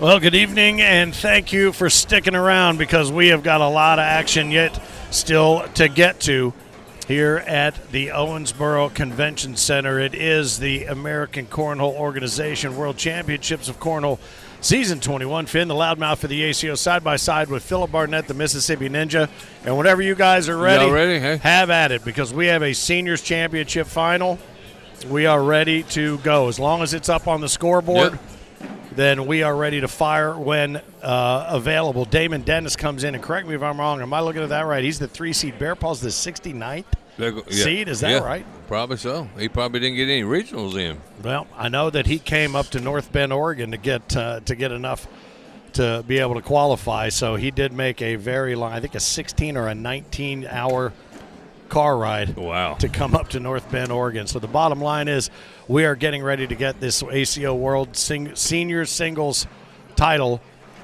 Well, good evening, and thank you for sticking around because we have got a lot of action yet still to get to here at the Owensboro Convention Center. It is the American Cornhole Organization World Championships of Cornhole Season 21. Finn, the loudmouth for the ACO, side-by-side with Philip Barnett, the Mississippi Ninja. And whenever you guys are ready, Hey? have at it, because we have a Seniors Championship final. We are ready to go. As long as it's up on the scoreboard, then we are ready to fire when available. Damon Dennis comes in, and correct me if I'm wrong. Am I looking at that right? He's the 3-seed. Bear Paul's the 69th seed. Is that right? Probably so. He probably didn't get any regionals in. Well, I know that he came up to North Bend, Oregon to get enough to be able to qualify. So he did make a very long, I think a 16 or a 19-hour car ride to come up to North Bend, Oregon. So the bottom line is we are getting ready to get this ACO World Senior Singles title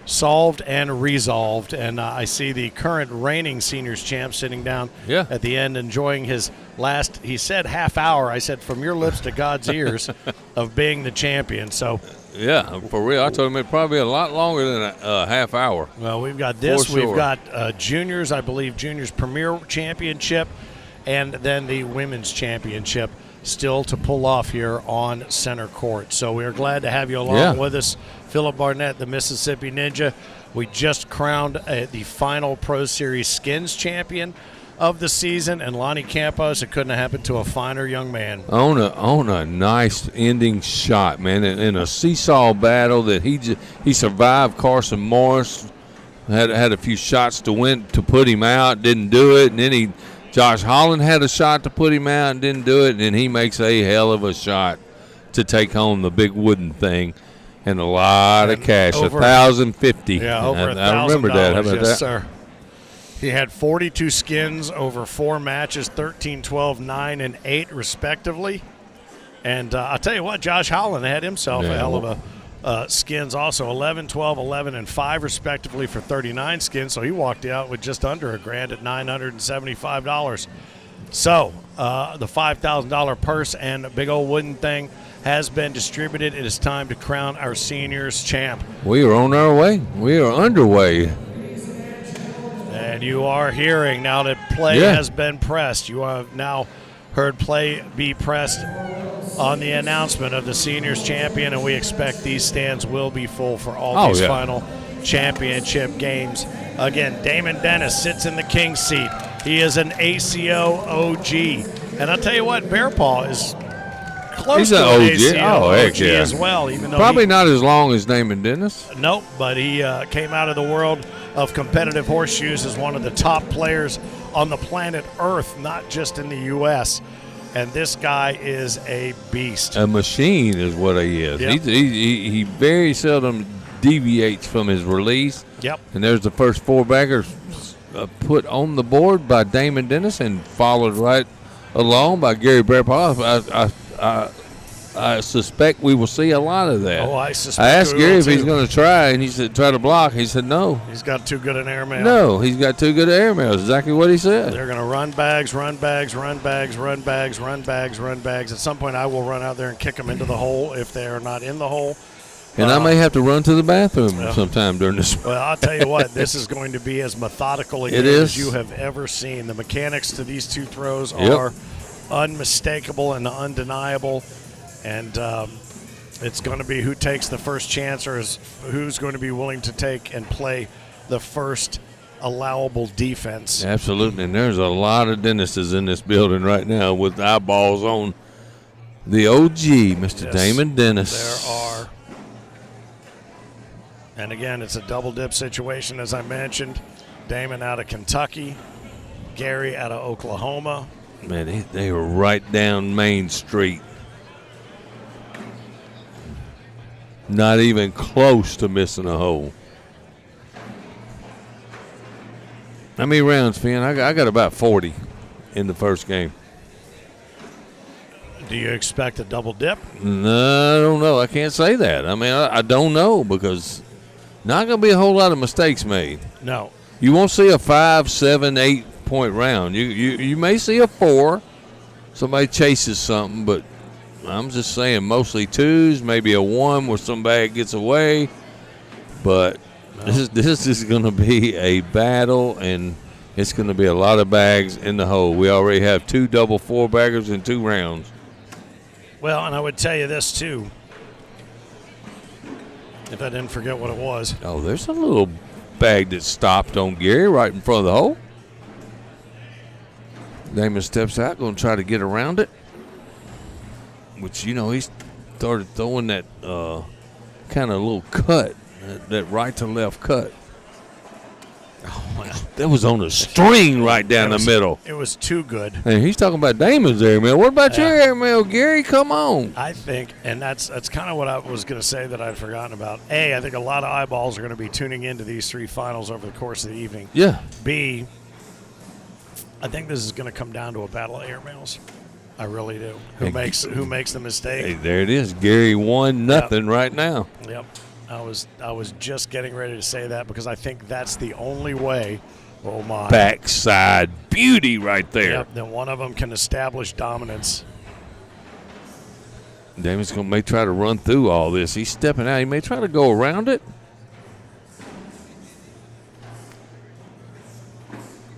solved and resolved. And I see the current reigning seniors champ sitting down at the end enjoying his last, he said half hour. I said from your lips to God's ears of being the champion. So yeah, for real. I told him it'd probably be a lot longer than a half hour. Well, we've got this. We've got juniors, I believe, juniors premier championship, and then the women's championship still to pull off here on center court. So we are glad to have you along with us. Philip Barnett, the Mississippi Ninja. We just crowned the final Pro Series Skins champion of the season, and Lonnie Campos, it couldn't have happened to a finer young man. On a nice ending shot, man, in a seesaw battle that he survived. Carson Morris had a few shots to put him out, didn't do it, and then Josh Holland had a shot to put him out and didn't do it, and then he makes a hell of a shot to take home the big wooden thing and a lot of cash, $1,050. Yeah, over $1,000. I remember that. How about that? Sir. He had 42 skins over 4 matches, 13, 12, 9, and 8 respectively. And I'll tell you what, Josh Holland had himself a hell of a skins also, 11, 12, 11, and 5 respectively for 39 skins. So he walked out with just under $1,000 at $975. So the $5,000 purse and a big old wooden thing has been distributed. It is time to crown our seniors champ. We are on our way. We are underway. And you are hearing now that play has been pressed. You have now heard play be pressed on the announcement of the seniors champion, and we expect these stands will be full for all these final championship games. Again, Damon Dennis sits in the king's seat. He is an ACO OG. And I'll tell you what, Bear Paw is close to an ACO OG as well. Even though probably not as long as Damon Dennis. Nope, but he came out of the world of competitive horseshoes as one of the top players on the planet Earth, not just in the U.S., and this guy is a beast. A machine is what he is. Yep. He very seldom deviates from his release. Yep. And there's the first 4 baggers put on the board by Damon Dennis and followed right along by Gary Bearpaw. I suspect we will see a lot of that. I suspect. I asked Gary if he's going to try, and he said, try to block. He said, no. He's got too good an airmail. No, he's got too good an airmail. Exactly what he said. They're going to run bags, run bags, run bags, run bags, run bags, run bags. At some point, I will run out there and kick them into the hole if they are not in the hole. And I may have to run to the bathroom sometime during this. Well, I'll tell you what, this is going to be as methodical as you have ever seen. The mechanics to these 2 throws are unmistakable and undeniable. And it's going to be who takes the first chance or who's going to be willing to take and play the first allowable defense. Absolutely. And there's a lot of dentists in this building right now with eyeballs on the OG, Mr. Damon Dennis. There are. And again, it's a double dip situation, as I mentioned. Damon out of Kentucky, Gary out of Oklahoma. Man, they were right down Main Street. Not even close to missing a hole. How many rounds, Finn? I got about 40 in the first game. Do you expect a double dip? No, I don't know. I can't say that. I mean, I don't know because not going to be a whole lot of mistakes made. No. You won't see a 5, 7, 8 point round. You may see a 4. Somebody chases something, but I'm just saying mostly 2s, maybe a 1 where somebody gets away. But this is going to be a battle, and it's going to be a lot of bags in the hole. We already have 2 double 4-baggers in 2 rounds. Well, and I would tell you this, too, if I didn't forget what it was. Oh, there's a little bag that stopped on Gary right in front of the hole. Damon steps out, going to try to get around it. Which, you know, he started throwing that kind of little cut, that right to left cut. Oh, well. That was on a string right down the middle. It was too good. And he's talking about Damon's airmail. What about your airmail, Gary? Come on. I think, and that's kind of what I was going to say that I'd forgotten about. A, I think a lot of eyeballs are going to be tuning into these 3 finals over the course of the evening. Yeah. B, I think this is going to come down to a battle of airmails. I really do. Who makes the mistake? Hey, there it is. Gary won nothing right now. Yep. I was just getting ready to say that because I think that's the only way. Oh my! Backside beauty right there. Yep. Then one of them can establish dominance. Damon's may try to run through all this. He's stepping out. He may try to go around it.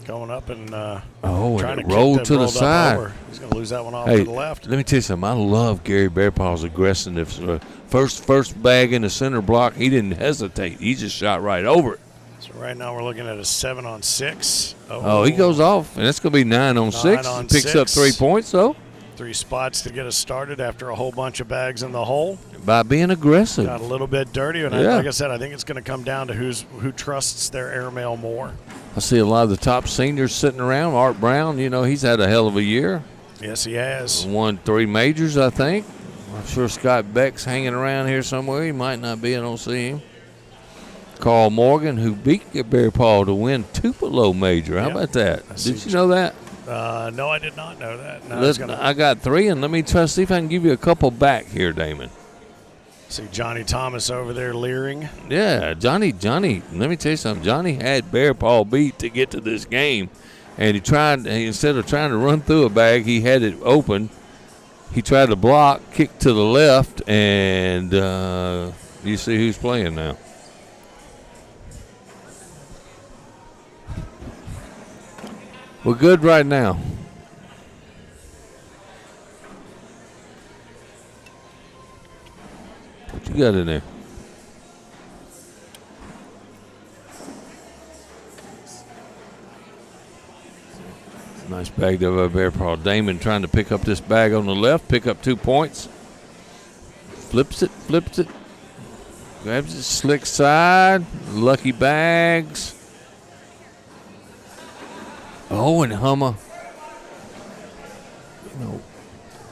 Going up and trying to roll to the side. He's going to lose that one off to the left. Let me tell you something. I love Gary Bearpaw's aggressiveness. First bag in the center block, he didn't hesitate. He just shot right over it. So right now we're looking at a 7-on-6. Oh, he goes off, and it's going to be 9-on-6. He picks up 3 points, though. 3 spots to get us started after a whole bunch of bags in the hole. By being aggressive. Got a little bit dirty, and like I said, I think it's going to come down to who trusts their airmail more. I see a lot of the top seniors sitting around. Art Brown, you know, he's had a hell of a year. Yes, he has. Won 3 majors, I think. I'm sure Scott Beck's hanging around here somewhere. He might not be. I don't see him. Carl Morgan, who beat Bearpaw to win Tupelo major. How about that? Did you know that? No, I did not know that. No, I got 3, and let me try to see if I can give you a couple back here, Damon. See Johnny Thomas over there leering. Yeah, Johnny, let me tell you something. Johnny had Bearpaw beat to get to this game, and instead of trying to run through a bag, he had it open. He tried to block, kick to the left, and you see who's playing now. We're good right now. What you got in there? Nice bag there by Bearpaw. Damon trying to pick up this bag on the left, pick up 2 points. Flips it. Grabs it, slick side. Lucky bags. Oh, and Hummer.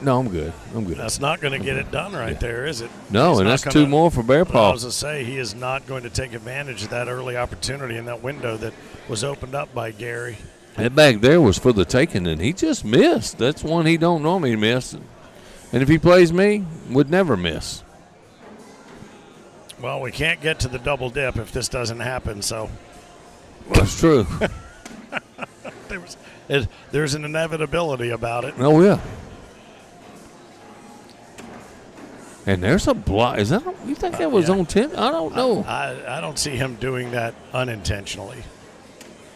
No, I'm good. That's not going to get it done there, is it? No, and that's 2 more for Bearpaw. I was going to say, he is not going to take advantage of that early opportunity in that window that was opened up by Gary. That bag there was for the taking, and he just missed. That's one he don't normally miss. And if he plays me, would never miss. Well, we can't get to the double dip if this doesn't happen, so. That's true. There's an inevitability about it. Oh, yeah. And there's a block. Is that? You think that was on 10? I don't know. I don't see him doing that unintentionally.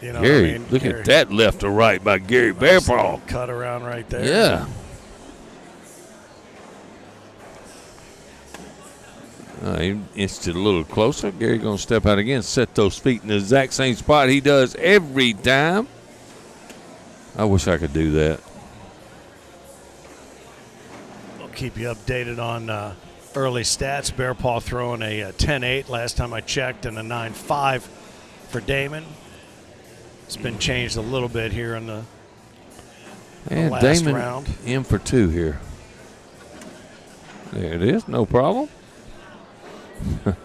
You know, Gary, look at that left to right by Gary Bearpaw. Cut around right there. Yeah. He inched it a little closer. Gary going to step out again, set those feet in the exact same spot he does every time. I wish I could do that. I'll keep you updated on early stats. Bearpaw throwing a 10-8 last time I checked, and a 9-5 for Damon. It's been changed a little bit here in the last Damon round. In for 2 here. There it is, no problem. For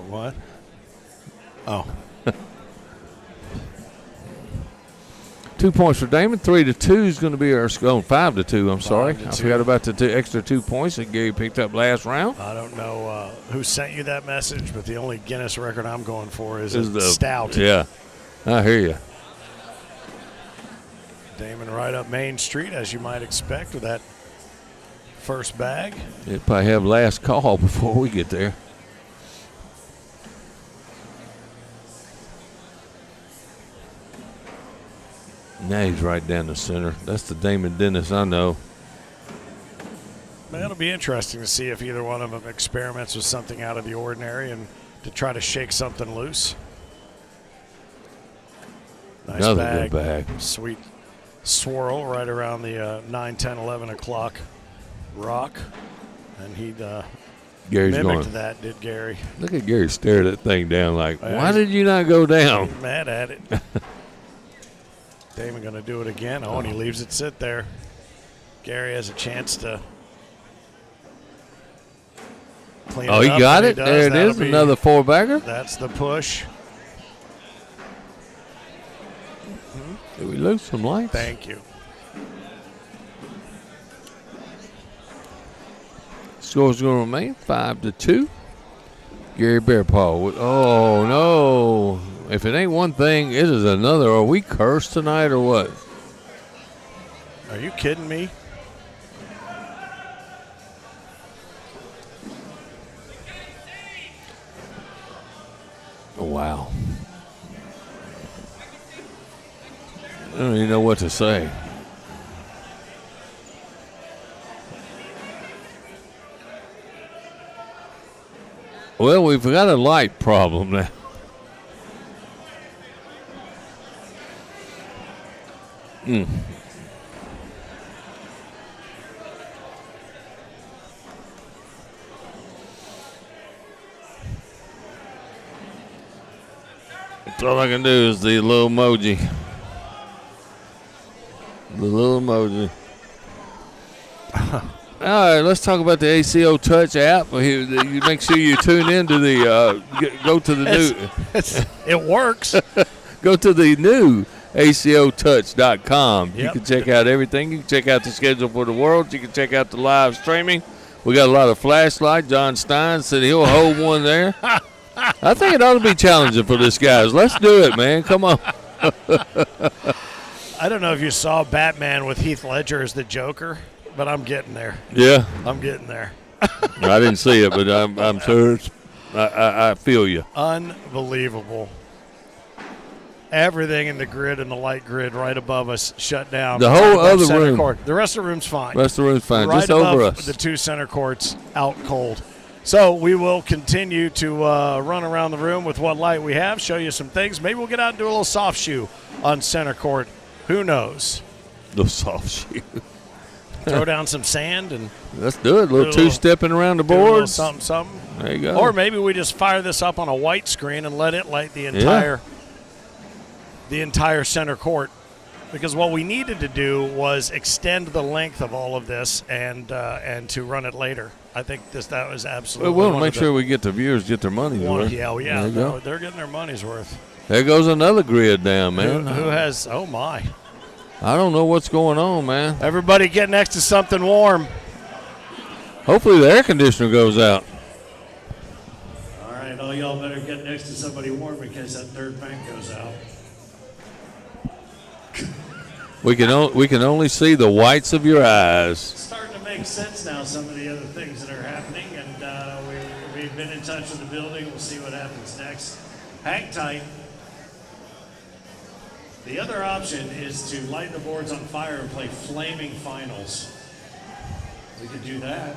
what? Oh. 2 points for Damon. 3-2 is going to be our score. 5-2. I'm sorry. I forgot about the extra 2 points that Gary picked up last round. I don't know who sent you that message, but the only Guinness record I'm going for is the stout. Yeah, I hear you. Damon right up Main Street, as you might expect, with that first bag. They'll probably have last call before we get there. Now he's right down the center. That's the Damon Dennis I know. Man, it'll be interesting to see if either one of them experiments with something out of the ordinary and to try to shake something loose. Nice Another bag. good bag. Sweet swirl right around the 9, 10, 11 o'clock rock. And he Gary's mimicked going. that, did Gary. Look at Gary stare that thing down like, why did you not go down? He's mad at it. Damon going to do it again. Oh, and he leaves it sit there. Gary has a chance to clean it up. Oh, he got it. Does. There it is. Another 4-bagger. That's the push. Did we lose some lights? Thank you. Score's going to remain 5-2. Gary Bearpaw. Oh, no. If it ain't one thing, it is another. Are we cursed tonight or what? Are you kidding me? Oh, wow. I don't even know what to say. Well, we've got a light problem now. All I can do is the little emoji. The little emoji. All right, let's talk about the ACO Touch app. You make sure you tune into the go to the new. It works. Go to the new ACOTouch.com. You Yep. can check out everything. You can check out the schedule for the Worlds. You can check out the live streaming. We got a lot of flashlight. John Stein said he'll hold one there. I think it ought to be challenging for this guys. Let's do it, man. Come on. I don't know if you saw Batman with Heath Ledger as the Joker, but I'm getting there. Yeah. I'm getting there. I didn't see it, but I'm sure I feel you. Unbelievable. Everything in the grid and the light grid right above us shut down. The Right whole above other center room. court. The rest of the room's fine. Rest of the room's fine. Right Just over above us. The two center courts out cold. So we will continue to run around the room with what light we have, show you some things. Maybe we'll get out and do a little soft shoe on center court. Who knows? No soft shoe. Throw down some sand and Let's do it. A little two-stepping around the do a little boards. something. There you go. Or maybe we just fire this up on a white screen and let it light the entire center court. Because what we needed to do was extend the length of all of this and to run it later. I think that was absolutely. We'll make sure we get the viewers get their money's worth. Yeah, There you go. they're getting their money's worth. There goes another grid down, man. Who has? Oh my! I don't know what's going on, man. Everybody get next to something warm. Hopefully the air conditioner goes out. All right, all y'all better get next to somebody warm because that third bank goes out. We can only see the whites of your eyes. Starting to make sense now, some of the other things that are happening, and we've been in touch with the building. We'll see what happens next. Hang tight. The other option is to light the boards on fire and play flaming finals. We could do that.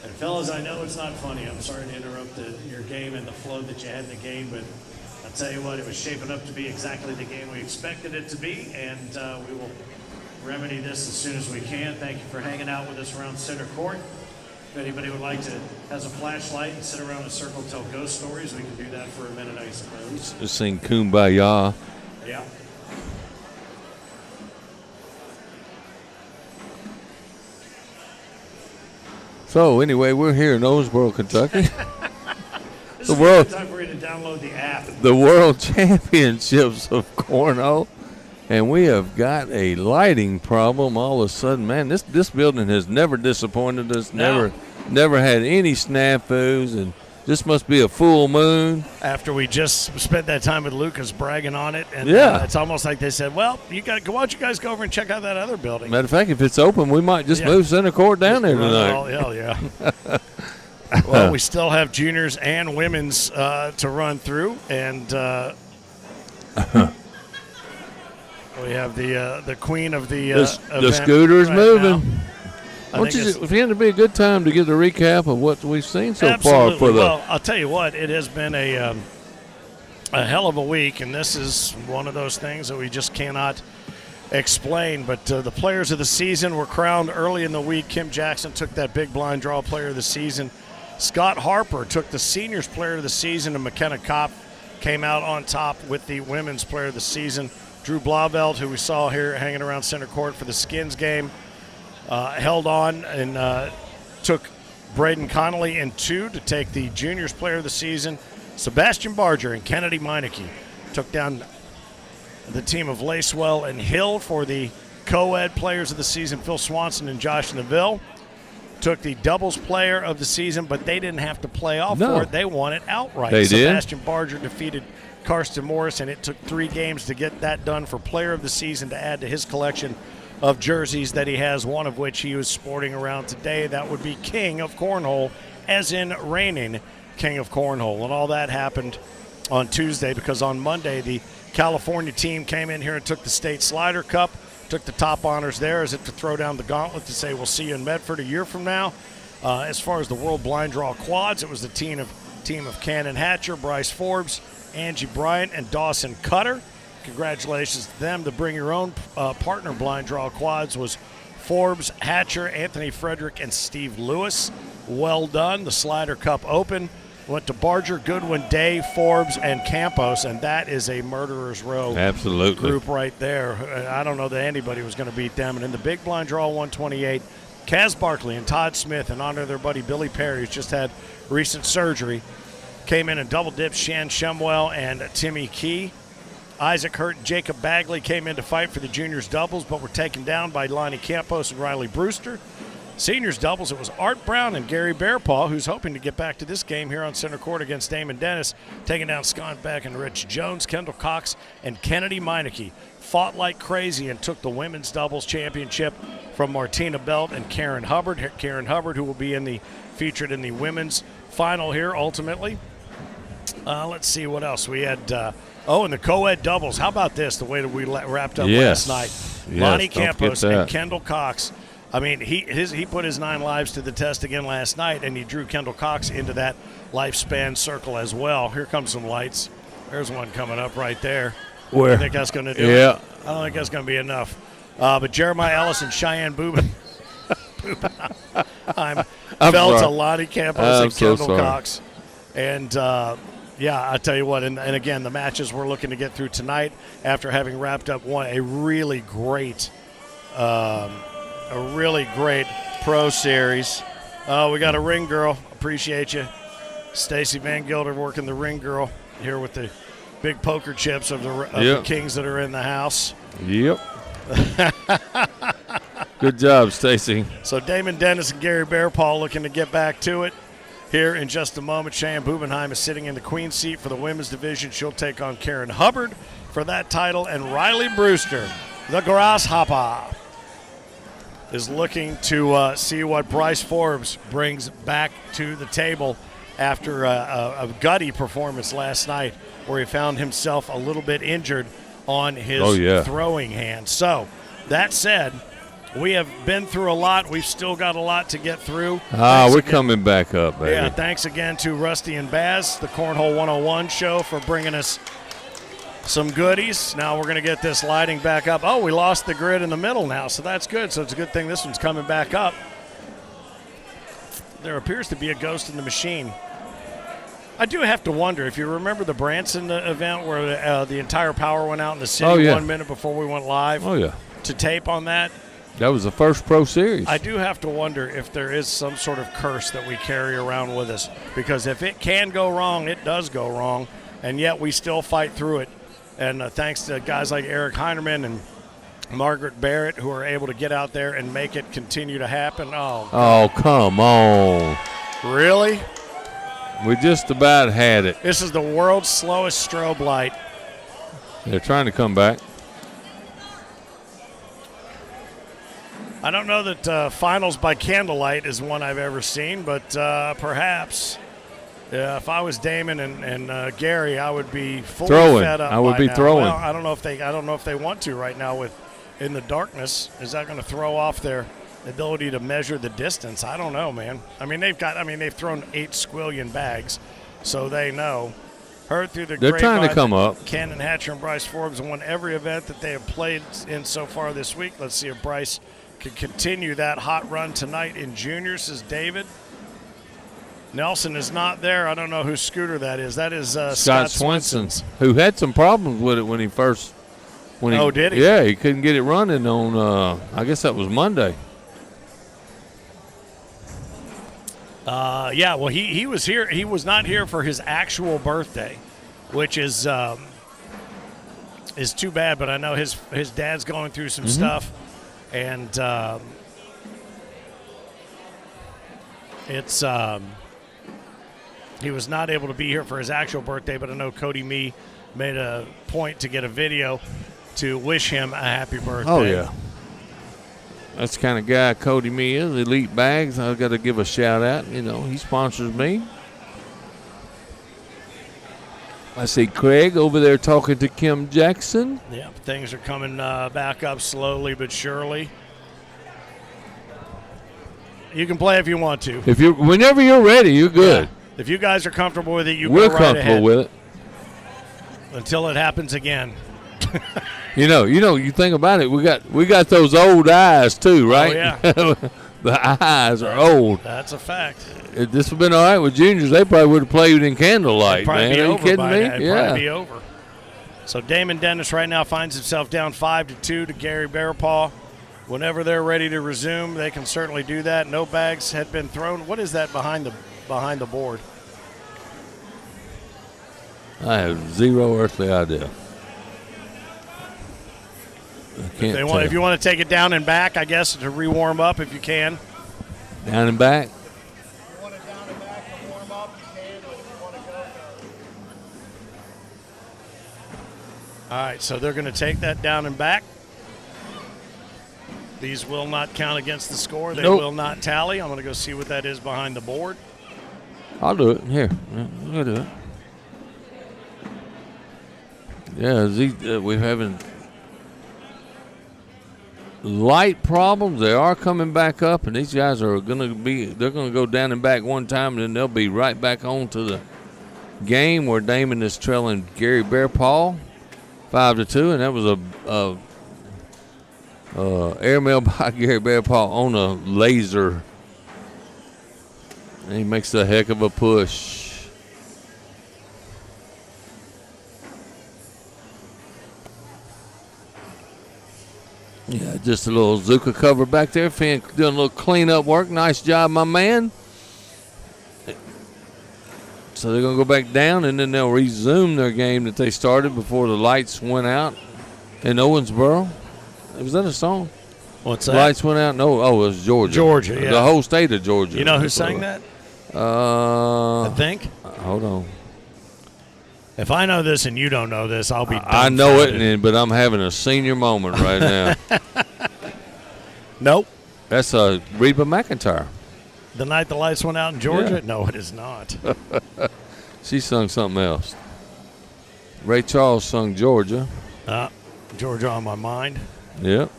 And fellas, I know it's not funny. I'm sorry to interrupt your game and the flow that you had in the game, but I'll tell you what, it was shaping up to be exactly the game we expected it to be, and we will remedy this as soon as we can. Thank you for hanging out with us around center court. If anybody would like to, has a flashlight and sit around in a circle and tell ghost stories, we can do that for a minute, I suppose. Just sing Kumbaya. Yeah. So anyway, we're here in Owensboro, Kentucky. This The is world- a good time for you to download the app. The World Championships of Cornhole. And we have got a lighting problem all of a sudden. Man, this building has never disappointed us, No. never had any snafus. And This must be a full moon. After we just spent that time with Lucas bragging on it, and it's almost like they said, "Well, why don't you guys go over and check out that other building?" Matter of fact, if it's open, we might just move center court down there tonight. Oh, hell yeah. Well, we still have juniors and women's to run through, and we have the queen of the event scooter's right moving. now. It's going to be a good time to get a recap of what we've seen so Absolutely. far. Well, I'll tell you what, it has been a hell of a week, and this is one of those things that we just cannot explain. But the players of the season were crowned early in the week. Kim Jackson took that big blind draw player of the season. Scott Harper took the seniors player of the season, and McKenna Kopp came out on top with the women's player of the season. Drew Blauvelt, who we saw here hanging around center court for the Skins game, held on and took Braden Connolly in 2 to take the juniors player of the season. Sebastian Barger and Kennedy Meineke took down the team of Lacewell and Hill for the co-ed players of the season. Phil Swanson and Josh Neville took the doubles player of the season, but they didn't have to play off for it. They won it outright. They did. Sebastian Barger defeated Karsten Morris, and it took 3 games to get that done for player of the season to add to his collection of jerseys that he has, one of which he was sporting around today. That would be King of Cornhole, as in reigning King of Cornhole. And all that happened on Tuesday because on Monday the California team came in here and took the State Slider Cup, took the top honors there as if to throw down the gauntlet to say we'll see you in Medford a year from now. As far as the World Blind Draw Quads, it was the team of Cannon Hatcher, Bryce Forbes, Angie Bryant, and Dawson Cutter. Congratulations to them. To bring your own partner blind draw quads was Forbes, Hatcher, Anthony Frederick, and Steve Lewis. Well done. The Slider Cup Open went to Barger, Goodwin, Day, Forbes, and Campos, and that is a murderer's row group right there. I don't know that anybody was going to beat them. And in the big blind draw 128, Kaz Barkley and Todd Smith, in honor of their buddy Billy Perry, who's just had recent surgery, came in and double dipped Shan Shumwell and Timmy Key. Isaac Hurt and Jacob Bagley came in to fight for the juniors doubles, but were taken down by Lonnie Campos and Riley Brewster. Seniors doubles, it was Art Brown and Gary Bearpaw, who's hoping to get back to this game here on center court against Damon Dennis, taking down Scott Beck and Rich Jones. Kendall Cox and Kennedy Meineke fought like crazy and took the women's doubles championship from Martina Belt and Karen Hubbard. Karen Hubbard, who will be featured in the women's final here ultimately. Let's see what else we had. And the co-ed doubles. How about this, the way that we wrapped up last night? Lonnie Campos and Kendall Cox. I mean, he put his 9 lives to the test again last night, and he drew Kendall Cox into that lifespan circle as well. Here comes some lights. There's one coming up right there. Where? I think that's going to do it. I don't think that's going to be enough. But Jeremiah Ellis and Cheyenne Bubenheim fell to Lonnie Campos and Kendall Cox. And I tell you what, and again, the matches we're looking to get through tonight after having wrapped up a really great pro series. We got a ring girl. Appreciate you. Stacy Van Gilder working the ring girl here with the big poker chips of the Kings that are in the house. Yep. Good job, Stacy. So Damon Dennis and Gary Bearpaw looking to get back to it. Here in just a moment, Cheyenne Bubenheim is sitting in the queen's seat for the women's division. She'll take on Karen Hubbard for that title. And Riley Brewster, the Grasshopper, is looking to see what Bryce Forbes brings back to the table after a gutty performance last night where he found himself a little bit injured on his throwing hand. So, that said, we have been through a lot. We've still got a lot to get through. We're coming back up, baby. Yeah, thanks again to Rusty and Baz, the Cornhole 101 show, for bringing us some goodies. Now we're going to get this lighting back up. Oh, we lost the grid in the middle now, so that's good. So it's a good thing this one's coming back up. There appears to be a ghost in the machine. I do have to wonder, if you remember the Branson event where the entire power went out in the city 1 minute before we went live to tape on that. That was the first pro series. I do have to wonder if there is some sort of curse that we carry around with us, because if it can go wrong, it does go wrong, and yet we still fight through it. And thanks to guys like Eric Heinerman and Margaret Barrett who are able to get out there and make it continue to happen. Oh, come on. Really? We just about had it. This is the world's slowest strobe light. They're trying to come back. I don't know that finals by candlelight is one I've ever seen, but perhaps if I was Damon and Gary, I would be fully fed up. I would be now. throwing. Well, I don't know if they want to right now with in the darkness. Is that going to throw off their ability to measure the distance? I don't know, man. I mean, they've thrown 8 squillion bags, so they know. Heard through the They're trying to come up. Cannon Hatcher and Bryce Forbes won every event that they have played in so far this week. Let's see if Bryce can continue that hot run tonight in juniors, says David. Nelson is not there. I don't know whose scooter that is. That is Scott Swenson's, who had some problems with it when he first. Did he? Yeah, he couldn't get it running on. I guess that was Monday. Yeah. Well, he was here. He was not here for his actual birthday, which is too bad. But I know his dad's going through some stuff, and it's. He was not able to be here for his actual birthday, but I know Cody Mee made a point to get a video to wish him a happy birthday. Oh, yeah. That's the kind of guy Cody Mee is. Elite Bags, I've got to give a shout out. You know, he sponsors me. I see Craig over there talking to Kim Jackson. Yeah, things are coming back up slowly but surely. You can play if you want to. Whenever you're ready, you're good. Yeah. If you guys are comfortable with it, you We're go right comfortable ahead. with it. Until it happens again. You think about it. We got those old eyes too, right? Oh, yeah. The eyes are old. That's a fact. If this would have been all right with juniors, they probably would have played in candlelight, man. Are you kidding me? It'd probably be over. So Damon Dennis right now finds himself down 5-2 to Gary Bearpaw. Whenever they're ready to resume, they can certainly do that. No bags had been thrown. What is that behind the board? I have zero earthly idea. If you want to take it down and back, I guess, to re-warm up if you can. Down and back? If you want it down and back to warm up, you can. Or if you want to go. All right, so they're going to take that down and back. These will not count against the score. They will not tally. I'm going to go see what that is behind the board. I'll do it. Here. I'll do it. Yeah, we're having light problems. They are coming back up, and these guys are they're going to go down and back one time, and then they'll be right back on to the game where Damon is trailing Gary Bearpaw 5-2, and that was a airmail by Gary Bearpaw on a laser. And he makes a heck of a push. Yeah, just a little Zuka cover back there. Finn doing a little cleanup work. Nice job, my man. So they're going to go back down, and then they'll resume their game that they started before the lights went out in Owensboro. Was that a song? What's that? Lights went out? No, it was Georgia. Georgia, yeah. The whole state of Georgia. You know who sang that? I think. Hold on. If I know this and you don't know this, I'll be I know it, but I'm having a senior moment right now. Nope. That's Reba McEntire. The night the lights went out in Georgia? Yeah. No, it is not. She sung something else. Ray Charles sung Georgia. Georgia on my mind. Yep.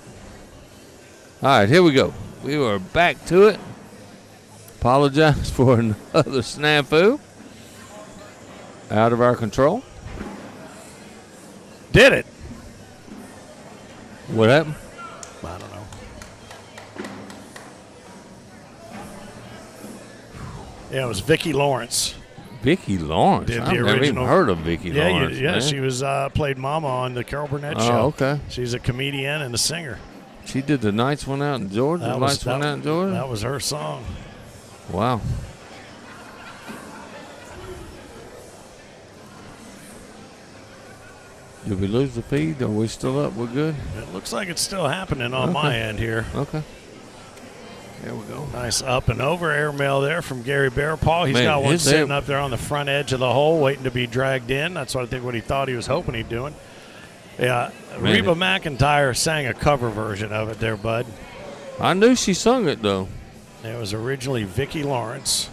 All right, here we go. We are back to it. Apologize for another snafu. Out of our control. Did it? What happened? I don't know. Yeah, it was Vicki Lawrence. Vicki Lawrence? Did the I've never even original- heard of Vicki Lawrence. Yeah, man. she was played Mama on the Carol Burnett Oh, show. okay. She's a comedian and a singer. She did the Nights Went Out in Georgia. The Lights Went Out in Georgia? That was her song. Wow. Did we lose the feed? Are we still up? We're good? It looks like it's still happening on my end here. Okay. There we go. Nice up and over airmail there from Gary Bearpaw. He's Man, got one his sitting air- up there on the front edge of the hole waiting to be dragged in. That's what I think what he thought he was hoping he'd doing. Yeah, Man, Reba McEntire sang a cover version of it there, bud. I knew she sung it, though. It was originally Vicki Lawrence.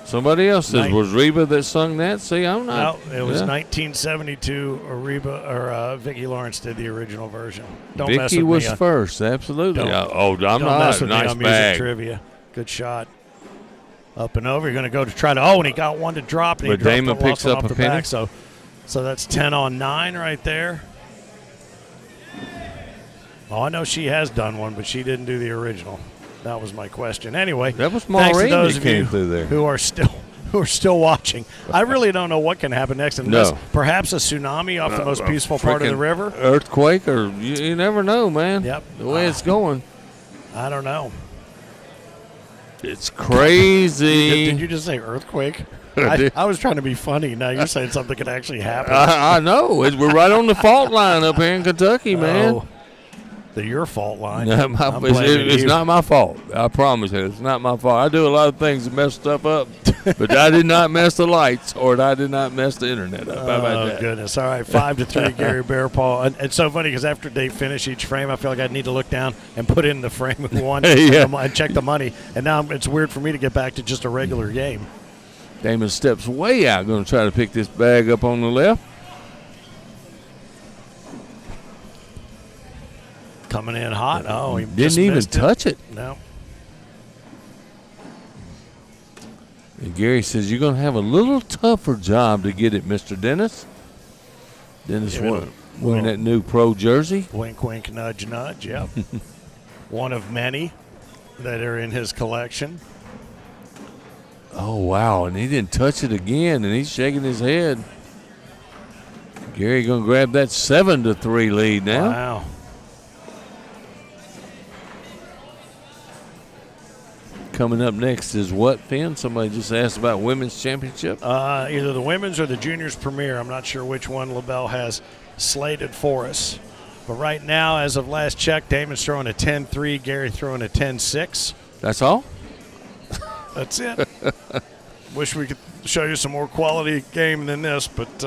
Somebody else says, was Reba that sung that? See, I'm not. No, it was 1972. Vicki Lawrence did the original version. Don't mess Vicki with was me. first, absolutely. I'm Don't not. mess with me Nice on music bag. trivia. Good shot. Up and over. You're going to go to try to. Oh, and he got one to drop. And But he dropped Damon it, picks lost it up off a the penny? back. So that's 10 on 9 right there. Oh, I know she has done one, but she didn't do the original. That was my question. Anyway, That was thanks to Maureen those that of came you through there. who are still watching. I really don't know what can happen next unless No. perhaps a tsunami off the most peaceful part of the Freaking river. Earthquake, or you never know, man. Yep. The way it's going. I don't know. It's crazy. Did you just say earthquake? I did. I was trying to be funny. Now you're saying something could actually happen. I know. We're right on the fault line up here in Kentucky, man. Oh, your fault line. No, I'm blaming it's you. not my fault. I promise you, it's not my fault. I do a lot of things that mess stuff up, but I did not mess the lights, or I did not mess the internet up. How about that? Goodness. All right, 5-3, Gary Bearpaw. And it's so funny because after they finish each frame, I feel like I need to look down and put in the frame who won and check the money. And now it's weird for me to get back to just a regular game. Damon steps way out, going to try to pick this bag up on the left. Coming in hot. Oh, he Didn't just even missed touch it. No. And Gary says, you're going to have a little tougher job to get it, Mr. Dennis. Dennis wearing that new pro jersey. Wink, wink, nudge, nudge. Yep. One of many that are in his collection. Oh, wow. And he didn't touch it again, and he's shaking his head. Gary going to grab that 7-3 lead now. Wow. Coming up next is what, Finn? Somebody just asked about women's championship. Either the women's or the juniors premier. I'm not sure which one LaBelle has slated for us. But right now, as of last check, Damon's throwing a 10-3, Gary throwing a 10-6. That's all? That's it. Wish we could show you some more quality game than this, but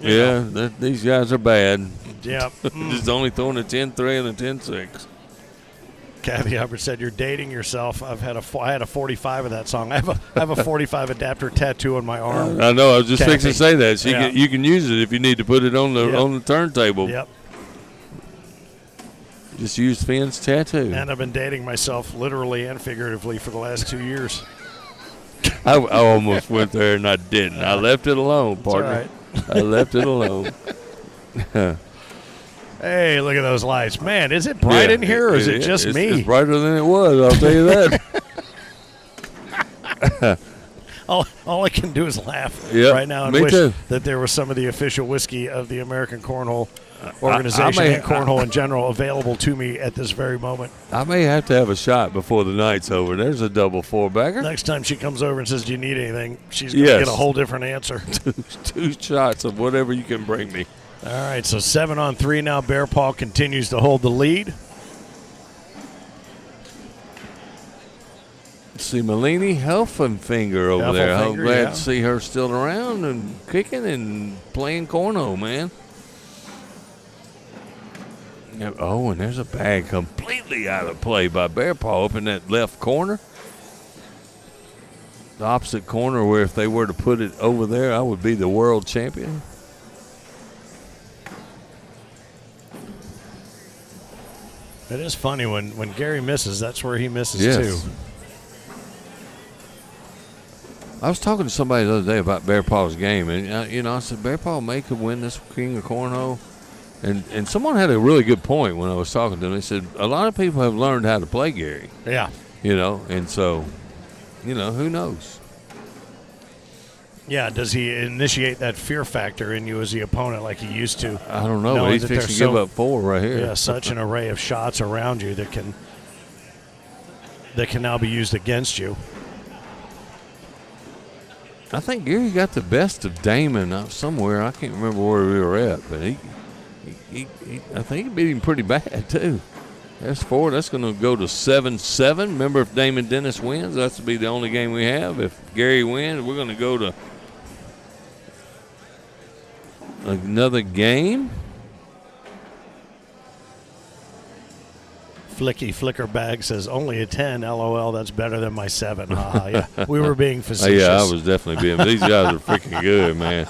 you know. These guys are bad. Yeah. Just only throwing a 10-3 and a 10-6. Kathy Hubbard said, "You're dating yourself." I had a 45 of that song. I have a 45 adapter tattoo on my arm. I know. I was just Kathy. fixing to say that. So Yeah. you can use it if you need to put it on the Yep. on the turntable. Yep. Just use Finn's tattoo. And I've been dating myself literally and figuratively for the last 2 years. I almost went there and I didn't. I left it alone, partner. I left it alone. Hey, look at those lights. Man, is it bright in here or is it just me? It's brighter than it was, I'll tell you that. All I can do is laugh Yep, right now and me wish too. that there was some of the official whiskey of the American Cornhole organization and Cornhole in general available to me at this very moment. I may have to have a shot before the night's over. There's a double four-bagger. Next time she comes over and says, "Do you need anything?" she's going to get a whole different answer. Two shots of whatever you can bring me. All right, so 7-3 now. Bearpaw continues to hold the lead. See Melanie Helfenfinger over there. I'm Helfenfinger, glad yeah. to see her still around and kicking and playing cornhole, man. Yep. Oh, and there's a bag completely out of play by Bearpaw up in that left corner. The opposite corner where if they were to put it over there, I would be the world champion. It is funny when Gary misses, that's where he misses too. I was talking to somebody the other day about Bearpaw's game, and I said Bearpaw may could win this King of Cornhole, and someone had a really good point when I was talking to them. They said a lot of people have learned how to play Gary. Yeah. And so, who knows? Yeah, does he initiate that fear factor in you as the opponent like he used to? I don't know, but knowing he's that fixing to there's give up 4 right here. Yeah, such an array of shots around you that can now be used against you. I think Gary got the best of Damon somewhere. I can't remember where we were at, but he I think he beat him pretty bad too. That's 4. That's going to go to 7-7. Remember, if Damon Dennis wins, that's to be the only game we have. If Gary wins, we're going to go to another game. Flicky Flicker Bag says only a 10. LOL. That's better than my 7. Yeah, we were being Oh, facetious. yeah, I was definitely being. These guys are freaking good, man.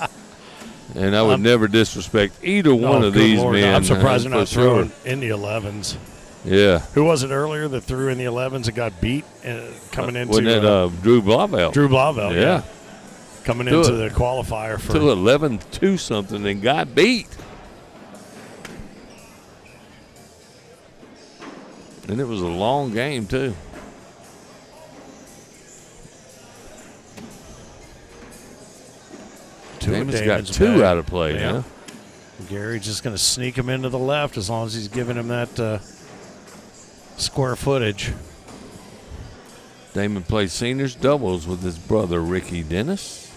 And I would never disrespect either one of these Lord, men. I'm surprised they're not for sure. throwing in the 11s. Yeah. Who was it earlier that threw in the 11s and got beat coming into? Wasn't that Drew Blauvelt? Drew Blauvelt, Yeah. coming into the qualifier for 11-2 something and got beat. And it was a long game, too. Damon's got 2 out of play, yeah. huh? Gary's just going to sneak him into the left as long as he's giving him that square footage. Damon plays seniors doubles with his brother, Ricky Dennis.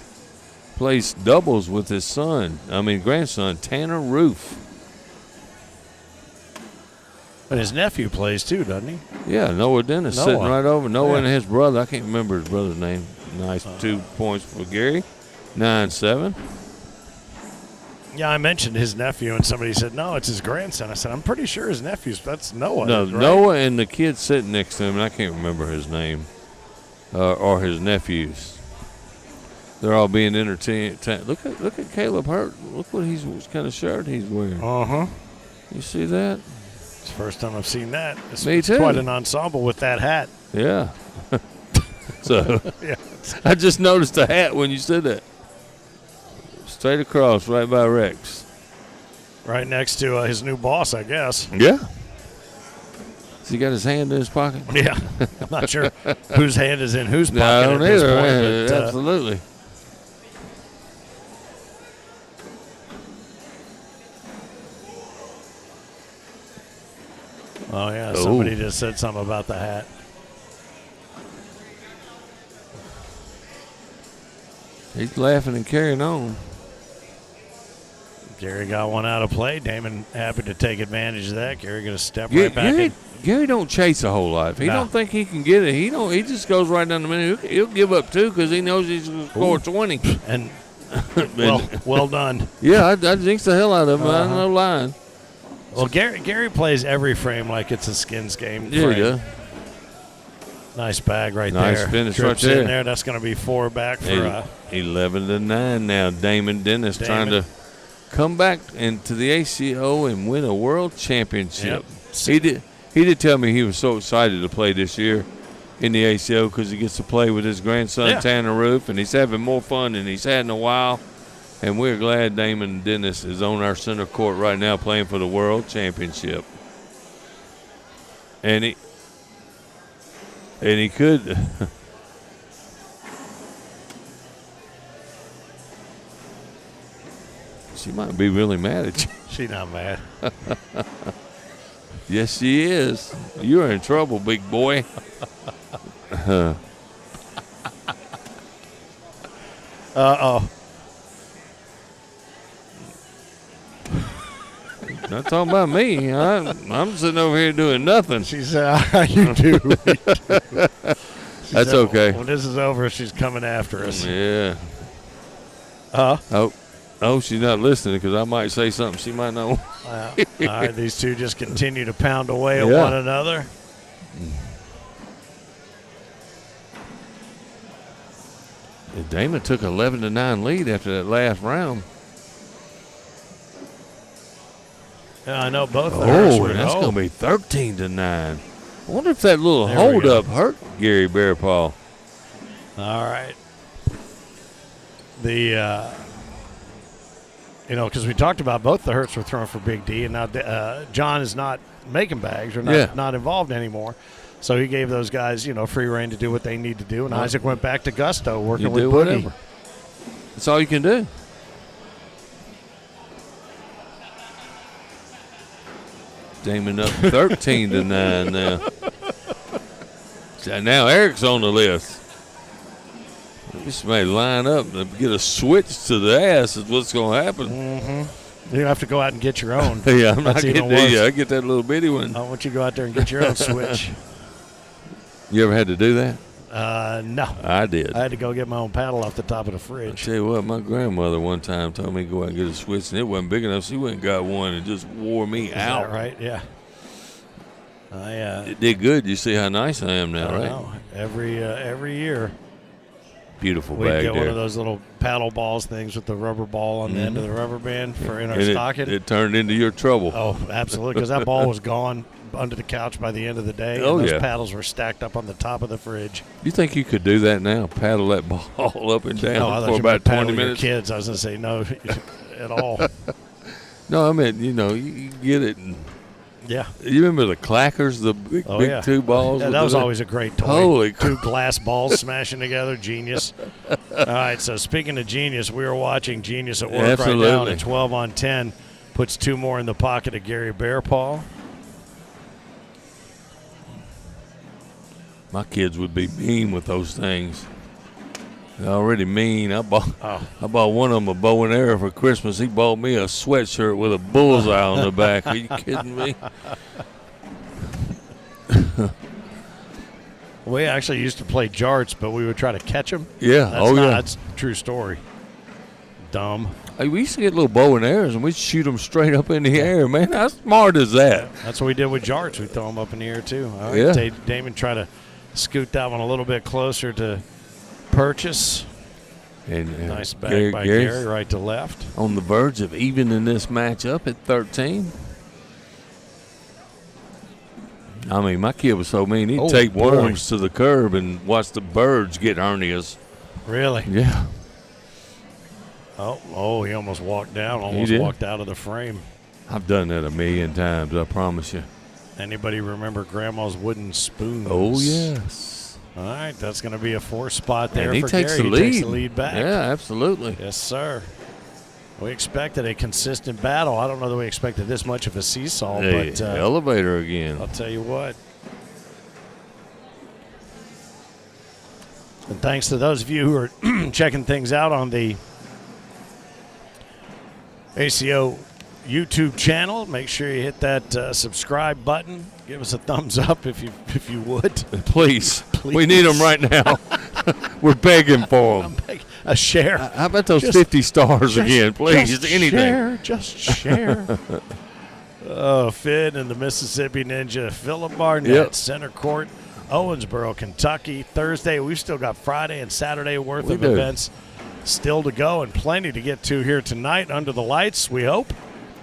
Plays doubles with his grandson, Tanner Roof. And his nephew plays too, doesn't he? Yeah, Noah Dennis sitting right over. Noah and his brother. I can't remember his brother's name. Nice 2 points for Gary. 9-7. Yeah, I mentioned his nephew, and somebody said, no, it's his grandson. I said, I'm pretty sure his nephew's. That's Noah. No, right? Noah and the kid sitting next to him, and I can't remember his name, or his nephews. They're all being entertained. Look at Caleb Hurt. Look what kind of shirt he's wearing. Uh-huh. You see that? It's the first time I've seen that. Me too. Quite an ensemble with that hat. Yeah. So Yeah. I just noticed the hat when you said that. Straight across, right by Rex. Right next to his new boss, I guess. Yeah. Has he got his hand in his pocket? Yeah. I'm not sure whose hand is in whose pocket No, I at don't this either. point. But, Absolutely. oh, yeah. Somebody just said something about the hat. He's laughing and carrying on. Gary got one out of play. Damon happy to take advantage of that. Gary going to step right back in. Gary don't chase a whole lot. If he don't think he can get it, he just goes right down the middle. He'll give up 2 because he knows he's going to score 20. And well done. Yeah, I jinxed the hell out of him. I'm no lying. Well, Gary plays every frame like it's a skins game. Yeah, frame. yeah. Nice bag right Nice there. finish Trips right there. in there. That's going to be 4 back for 11-9 now. Damon Dennis trying to come back into the ACO and win a world championship. Yep. He did tell me he was so excited to play this year in the ACO because he gets to play with his grandson Tanner Roof, and he's having more fun than he's had in a while. And we're glad Damon Dennis is on our center court right now playing for the world championship. And he could. She might be really mad at you. She's not mad. Yes, she is. You're in trouble, big boy. Uh-oh. Not talking about me. I'm sitting over here doing nothing. She said, you do. That's okay. When this is over, she's coming after us. Yeah. Huh? Oh, she's not listening because I might say something she might know. All right, these two just continue to pound away at one another. Damon took 11-9 lead after that last round. Yeah, I know both. That's going to be 13-9. I wonder if that little hold-up hurt Gary Bearpaw. All right. Because we talked about both the Hurts were throwing for Big D, and now John is not making bags or not involved anymore. So he gave those guys, free reign to do what they need to do, and Isaac went back to Gusto working with Boogie. Whatever. That's all you can do. Damon up 13-9 now. So now Eric's on the list. This may line up and get a switch to the ass is what's going to happen. Mm-hmm. You have to go out and get your own. Yeah, I'm not That's getting even worse. I get that little bitty one. I want you to go out there and get your own switch. You ever had to do that? No. I did. I had to go get my own paddle off the top of the I fridge. tell you what, my grandmother one time told me to go out and get a switch, and it wasn't big enough. She went and got one and just wore me Is out. that right? Yeah. It did good. You see how nice I am now, I right? know. Every year Beautiful we'd bag get there. one of those little paddle balls things with the rubber ball on the end of the rubber band for in our And stocking. it turned into your trouble. Oh, absolutely, because that ball was gone under the couch by the end of the day. Oh, and those yeah. paddles were stacked up on the top of the fridge. You think you could do that now? Paddle that ball up and down I thought for you about meant paddle 20 your minutes? kids. I was going to say no at all. No, I mean, you get it. And Yeah. you remember the clackers, the big Yeah. two balls? Yeah, with that was the- always a great toy. Holy Two glass balls smashing together. Genius. All right, so speaking of genius, we were watching Genius at work right now. Absolutely. And 12 on 10 puts two more in the pocket of Gary Bearpaw. My kids would be mean with those things. They're already mean. I bought one of them a bow and arrow for Christmas. He bought me a sweatshirt with a bullseye on the back. Are you kidding me? We actually used to play jarts, but we would try to catch them. Yeah. That's a true story. Dumb. Hey, we used to get little bow and arrows, and we'd shoot them straight up in the air, man. How smart is that? That's what we did with jarts. We throw them up in the air, too. All right, Yeah. Damon tried to scoot that one a little bit closer to purchase. And Nice bag by Gary, right to left. on the verge of evening this match up at 13. I mean, my kid was so mean. He'd take worms to the curb and watch the birds get hernias. Really? Yeah. Oh, he almost walked down, walked out of the frame. I've done that a million times, I promise you. Anybody remember Grandma's wooden spoons? Oh, yes. All right, that's going to be a 4 spot there And he for takes Gary. the lead. He takes the lead back. Yeah, absolutely. Yes, sir. We expected a consistent battle. I don't know that we expected this much of a seesaw, Hey, but elevator again. I'll tell you what. And thanks to those of you who are checking things out on the ACO YouTube channel, make sure you hit that subscribe button. Give us a thumbs up if you would. Please. We need them right now. We're begging for them. A share. How about those 50 stars again, please? Just Anything. Just share. Finn and the Mississippi Ninja. Philip Barnett, Yep. Center Court, Owensboro, Kentucky. Thursday, we've still got Friday and Saturday worth We of do. events still to go and plenty to get to here tonight under the lights, we hope.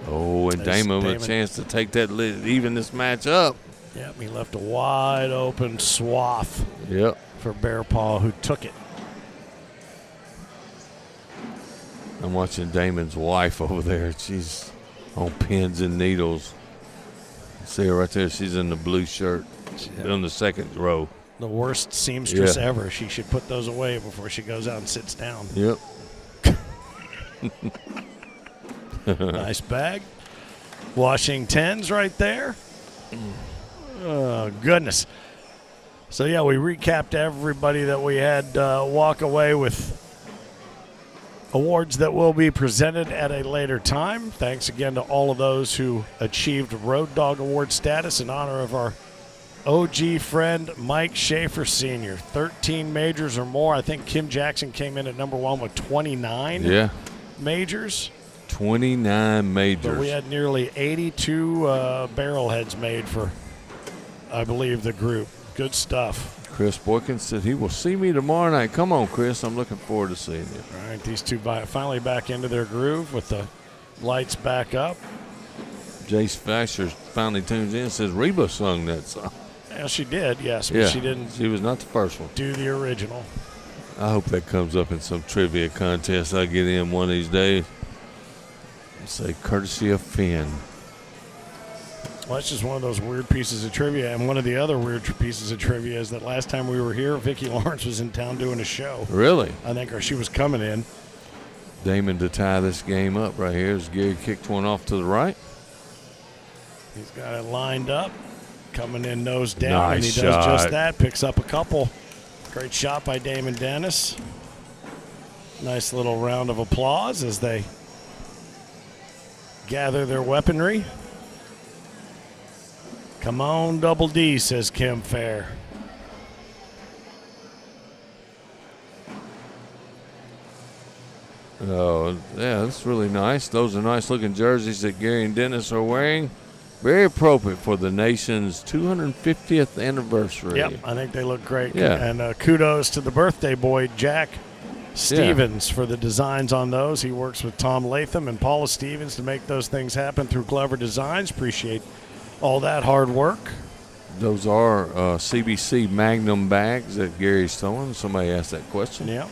Oh, and Damon with a chance to take that lead, even this match up. Yep, he left a wide open swath Yep. for Bearpaw, who took it. I'm watching Damon's wife over there. She's on pins and needles. See her right there. She's in the blue shirt on the second row. The worst seamstress Yeah. ever. She should put those away before she goes out and sits down. Yep. Nice bag. Washington's right there. Oh, goodness. So, yeah, we recapped everybody that we had walk away with awards that will be presented at a later time. Thanks again to all of those who achieved Road Dog Award status in honor of our OG friend Mike Schaefer Sr. 13 majors or more. I think Kim Jackson came in at number 1 with 29 majors. 29 majors. But we had nearly 82 barrel heads made for, I believe, the group. Good stuff. Chris Boykins said he will see me tomorrow night. Come on, Chris. I'm looking forward to seeing you. All right, these two finally back into their groove with the lights back up. Jace Fasher finally tunes in and says Reba sung that song. Yeah, she did, yes, but she didn't She was not the first one. do the original. I hope that comes up in some trivia contest I get in one of these days. Say courtesy of Finn. Well, that's just one of those weird pieces of trivia. And one of the other weird pieces of trivia is that last time we were here, Vicki Lawrence was in town doing a show. Really? I think, or she was coming in. Damon to tie this game up right here as Gary kicked one off to the right. He's got it lined up, coming in nose down, and he Nice does shot. just that. Picks up a couple. Great shot by Damon Dennis. Nice little round of applause as they gather their weaponry. Come on, Double D, says Kim Fair. Oh, yeah, that's really nice. Those are nice-looking jerseys that Gary and Dennis are wearing. Very appropriate for the nation's 250th anniversary. Yep, I think they look great. Yeah. And kudos to the birthday boy, Jack Stevens, for the designs on those. He works with Tom Latham and Paula Stevens to make those things happen through Clever Designs. Appreciate all that hard work. Those are CBC Magnum bags that Gary's throwing. Somebody asked that question. Yep.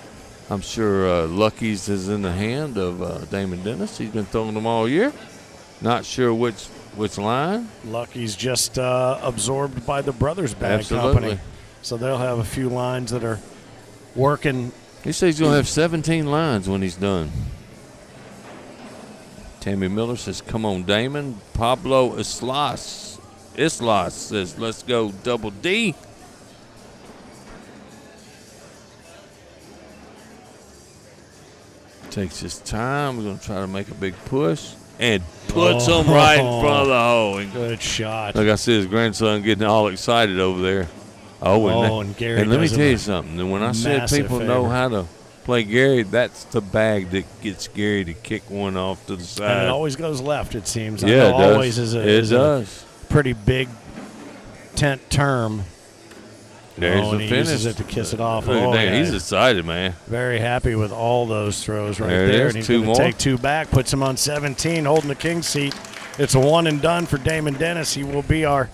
I'm sure Lucky's is in the hand of Damon Dennis. He's been throwing them all year. Not sure which line. Lucky's just absorbed by the Brothers Bag Absolutely. Company. So they'll have a few lines that are working. He says he's going to have 17 lines when he's done. Tammy Miller says, come on, Damon. Pablo Islas says, let's go, Double D. Takes his time. We're going to try to make a big push. And puts him right in front of the hole. And good shot. like I said, his grandson getting all excited over there. And Gary and let me does tell him you a something. And when I said massive people know favor. how to play Gary, that's the bag that gets Gary to kick one off to the side. And it always goes left, it seems. I Yeah, know it does. always is It does. a pretty big tent term. There's and the he finish. uses it to kiss it off. Look at Oh, that. yeah. He's excited, man. Very happy with all those throws right There it there. is. And he's Two going more. to take two back, puts him on 17, holding the king seat. It's a one and done for Damon Dennis. He will be our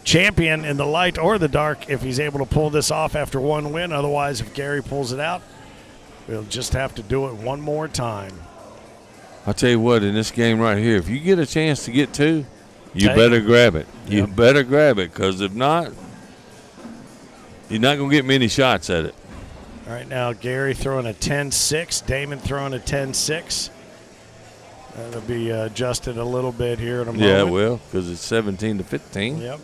champion in the light or the dark if he's able to pull this off after one win. Otherwise, if Gary pulls it out, we'll just have to do it one more time. I'll tell you what, in this game right here, if you get a chance to get two, you Take better it. grab it. You Yep. better grab it, because if not, you're not going to get many shots at it. All right, now Gary throwing a 10-6, Damon throwing a 10-6. That'll be adjusted a little bit here in a moment. Yeah, it will, because it's 17-15. Yep.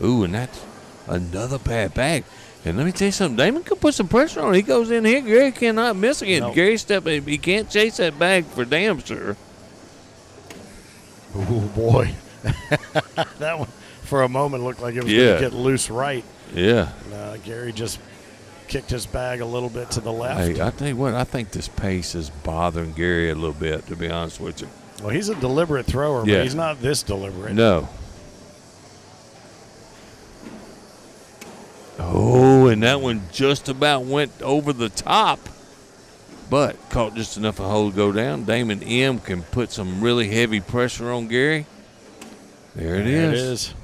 Ooh, and that's another bad bag. And let me tell you something. Damon could put some pressure on. He goes in here. Gary cannot miss again. Nope. Gary he can't chase that bag for damn sure. Oh, boy. That one, for a moment, looked like it was going Yeah. to get loose right. Yeah. Gary just kicked his bag a little bit to the left. Hey, I tell you what, I think this pace is bothering Gary a little bit, to be honest with you. Well, he's a deliberate thrower, Yeah. but he's not this deliberate. No. Oh, and that one just about went over the top, but caught just enough of a hole to go down. Damon M can put some really heavy pressure on Gary. There it There is. it is.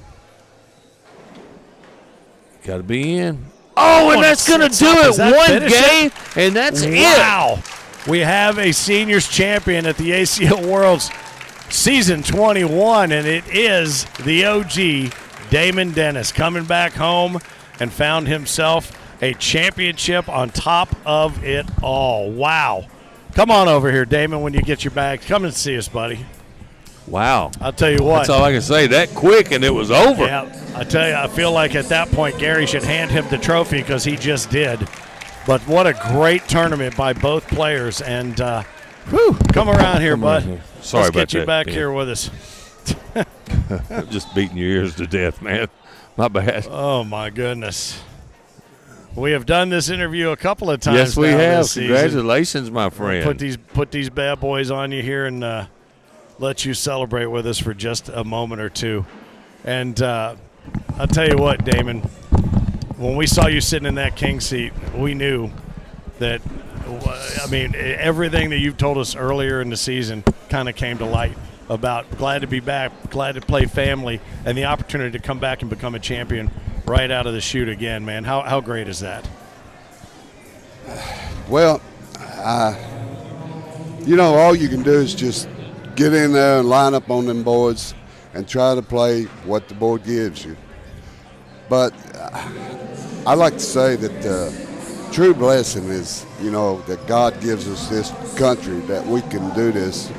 Got to be in. Oh, and Oh, that's going to it's do up. it. Does that One finish game, and that's it. Wow. We have a seniors champion at the ACO World's Season 21, and it is the OG, Damon Dennis, coming back home and found himself a championship on top of it all. Wow. Come on over here, Damon, when you get your bag. Come and see us, buddy. Wow. I'll tell you what. That's all I can say. That quick, and it was over. Yeah, I tell you, I feel like at that point Gary should hand him the trophy because he just did. But what a great tournament by both players. And, come around here, Come bud. on here. Sorry Let's about get you that, back Ben. here with us. Just beating your ears to death, man. My bad. Oh, my goodness. We have done this interview a couple of times. Yes, we now have. this season. Congratulations, my friend. Put these bad boys on you here and let you celebrate with us for just a moment or two. And I'll tell you what, Damon, when we saw you sitting in that king seat, we knew that, everything that you've told us earlier in the season kind of came to light about glad to be back, glad to play family, and the opportunity to come back and become a champion right out of the chute again, man. How great is that? Well, all you can do is just get in there and line up on them boards and try to play what the board gives you. But I like to say that the true blessing is, that God gives us this country, that we can do this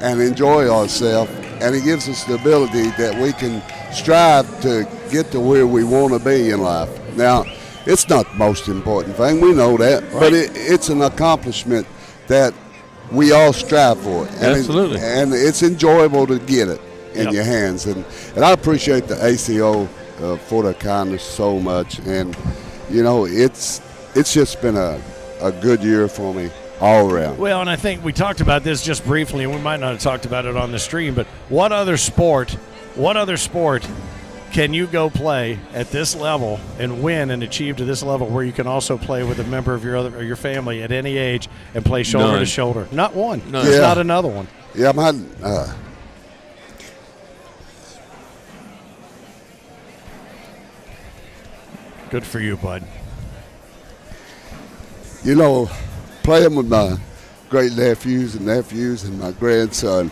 and enjoy ourselves, and He gives us the ability that we can strive to get to where we want to be in life. Now, it's not the most important thing, we know that, Right. but it's an accomplishment that we all strive for it. And Absolutely. and it's enjoyable to get it in your hands. And I appreciate the ACO for their kindness so much. And, you know, it's just been a good year for me all around. Well, and I think we talked about this just briefly, and we might not have talked about it on the stream, but what other sport can you go play at this level and win and achieve to this level where you can also play with a member of your family at any age and play shoulder to shoulder? Not one. None. There's not another one. Yeah, Good for you, bud. you know, playing with my great nephews and my grandson,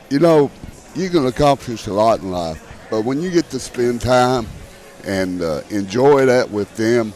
you know, you can accomplish a lot in life. But when you get to spend time and enjoy that with them,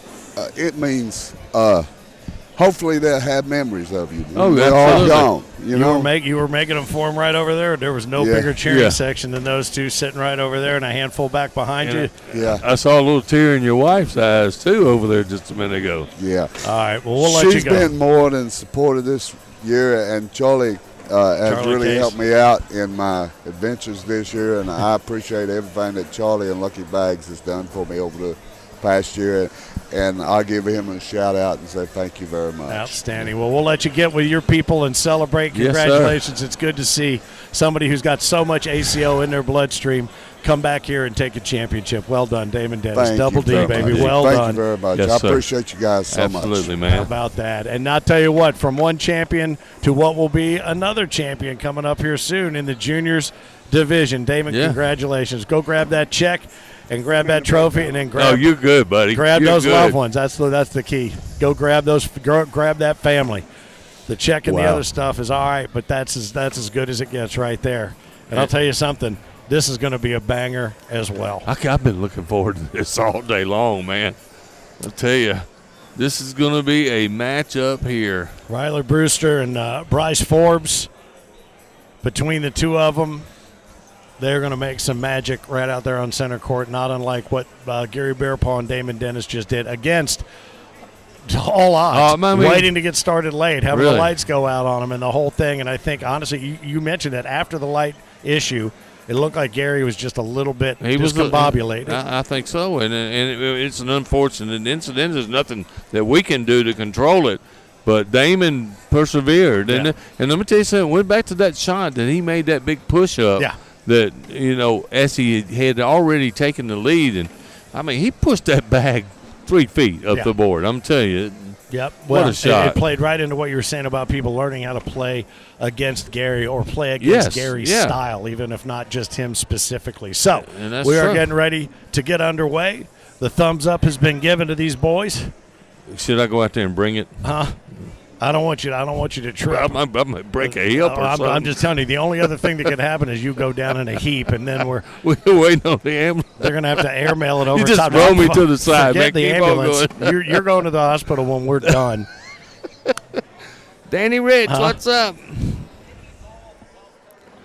it means hopefully they'll have memories of you. Oh, they're all gone. You know, you were making them for them right over there. There was no bigger cheering section than those two sitting right over there, and a handful back behind you. Yeah, I saw a little tear in your wife's eyes too over there just a minute ago. yeah. All right, well, we'll let you go. She's been more than supportive this year, and Charlie has really Case. helped me out in my adventures this year, and I appreciate everything that Charlie and Lucky Bags has done for me over the past year, and I'll give him a shout out and say thank you very much. Outstanding. Well, we'll let you get with your people and celebrate. Congratulations. It's good to see somebody who's got so much ACO in their bloodstream come back here and take a championship. Well done, Damon Dennis. Thank Double you D, very baby. much. Well Thank done. you very much. Yes, I sir. appreciate you guys so much. Absolutely, How man. about that? And I'll tell you what, from one champion to what will be another champion coming up here soon in the juniors division. Damon, congratulations. Go grab that check and grab that trophy, and then grab. Oh, you're good, buddy. Grab You're those good. loved ones. That's the key. Go grab those. Grab that family. The check and the other stuff is all right, but that's as good as it gets right there. And I'll tell you something. This is going to be a banger as well. I've been looking forward to this all day long, man. I'll tell you, this is going to be a matchup here. Riley Brewster and Bryce Forbes. Between the two of them, they're going to make some magic right out there on center court, not unlike what Gary Bearpaw and Damon Dennis just did against all odds, waiting to get started late, having the lights go out on them and the whole thing. And I think, honestly, you mentioned that after the light issue, it looked like Gary was just a little bit discombobulated. I think so, and it's an unfortunate incident. There's nothing that we can do to control it. But Damon persevered. And let me tell you something. Went back to that shot that he made that big push-up that, you know, Essie had already taken the lead. And, I mean, he pushed that bag 3 feet up the board. I'm telling you. Yep. What Well, a shot. It played right into what you were saying about people learning how to play against Gary or play against Gary's style, even if not just him specifically. So we are getting ready to get underway. The thumbs up has been given to these boys. Should I go out there and bring it? Huh? I don't want you to trip. I might break a hip or something. I'm just telling you, the only other thing that could happen is you go down in a heap, and then we're waiting on the ambulance. They're going to have to airmail it over. You just top. roll me to the side. Forget Man, the keep on ambulance. going. You're going to the hospital when we're done. Danny Rich, what's up?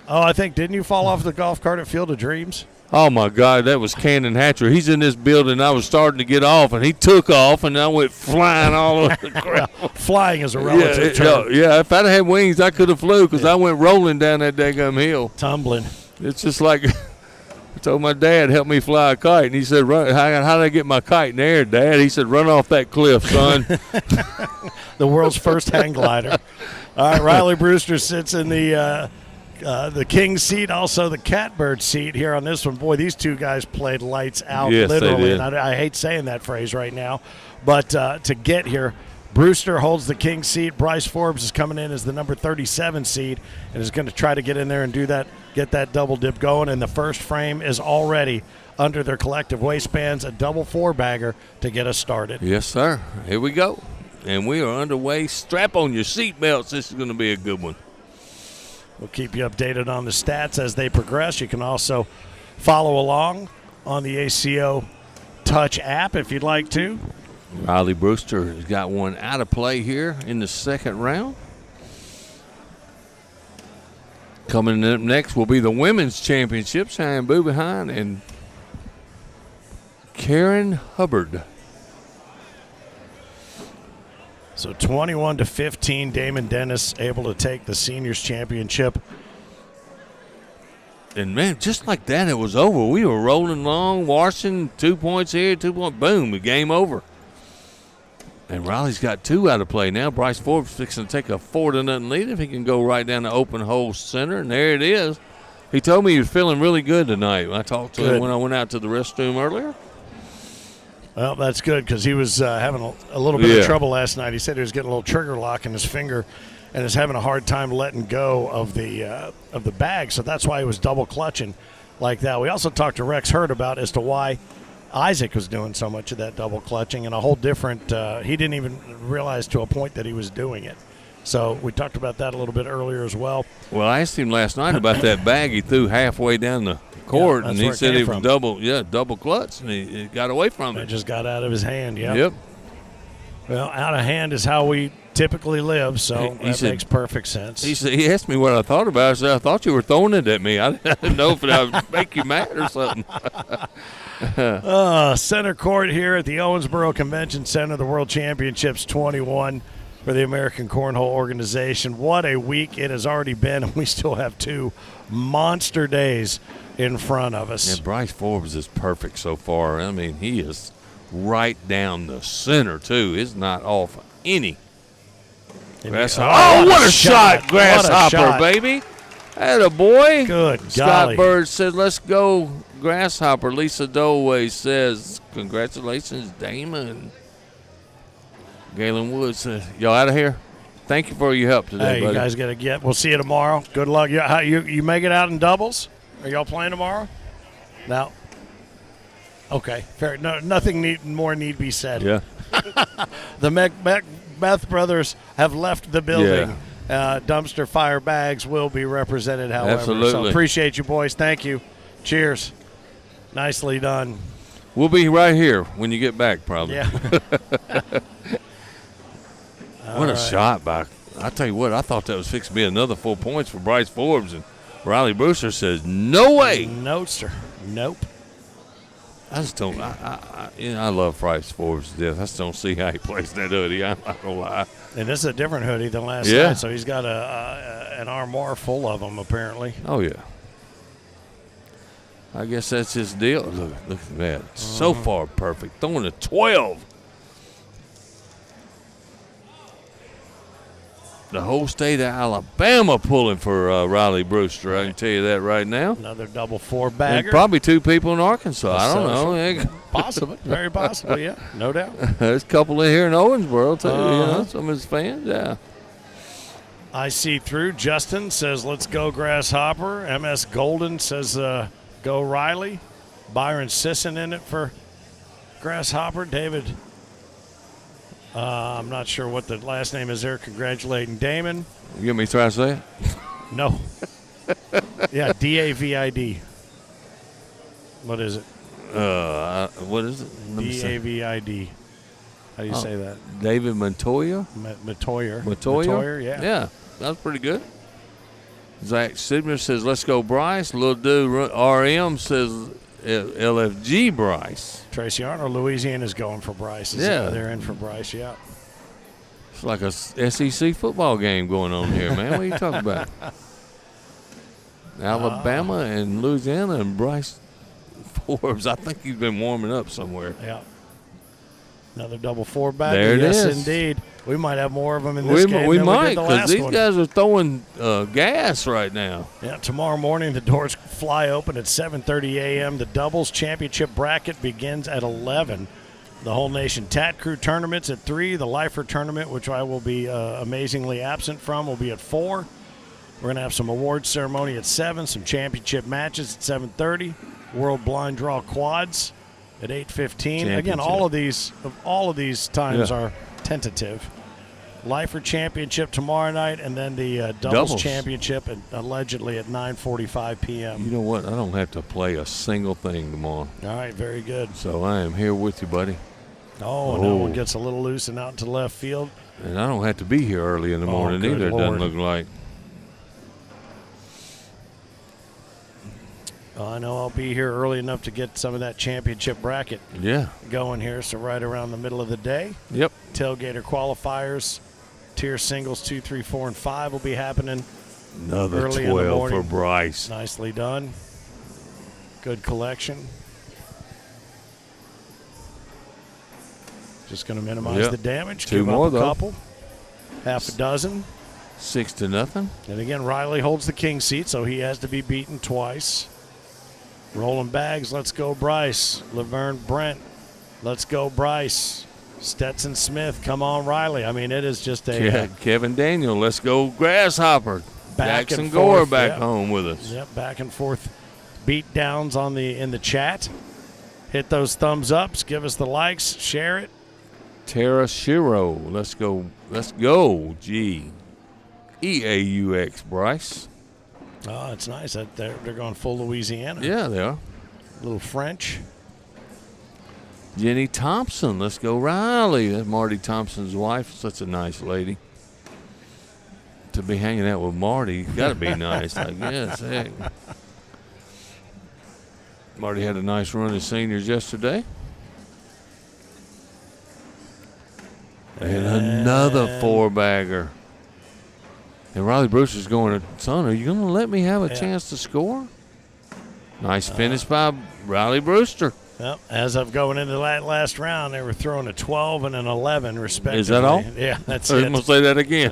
Oh, I think, didn't you fall off the golf cart at Field of Dreams? Oh, my God, that was Cannon Hatcher. He's in this building. I was starting to get off, and he took off, and I went flying all over the ground. Flying is a relative term. Yeah, if I'd had wings, I could have flew because I went rolling down that daggum hill. Tumbling. It's just like I told my dad, help me fly a kite, and he said, "Run! How did I get my kite in the air, Dad?" He said, "Run off that cliff, son." The world's first hang glider. All right, Riley Brewster sits in the king seat, also the catbird seat here on this one. Boy, these two guys played lights out, yes, literally. They did. And I hate saying that phrase right now, but to get here, Brewster holds the king seat. Bryce Forbes is coming in as the number 37 seed and is going to try to get in there and do that, get that double dip going. And the first frame is already under their collective waistbands, a double four-bagger to get us started. Yes, sir. Here we go. And we are underway. Strap on your seatbelts. This is going to be a good one. We'll keep you updated on the stats as they progress. You can also follow along on the ACO Touch app if you'd like to. Riley Brewster has got one out of play here in the second round. Coming up next will be the Women's Championship. Cheyenne Boobehind and Karen Hubbard. So 21-15, Damon Dennis able to take the seniors championship. And, man, just like that, it was over. We were rolling along, washing 2 points here, 2 points, boom, the game over. And Riley's got 2 out of play now. Bryce Forbes fixing to take a 4-0 lead if he can go right down the open hole center, and there it is. He told me he was feeling really good tonight. I talked to him when I went out to the restroom earlier. Well, that's good because he was having a little bit of trouble last night. He said he was getting a little trigger lock in his finger and is having a hard time letting go of the bag. So that's why he was double clutching like that. We also talked to Rex Hurd about as to why Isaac was doing so much of that double clutching and a whole different he didn't even realize to a point that he was doing it. So we talked about that a little bit earlier as well. Well, I asked him last night about that bag he threw halfway down the court, and he said it was double clutch, and he got away from it. It just got out of his hand, Yep. Well, out of hand is how we typically live, so that makes perfect sense. He asked me what I thought about it. I said, I thought you were throwing it at me. I didn't know if it would make you mad or something. Center court here at the Owensboro Convention Center, the World Championships 21 for the American Cornhole Organization. What a week it has already been, and we still have 2 monster days in front of us. And Bryce Forbes is perfect so far. I mean, he is right down the center, too. It's not off any. Oh, what a shot, Grasshopper, baby. Atta boy. Good Scott golly. Bird said, let's go, Grasshopper. Lisa Dolway says, congratulations, Damon. Galen Woods says, y'all out of here? Thank you for your help today, buddy. You guys got to get. We'll see you tomorrow. Good luck. You make it out in doubles? Are y'all playing tomorrow? No. Okay. Fair. No, nothing more need be said. Yeah. The Macbeth brothers have left the building. Yeah. Dumpster fire bags will be represented, however. Absolutely. So appreciate you, boys. Thank you. Cheers. Nicely done. We'll be right here when you get back, probably. Yeah. What a shot by – I tell you what, I thought that was fixing to be another 4 points for Bryce Forbes, and Riley Brewster says, no way. No, sir. Nope. I just don't I love Bryce Forbes to death. I just don't see how he plays that hoodie. I'm not going to lie. And this is a different hoodie than last night, so he's got an armoire full of them, apparently. Oh, yeah. I guess that's his deal. Look at that. So far perfect. Throwing a 12. The whole state of Alabama pulling for Riley Brewster. I can tell you that right now. Another double 4-bagger. And probably 2 people in Arkansas. I don't know. Possibly. Very possibly, yeah. No doubt. There's a couple in here in Owensboro, too. You know, some of his fans, yeah. I see through. Justin says, let's go Grasshopper. MS Golden says, go Riley. Byron Sisson in it for Grasshopper. David, I'm not sure what the last name is there. Congratulating Damon. You want me to try to say it? No. Yeah, David. What is it? What is it? David. How do you say that? David Montoya? Matoyer, yeah. Yeah, that was pretty good. Zach Sidmer says, let's go Bryce. Lil Dude RM says LFG Bryce. Tracy Arnold, Louisiana's going for Bryce. They're in for Bryce, yeah. It's like a SEC football game going on here, man. What are you talking about? Alabama and Louisiana and Bryce Forbes. I think he's been warming up somewhere. Yeah. Another double 4-bagger. There it is. Indeed. We might have more of them in this game we than might, we did the last because one. these guys are throwing gas right now. Yeah, tomorrow morning the doors fly open at 7:30 a.m. The doubles championship bracket begins at 11. The Whole Nation Tat Crew tournaments at 3. The Lifer tournament, which I will be amazingly absent from, will be at 4. We're going to have some awards ceremony at 7, some championship matches at 7:30, World Blind Draw quads at 8:15. Again, all of these times are tentative. Lifer Championship tomorrow night, and then the doubles championship allegedly at 9:45 p.m. You know what? I don't have to play a single thing tomorrow. All right, very good. So I am here with you, buddy. Oh, no one gets a little loose and out into left field. And I don't have to be here early in the morning either, it doesn't look like. I know I'll be here early enough to get some of that championship bracket Yeah. going here, so right around the middle of the day. Yep. Tailgater qualifiers, tier singles 2, 3, 4, and 5 will be happening. Another Early in the 12 morning. for Bryce. Nicely done. Good collection. Just going to minimize Yep. the damage. Two Give more, up a though. couple. Half a dozen. 6-0. And again, Riley holds the king seat, so he has to be beaten twice. Rolling bags, let's go Bryce. Laverne Brent, let's go Bryce. Stetson Smith, come on Riley. I mean, it is just a Yeah, Kevin Daniel, let's go Grasshopper. Back Jackson and Gore forth, back yep. home with us. Yep, back and forth beat downs in the chat. Hit those thumbs ups, give us the likes, share it. Tara Shiro, let's go. Let's go. G. EAUX, Bryce. Oh, it's nice that they're going full Louisiana. Yeah, they are. A little French. Jenny Thompson, let's go Riley. That's Marty Thompson's wife. Such a nice lady. To be hanging out with Marty, got to be nice, I guess. Heck. Marty had a nice run of seniors yesterday. And another 4-bagger. And Riley Brewster's going, son, are you going to let me have a chance to score? Nice finish by Riley Brewster. Well, as of going into that last round, they were throwing a 12 and an 11, respectively. Is that all? Yeah, that's I'm it. going to say that again.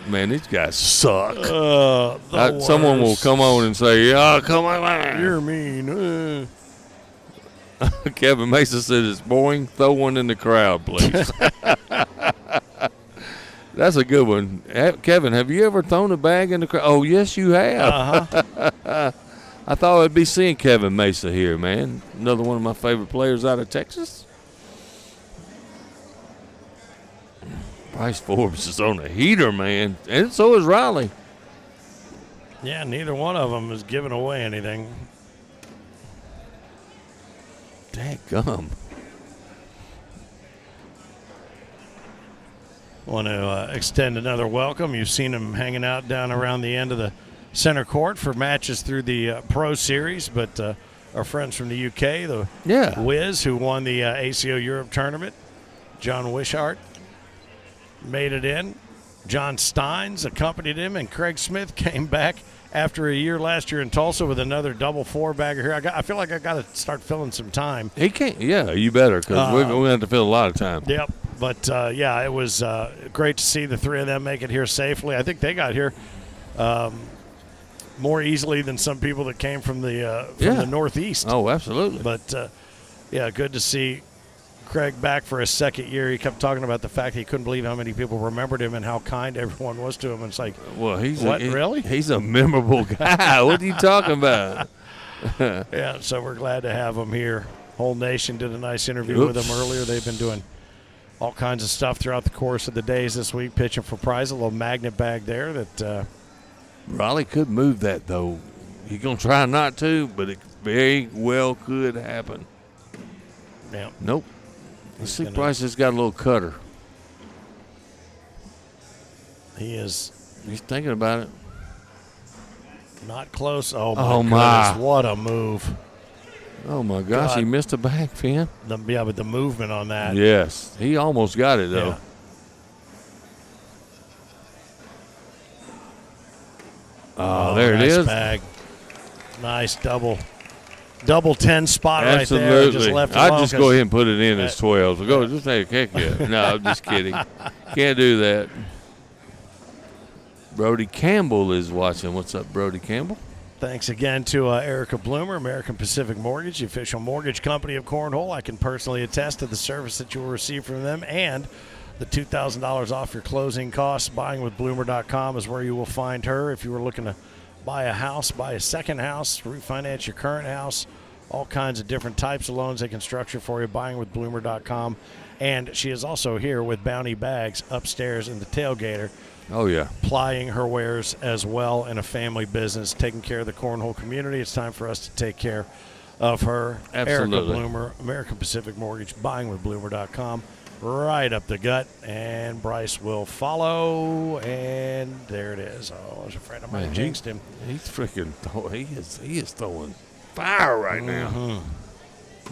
Man, these guys suck. Someone will come on and say, "Yeah, come on." You're mean. Kevin Mason said it's boring. Throw one in the crowd, please. That's a good one. Kevin, have you ever thrown a bag in the crowd? Oh, yes, you have. Uh-huh. I thought I'd be seeing Kevin Mesa here, man. Another one of my favorite players out of Texas. Bryce Forbes is on a heater, man. And so is Riley. Yeah, neither one of them is giving away anything. Dadgum. Want to extend another welcome. You've seen him hanging out down around the end of the center court for matches through the Pro Series, but our friends from the UK, the Wiz, who won the ACO Europe tournament, John Wishart, made it in. John Steins accompanied him, and Craig Smith came back after a year last year in Tulsa with another double 4-bagger here. I feel like I got to start filling some time. He can't. Yeah, you better, because we're going to have to fill a lot of time. Yep. But, yeah, it was great to see the three of them make it here safely. I think they got here more easily than some people that came from the Northeast. Oh, absolutely. But, yeah, good to see Craig back for his second year. He kept talking about the fact he couldn't believe how many people remembered him and how kind everyone was to him. And it's like, well, really? He's a memorable guy. What are you talking about? Yeah, so we're glad to have him here. Whole Nation did a nice interview with him earlier. They've been doing all kinds of stuff throughout the course of the days this week, pitching for prize. A little magnet bag there that Riley could move that, though. He's going to try not to, but it very well could happen. Yeah. Nope. Let's see, Bryce has got a little cutter. He's thinking about it. Not close. Oh, my goodness. What a move. Oh, my gosh. He missed a bag, Finn. Yeah, but the movement on that. Yes. He almost got it, though. Yeah. Oh, there nice it is. Bag. Nice double 10 spot Absolutely. right there. Just left I'd just go ahead and put it in as 12. So go, just take a kick it. No, I'm just kidding. Can't do that. Brody Campbell is watching. What's up, Brody Campbell? Thanks again to Erica Bloomer, American Pacific Mortgage, the official mortgage company of Cornhole. I can personally attest to the service that you will receive from them, and the $2,000 off your closing costs. Buyingwithbloomer.com is where you will find her. If you were looking to buy a house, buy a second house, refinance your current house, all kinds of different types of loans they can structure for you. Buyingwithbloomer.com. And she is also here with Bounty Bags upstairs in the tailgater. Oh, yeah. Plying her wares as well in a family business, taking care of the Cornhole community. It's time for us to take care of her. Absolutely. Erica Bloomer, American Pacific Mortgage, buyingwithbloomer.com. right up the gut, and Bryce will follow, and there it is. Oh, I was afraid I might have jinxed him. He's freaking he is throwing fire right now.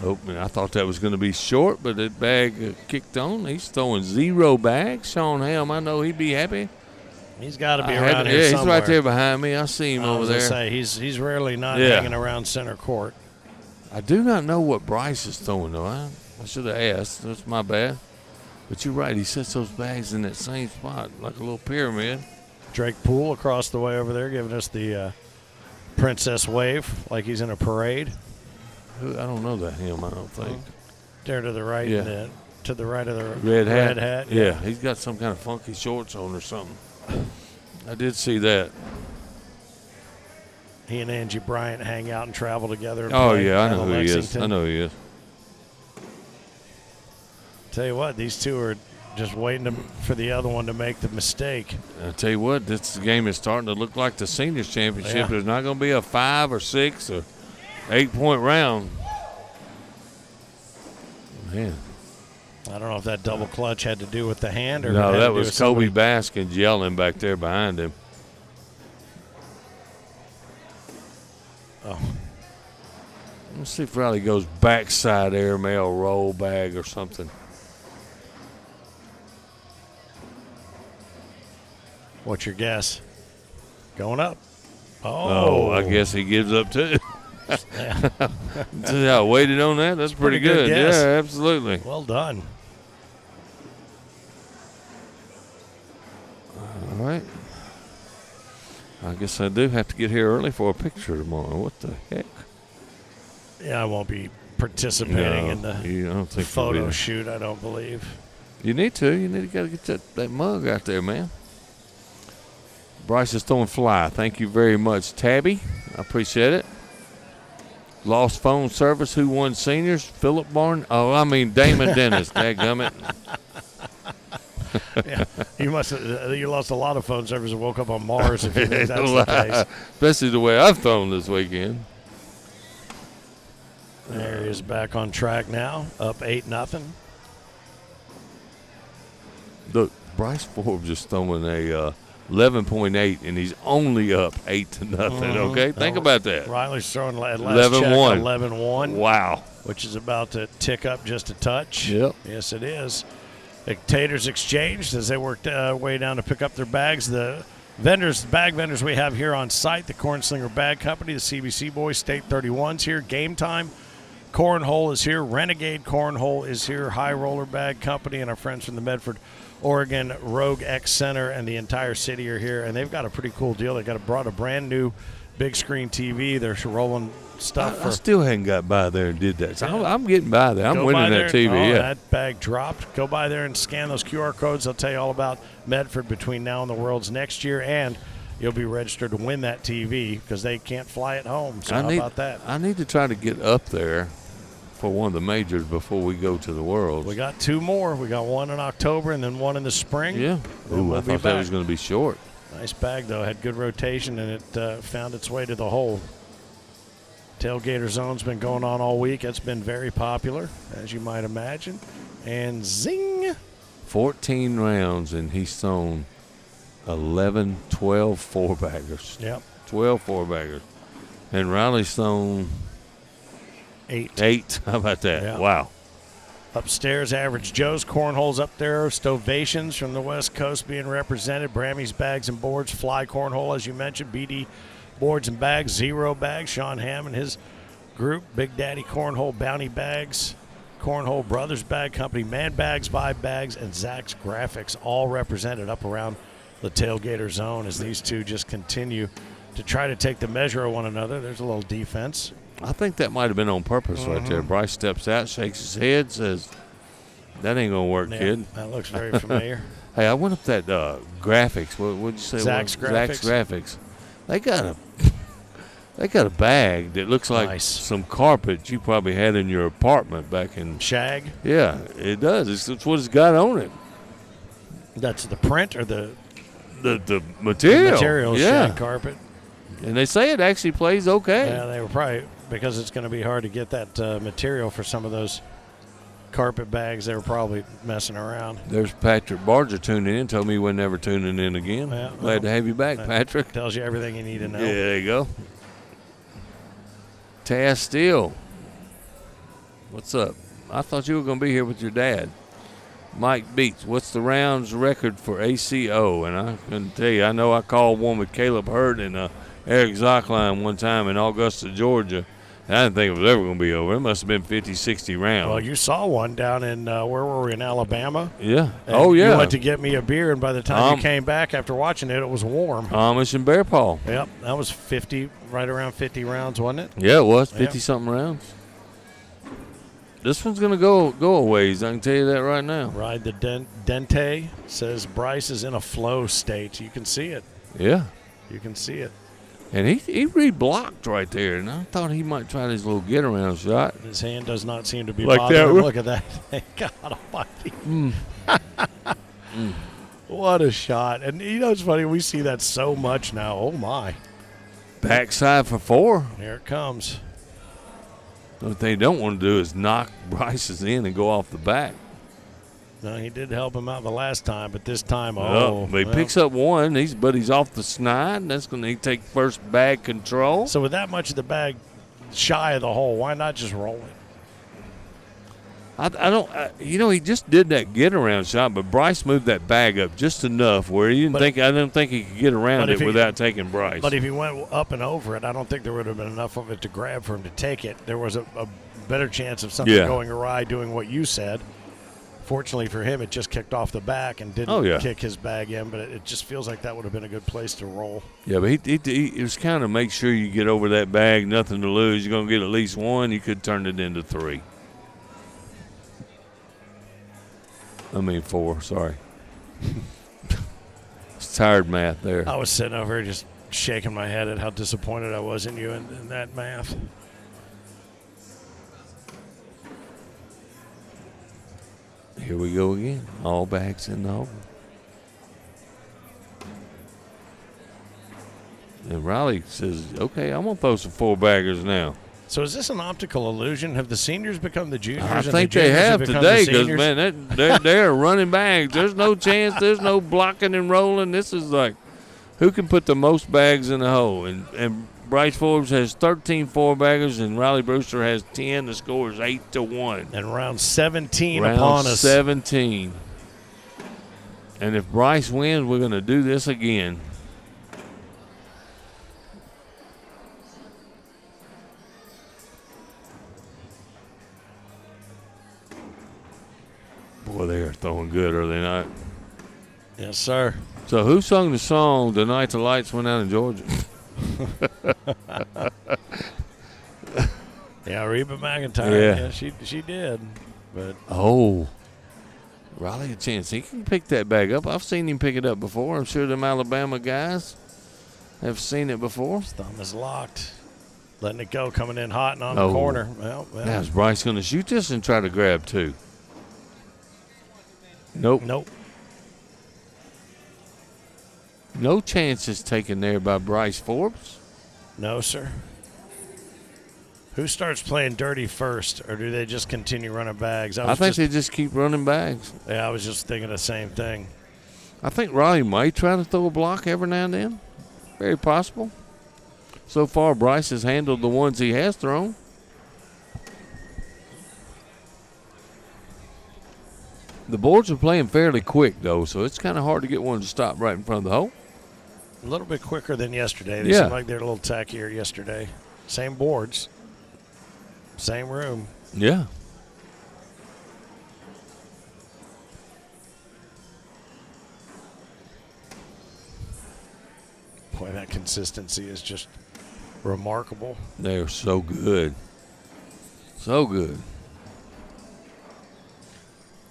Oh, man, I thought that was going to be short, but that bag kicked on. He's throwing 0 bags. Sean Helm, I know he'd be happy. He's got to be around here Yeah, somewhere. he's right there behind me. I see him over there. Say, he's rarely not hanging around center court. I do not know what Bryce is throwing, though. I should have asked. That's my bad. But you're right. He sets those bags in that same spot, like a little pyramid. Drake Poole across the way over there giving us the princess wave like he's in a parade. I don't know that him, I don't think. There to the right, to the right of the red hat. Yeah, he's got some kind of funky shorts on or something. I did see that. He and Angie Bryant hang out and travel together. And I know who he is. I know who he is. Tell you what, these two are just waiting for the other one to make the mistake. I tell you what, this game is starting to look like the seniors championship. Yeah. There's not going to be a 5 or 6 or 8-point round. Man. I don't know if that double clutch had to do with the hand or no, that was Kobe Baskins yelling back there behind him. Oh. Let's see if Riley goes backside airmail roll bag or something. What's your guess? Going up. Oh, I guess he gives up too. Yeah. I waited on that. That's pretty good. Guess. Yeah, absolutely. Well done. All right. I guess I do have to get here early for a picture tomorrow. What the heck? Yeah, I won't be participating in the I don't think photo shoot, I don't believe. You need to. You need to got to get that mug out there, man. Bryce is throwing fly. Thank you very much, Tabby. I appreciate it. Lost phone service. Who won seniors? Philip Barn. Oh, I mean Damon Dennis. Dadgummit. Yeah, you lost a lot of phone service and woke up on Mars if you think that's the case. Especially the way I've thrown this weekend. There he is back on track now, up 8-0. Look, Bryce Forbes is throwing a 11.8, and he's only up 8-0. Okay, think about that. Riley's throwing last 11-1. Wow. Which is about to tick up just a touch. Yep. Yes, it is. The Taters exchanged as they worked way down to pick up their bags. The bag vendors we have here on site, the Cornslinger Bag Company, the CBC Boys, State 31's here, Game Time. Cornhole is here. Renegade Cornhole is here. High Roller Bag Company and our friends from the Medford, Oregon Rogue X Center and the entire city are here. And they've got a pretty cool deal. They brought a brand new big screen TV. They're rolling stuff. I still hadn't got by there and did that. So I'm getting by there. I'm winning that TV. That bag dropped. Go by there and scan those QR codes. They'll tell you all about Medford between now and the Worlds next year. And you'll be registered to win that TV because they can't fly it home. So how about that? I need to try to get up there for one of the majors before we go to the Worlds. We got 2 more. We got one in October and then one in the spring. Yeah. Ooh, I thought that was going to be short. Nice bag, though. Had good rotation, and it found its way to the hole. Tailgater zone's been going on all week. It's been very popular, as you might imagine. And zing! 14 rounds, and he's thrown 11, 12 4-baggers. Yep. 12 4-baggers. And Riley's thrown 8. How about that? Yeah. Wow. Upstairs, Average Joe's Cornhole's up there. Stovations from the West Coast being represented. Brammy's Bags and Boards. Fly Cornhole, as you mentioned. BD Boards and Bags. 0 Bags. Sean Hamm and his group. Big Daddy Cornhole. Bounty Bags. Cornhole Brothers Bag Company. Man Bags, Vibe Bags, and Zach's Graphics. All represented up around the tailgater zone as these two just continue to try to take the measure of one another. There's a little defense. I think that might have been on purpose right there. Bryce steps out, shakes his head, says, that ain't going to work, kid. That looks very familiar. Hey, I went up that graphics. What'd you say? Zach's Graphics. Zach's Graphics. They got a bag that looks like some carpet you probably had in your apartment back in Shag. Yeah, it does. It's what it's got on it. That's the print or the material. The material shag carpet. And they say it actually plays okay. Yeah, they were probably because it's going to be hard to get that material for some of those carpet bags, they were probably messing around. There's Patrick Barger tuning in. Told me he was never tuning in again. Yeah, Glad to have you back, Patrick. Tells you everything you need to know. Yeah, there you go. Taz Steele. What's up? I thought you were going to be here with your dad. Mike Beats, what's the rounds record for ACO? And I can tell you, I know I called one with Caleb Hurd and Eric Zockline one time in Augusta, Georgia. And I didn't think it was ever going to be over. It must have been 50, 60 rounds. Well, you saw one down in, where were we, in Alabama? Yeah. And oh, yeah. You went to get me a beer, and by the time you came back after watching it, it was warm. Amish and Bear Paw. Yep, that was 50, right around 50 rounds, wasn't it? Yeah, it was, 50-something rounds. This one's going to go a ways, I can tell you that right now. Ride the Dente says Bryce is in a flow state. You can see it. Yeah. You can see it. And he re-blocked right there, and I thought he might try this little get-around shot. His hand does not seem to be like bothering that. him. Look at that. God almighty. What a shot. And you know, it's funny, we see that so much now. Oh, my. Backside for 4. Here it comes. What they don't want to do is knock Bryce's in and go off the back. No, he did help him out the last time, but this time, But he picks up one. He's off the snide. That's going to take first bag control. So with that much of the bag shy of the hole, why not just roll it? I don't. He just did that get around shot, but Bryce moved that bag up just enough where I didn't think he could get around it without taking Bryce. But if he went up and over it, I don't think there would have been enough of it to grab for him to take it. There was a better chance of something going awry, doing what you said. Fortunately for him, it just kicked off the back and didn't kick his bag in, but it just feels like that would have been a good place to roll. Yeah, but he was kind of make sure you get over that bag, nothing to lose. You're going to get at least one. You could turn it into 3. 4, sorry. It's tired math there. I was sitting over here just shaking my head at how disappointed I was in you in that math. Here we go again. All bags in the hole. And Riley says, okay, I'm going to throw some 4-baggers now. So is this an optical illusion? Have the seniors become the juniors? I think they have today because, man, they're running bags. There's no chance. There's no blocking and rolling. This is like who can put the most bags in the hole. And Bryce Forbes has 13 4-baggers and Riley Brewster has 10. The score is 8-1. And round 17 upon us. 17. And if Bryce wins, we're going to do this again. Boy, they are throwing good, are they not? Yes, sir. So who sung the song "The Night the Lights Went Out in Georgia"? Yeah, Reba McEntire. Yeah, she did. But Riley a chance. He can pick that bag up. I've seen him pick it up before. I'm sure them Alabama guys have seen it before. His thumb is locked. Letting it go, coming in hot and on the corner. Well. Now is Bryce going to shoot this and try to grab 2? Nope. No chances taken there by Bryce Forbes. No, sir. Who starts playing dirty first, or do they just continue running bags? I think they just keep running bags. Yeah, I was just thinking the same thing. I think Riley might try to throw a block every now and then. Very possible. So far, Bryce has handled the ones he has thrown. The boards are playing fairly quick, though, so it's kind of hard to get one to stop right in front of the hole. A little bit quicker than yesterday. They seem like they're a little tackier yesterday. Same boards. Same room. Yeah. Boy, that consistency is just remarkable. They are so good. So good.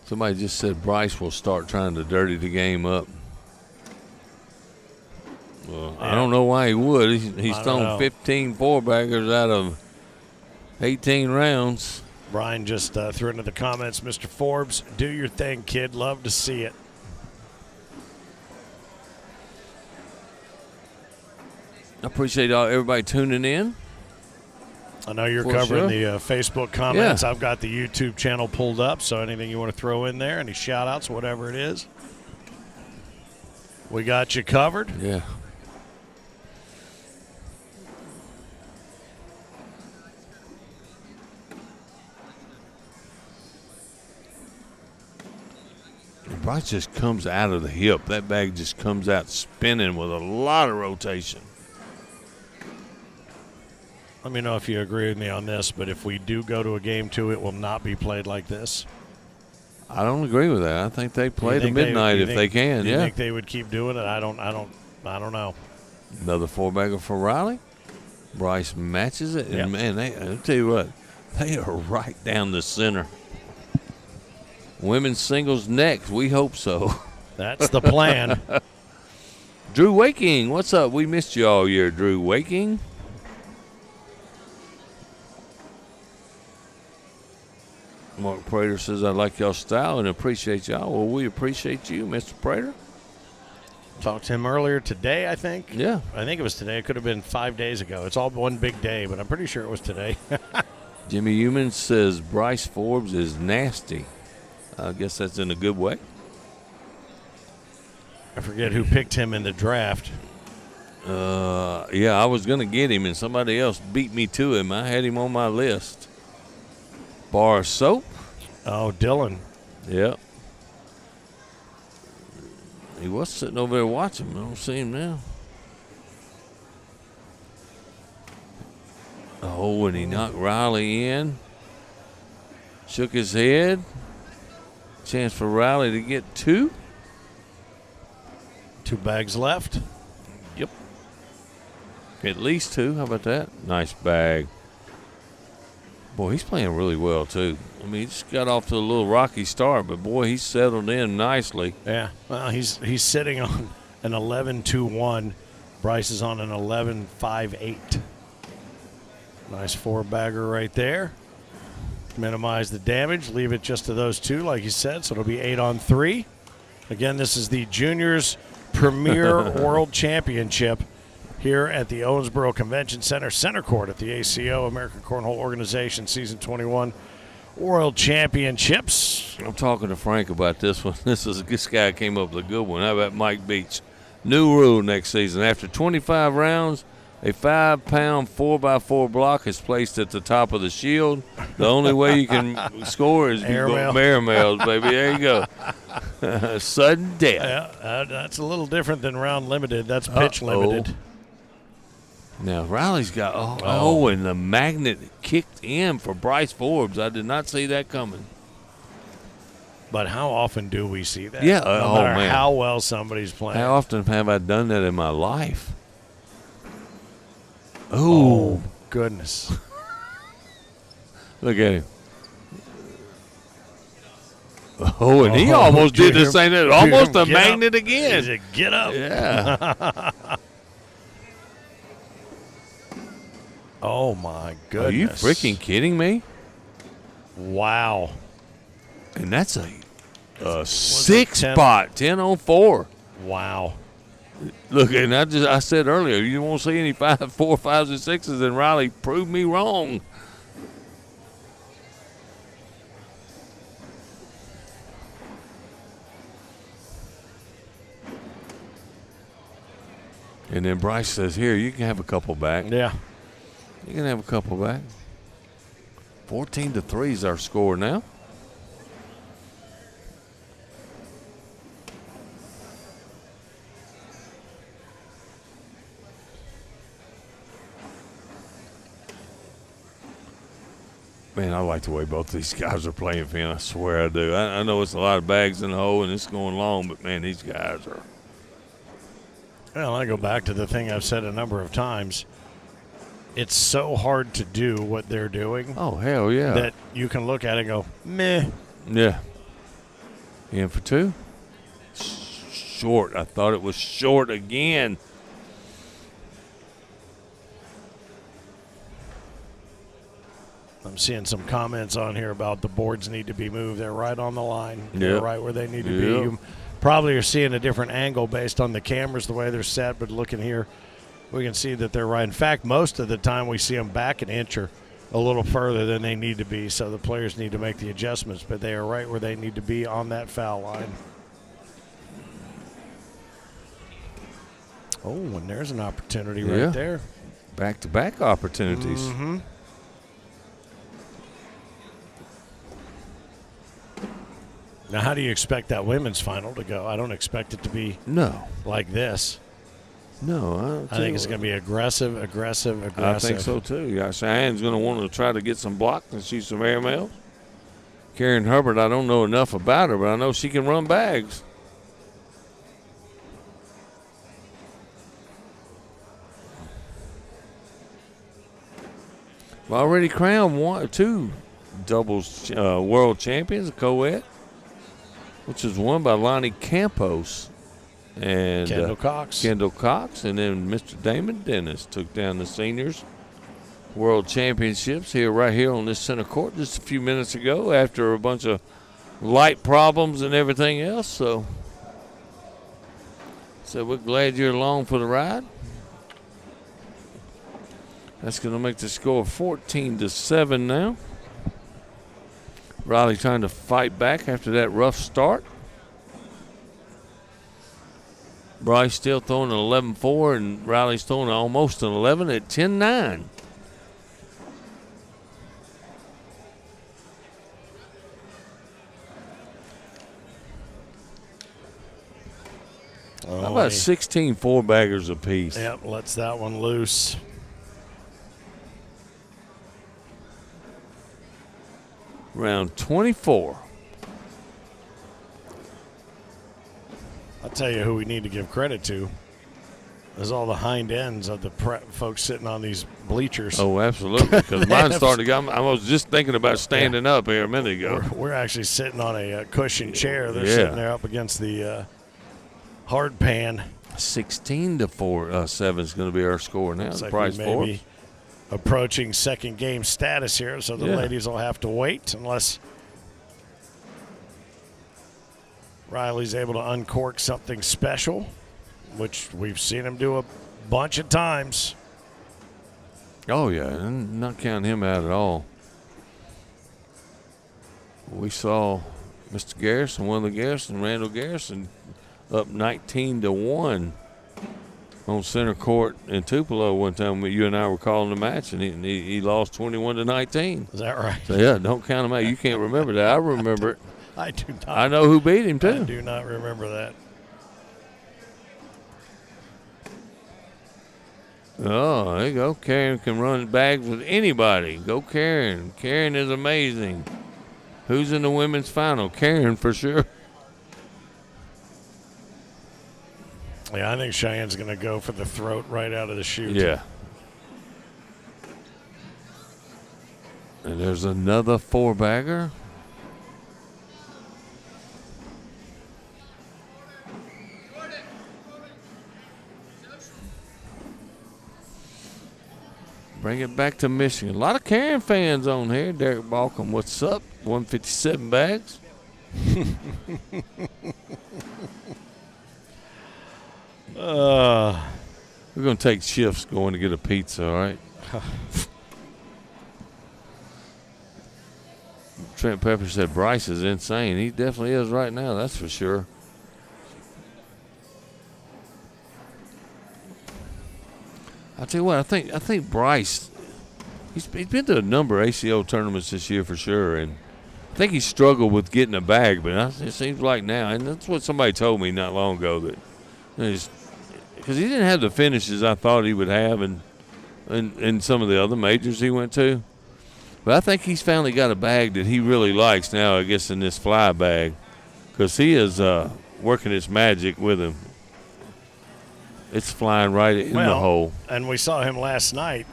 Somebody just said Bryce will start trying to dirty the game up. Well, I don't know why he would. He's thrown 15 4-baggers out of 18 rounds. Brian just threw into the comments, Mr. Forbes, do your thing, kid. Love to see it. I appreciate everybody tuning in. I know you're For covering sure. the Facebook comments. Yeah. I've got the YouTube channel pulled up, so anything you want to throw in there, any shout-outs, whatever it is, we got you covered. Yeah. Bryce just comes out of the hip. That bag just comes out spinning with a lot of rotation. Let me know if you agree with me on this, but if we do go to a game 2, it will not be played like this. I don't agree with that. I think they play to think midnight you if they can. You Yeah. think they would keep doing it? I don't know. Another 4-bagger for Riley. Bryce matches it, and Yep. man, I'll tell you what, they are right down the center. Women's singles next. We hope so. That's the plan. Drew Waking, what's up? We missed you all year, Drew Waking. Mark Prater says, I like y'all style and appreciate y'all. Well, we appreciate you, Mr. Prater. Talked to him earlier today, I think. Yeah. I think it was today. It could have been 5 days ago. It's all one big day, but I'm pretty sure it was today. Jimmy Human says Bryce Forbes is nasty. I guess that's in a good way. I forget who picked him in the draft. Yeah, I was going to get him, and somebody else beat me to him. I had him on my list. Bar Soap. Oh, Dylan. Yep. He was sitting over there watching. I don't see him now. Oh, and he knocked Riley in. Shook his head. Chance for Riley to get 2. 2 bags left. Yep. At least 2. How about that? Nice bag. Boy, he's playing really well, too. I mean, he just got off to a little rocky start, but, boy, he's settled in nicely. Yeah. Well, he's sitting on an 11-2-1. Bryce is on an 11-5-8. Nice 4-bagger right there. Minimize the damage. Leave it just to those 2, like you said, so it'll be 8 on 3. Again, this is the Juniors Premier World Championship here at the Owensboro Convention Center Court at the ACO, American Cornhole Organization Season 21 World Championships. I'm talking to Frank about this one. This guy came up with a good one. How about Mike Beach? New rule next season. After 25 rounds, a 5-pound 4x4 block is placed at the top of the shield. The only way you can score is you go air mails, baby. There you go. Sudden death. Yeah, that's a little different than round limited. That's pitch limited. Now, Riley's got, and the magnet kicked in for Bryce Forbes. I did not see that coming. But how often do we see that? Yeah, no matter man. how well somebody's playing. How often have I done that in my life? Oh, goodness. Look at him. Oh, and he almost did the same thing. Almost a magnet again. He said, get up. Yeah. Oh, my goodness. Are you freaking kidding me? Wow. And that's a 6-spot, 10 on 4. Wow. Look, and I said earlier, you won't see any 4, 5s, and 6s, and Riley proved me wrong. And then Bryce says, here, you can have a couple back. Yeah. You can have a couple back. 14-3 is our score now. Man, I like the way both these guys are playing, Finn. I swear I do. I know it's a lot of bags in the hole and it's going long, but, man, these guys are. Well, I go back to the thing I've said a number of times. It's so hard to do what they're doing. Oh, hell yeah. That you can look at it and go, meh. Yeah. In for 2. Short. I thought it was short again. I'm seeing some comments on here about the boards need to be moved. They're right on the line. They're right where they need to be. You probably are seeing a different angle based on the cameras, the way they're set, but looking here, we can see that they're right. In fact, most of the time we see them back an inch a little further than they need to be, so the players need to make the adjustments, but they are right where they need to be on that foul line. Oh, and there's an opportunity right there. Back-to-back opportunities. Mm-hmm. Now, how do you expect that women's final to go? I don't expect it to be like this. No, I think it's going to be aggressive. I think so, too. Yeah, Cheyenne's going to want to try to get some blocks and shoot some airmails. Karen Hubbard, I don't know enough about her, but I know she can run bags. Already crowned 2 doubles world champions, co-ed, which is won by Lonnie Campos and Kendall Cox. And then Mr. Damon Dennis took down the seniors world championships right here on this center court just a few minutes ago after a bunch of light problems and everything else. So we're glad you're along for the ride. That's going to make the score 14-7 now. Riley trying to fight back after that rough start. Bryce still throwing an 11-4, and Riley's throwing almost an 11 at 10-9. How about 16 4-baggers apiece? Yep, lets that one loose. Round 24. I'll tell you who we need to give credit to is all the hind ends of the folks sitting on these bleachers. Oh, absolutely. Because mine started to go. I was just thinking about standing up here a minute ago. We're actually sitting on a cushion chair. They're sitting there up against the hard pan. 16-7 is going to be our score now. Looks The like prize we for may be approaching second game status here, so the ladies will have to wait unless Riley's able to uncork something special, which we've seen him do a bunch of times. Oh, yeah, and not counting him out at all. We saw Mr. Garrison, Randall Garrison, up 19-1 on center court in Tupelo one time when you and I were calling the match, and he lost 21-19. Is that right? So, yeah, don't count him out. You can't remember that. I remember it. I do not. I know who beat him, too. I do not remember that. Oh, there you go. Karen can run bags with anybody. Go Karen. Karen is amazing. Who's in the women's final? Karen for sure. Yeah, I think Cheyenne's going to go for the throat right out of the chute. Yeah. And there's another 4-bagger. Bring it back to Michigan. A lot of Karen fans on here. Derek Balcom, what's up? 157 bags. We're going to take shifts going to get a pizza, all right? Trent Pepper said Bryce is insane. He definitely is right now, that's for sure. I'll tell you what, I think Bryce, he's been to a number of ACO tournaments this year for sure, and I think he struggled with getting a bag, but it seems like now, and that's what somebody told me not long ago, that because he didn't have the finishes I thought he would have in some of the other majors he went to. But I think he's finally got a bag that he really likes now, I guess, in this fly bag, because he is working its magic with him. It's flying right in the hole. And we saw him last night,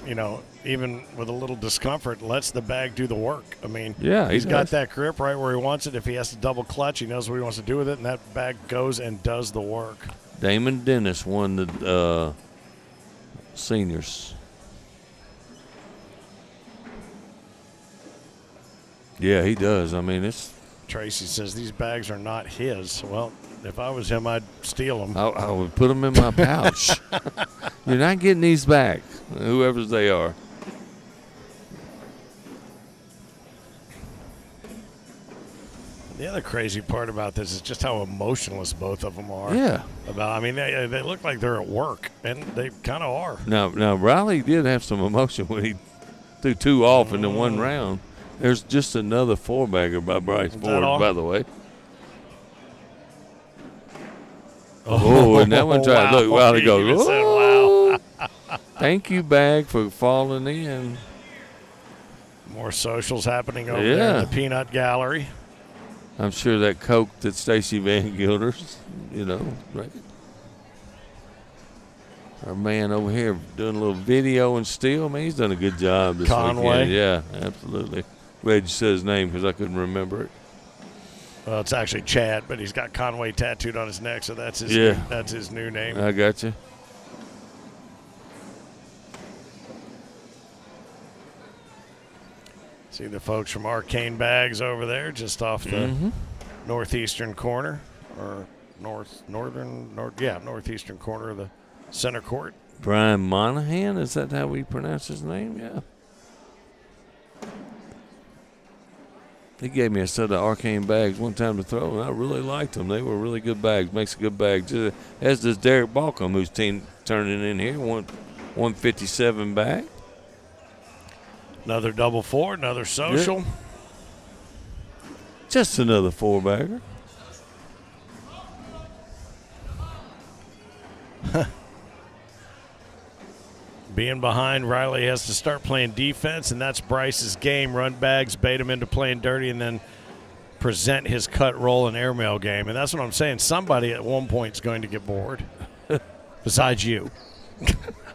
even with a little discomfort, lets the bag do the work. I mean, yeah, he's got that grip right where he wants it. If he has to double clutch, he knows what he wants to do with it, and that bag goes and does the work. Damon Dennis won the seniors. Yeah, he does. I mean, it's. Tracy says these bags are not his. Well, if I was him, I'd steal them. I would put them in my pouch. You're not getting these back, whoever they are. The other crazy part about this is just how emotionless both of them are. Yeah. I mean, they look like they're at work, and they kind of are. Now Riley did have some emotion when he threw 2 off in the 1 round. There's just another 4-bagger by Bryce Ford, by the way. Oh, and that one tried. Wow. Look, Riley goes, Said, "Oh, wow." thank you, bag, for falling in." More socials happening over there in the peanut gallery. I'm sure that Coke that Stacy Van Gilder's, right? Our man over here doing a little video and still, man, he's done a good job this Conway. weekend. Yeah, absolutely. Glad you said his name because I couldn't remember it. Well, it's actually Chad, but he's got Conway tattooed on his neck, so that's his new name. I got you. See the folks from Arcane Bags over there, just off the northeastern corner, or northeastern corner of the center court. Brian Monahan, is that how we pronounce his name? Yeah. He gave me a set of Arcane bags one time to throw, and I really liked them. They were really good bags. Makes a good bag. Just as does Derek Balcom, who's turning in here, 157 bag. Another double 4, another social. Yeah. Just another 4-bagger. Being behind, Riley has to start playing defense, and that's Bryce's game. Run bags, bait him into playing dirty, and then present his cut, roll, and airmail game. And that's what I'm saying. Somebody at one point is going to get bored, besides you.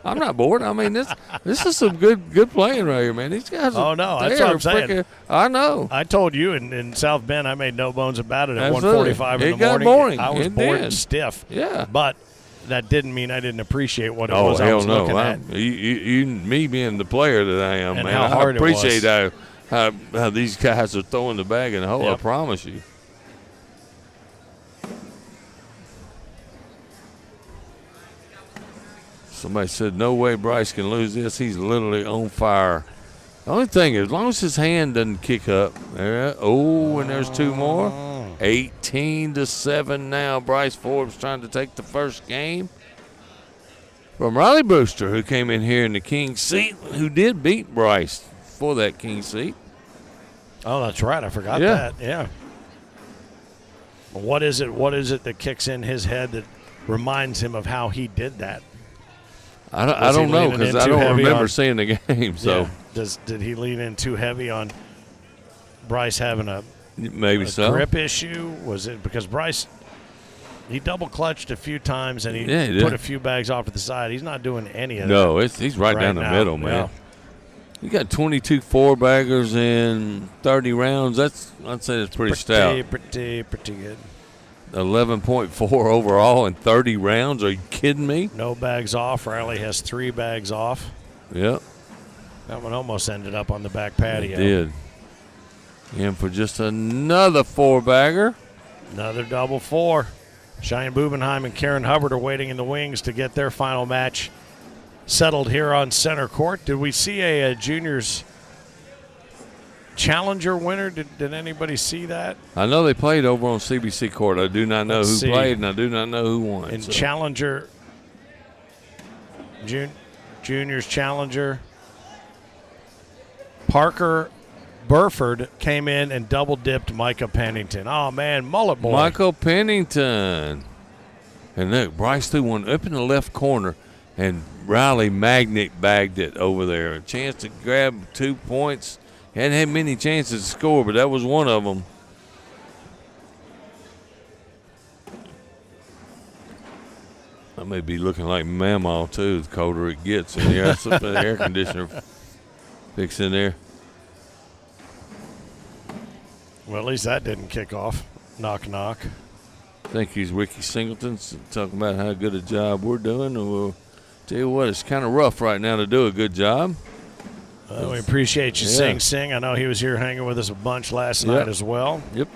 I'm not bored. I mean, this is some good playing right here, man. These guys are that's what I'm saying. I know. I told you in South Bend, I made no bones about it. At Absolutely. 1:45 It in the got morning, boring. I was It bored did. and stiff. Yeah. But that didn't mean I didn't appreciate what it Oh, was I hell was no. looking at. Me being the player that I am, And man, how hard I it was. appreciate how these guys are throwing the bag in the hole. Yep. I promise you. Somebody said, no way Bryce can lose this. He's literally on fire. The only thing is, as long as his hand doesn't kick up. And there's 2 more. 18-7 now. Bryce Forbes trying to take the first game from Riley Brewster, who came in here in the king seat, who did beat Bryce for that king seat. Oh, that's right. I forgot that. Yeah. What is it that kicks in his head that reminds him of how he did that? I don't know because I don't remember seeing the game. So did he lean in too heavy on Bryce having a grip issue? Was it because Bryce he double clutched a few times and he put a few bags off to the side? He's not doing any of that. No, he's right down the middle, man. Yeah. You got 22 4-baggers in 30 rounds. I'd say that's pretty stout. Pretty good. 11.4 overall in 30 rounds. Are you kidding me? No bags off. Riley has 3 bags off. Yep. That one almost ended up on the back patio. It did. In for just another 4-bagger. Another double 4. Cheyenne Bubenheim and Karen Hubbard are waiting in the wings to get their final match settled here on center court. Did we see a juniors challenger winner? Did anybody see that? I know they played over on CBC court. I do not know who played, and I do not know who won. In challenger, juniors challenger, Parker Burford came in and double-dipped Micah Pennington. Oh, man, mullet boy. Michael Pennington. And look, Bryce threw one up in the left corner, and Riley magnet bagged it over there. A chance to grab 2 points. Hadn't had many chances to score, but that was one of them. I may be looking like Mamaw, too, the colder it gets. And there's the air conditioner fixed in there. Well, at least that didn't kick off. Knock, knock. Thank you, Ricky Singleton, talking about how good a job we're doing. And we'll tell you what, it's kind of rough right now to do a good job. We appreciate you, Sing. I know he was here hanging with us a bunch last night as well. Yep.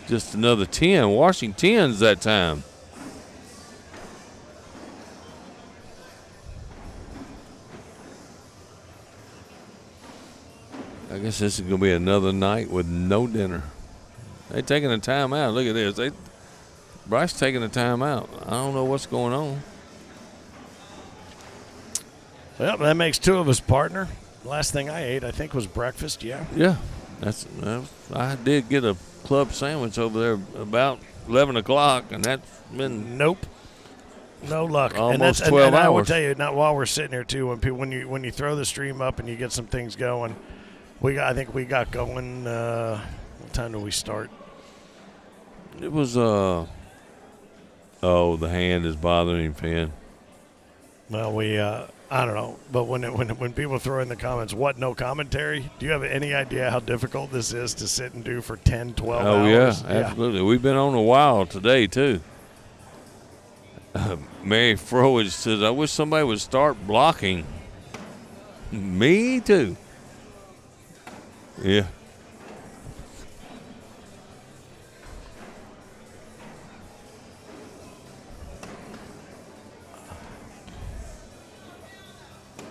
Just another 10. Washington's that time. I guess this is going to be another night with no dinner. They taking a time out. Look at this. Bryce taking a time out. I don't know what's going on. Well, that makes 2 of us, partner. Last thing I ate, I think, was breakfast. Yeah. Yeah, I did get a club sandwich over there about 11 o'clock, and that's been Nope. No luck. almost and 12 and I will hours. tell you, not while we're sitting here too. When you throw the stream up and you get some things going, I think we got going. What time do we start? It was the hand is bothering him, Finn. Well, I don't know, but when people throw in the comments, what, no commentary? Do you have any idea how difficult this is to sit and do for 10, 12 hours? Yeah, absolutely. We've been on a while today, too. Mary Froage says, I wish somebody would start blocking. Me, too. Yeah.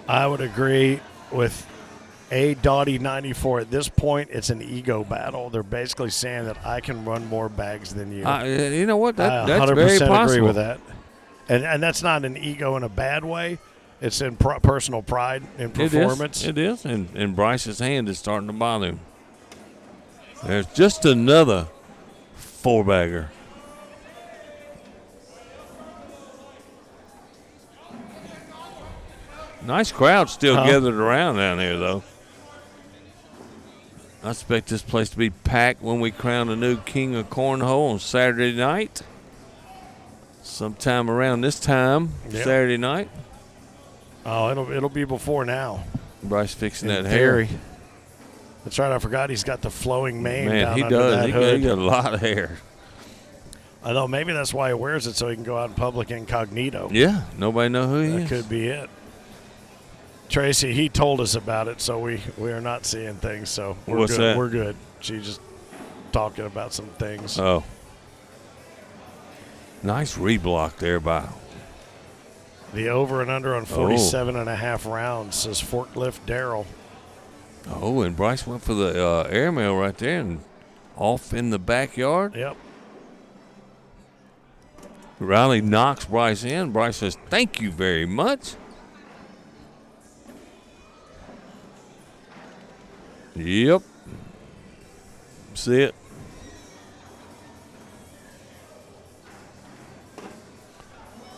I would agree with Dottie 94. At this point, it's an ego battle. They're basically saying that I can run more bags than you. You know what? I That's 100% very possible. agree with that. And that's not an ego in a bad way. It's in personal pride in performance. It is. And Bryce's hand is starting to bother him. There's just another 4-bagger. Nice crowd still gathered around down here, though. I expect this place to be packed when we crown a new king of cornhole on Saturday night. Sometime around this time, Saturday night. Oh, it'll be before now. Bryce fixing In that hair. theory. That's right. I forgot he's got the flowing mane Man, down he under does. that He hood. got a lot of hair. I know. Maybe that's why he wears it, so he can go out in public incognito. Yeah, nobody know who he That is. could be it. Tracy, he told us about it, so we are not seeing things. So we're What's good. that? We're good. She's just talking about some things. Oh. Nice reblock there by. The over and under on 47.5 rounds, says Forklift Darrell. Oh, and Bryce went for the airmail right there and off in the backyard. Yep. Riley knocks Bryce in. Bryce says, thank you very much. Yep. See it.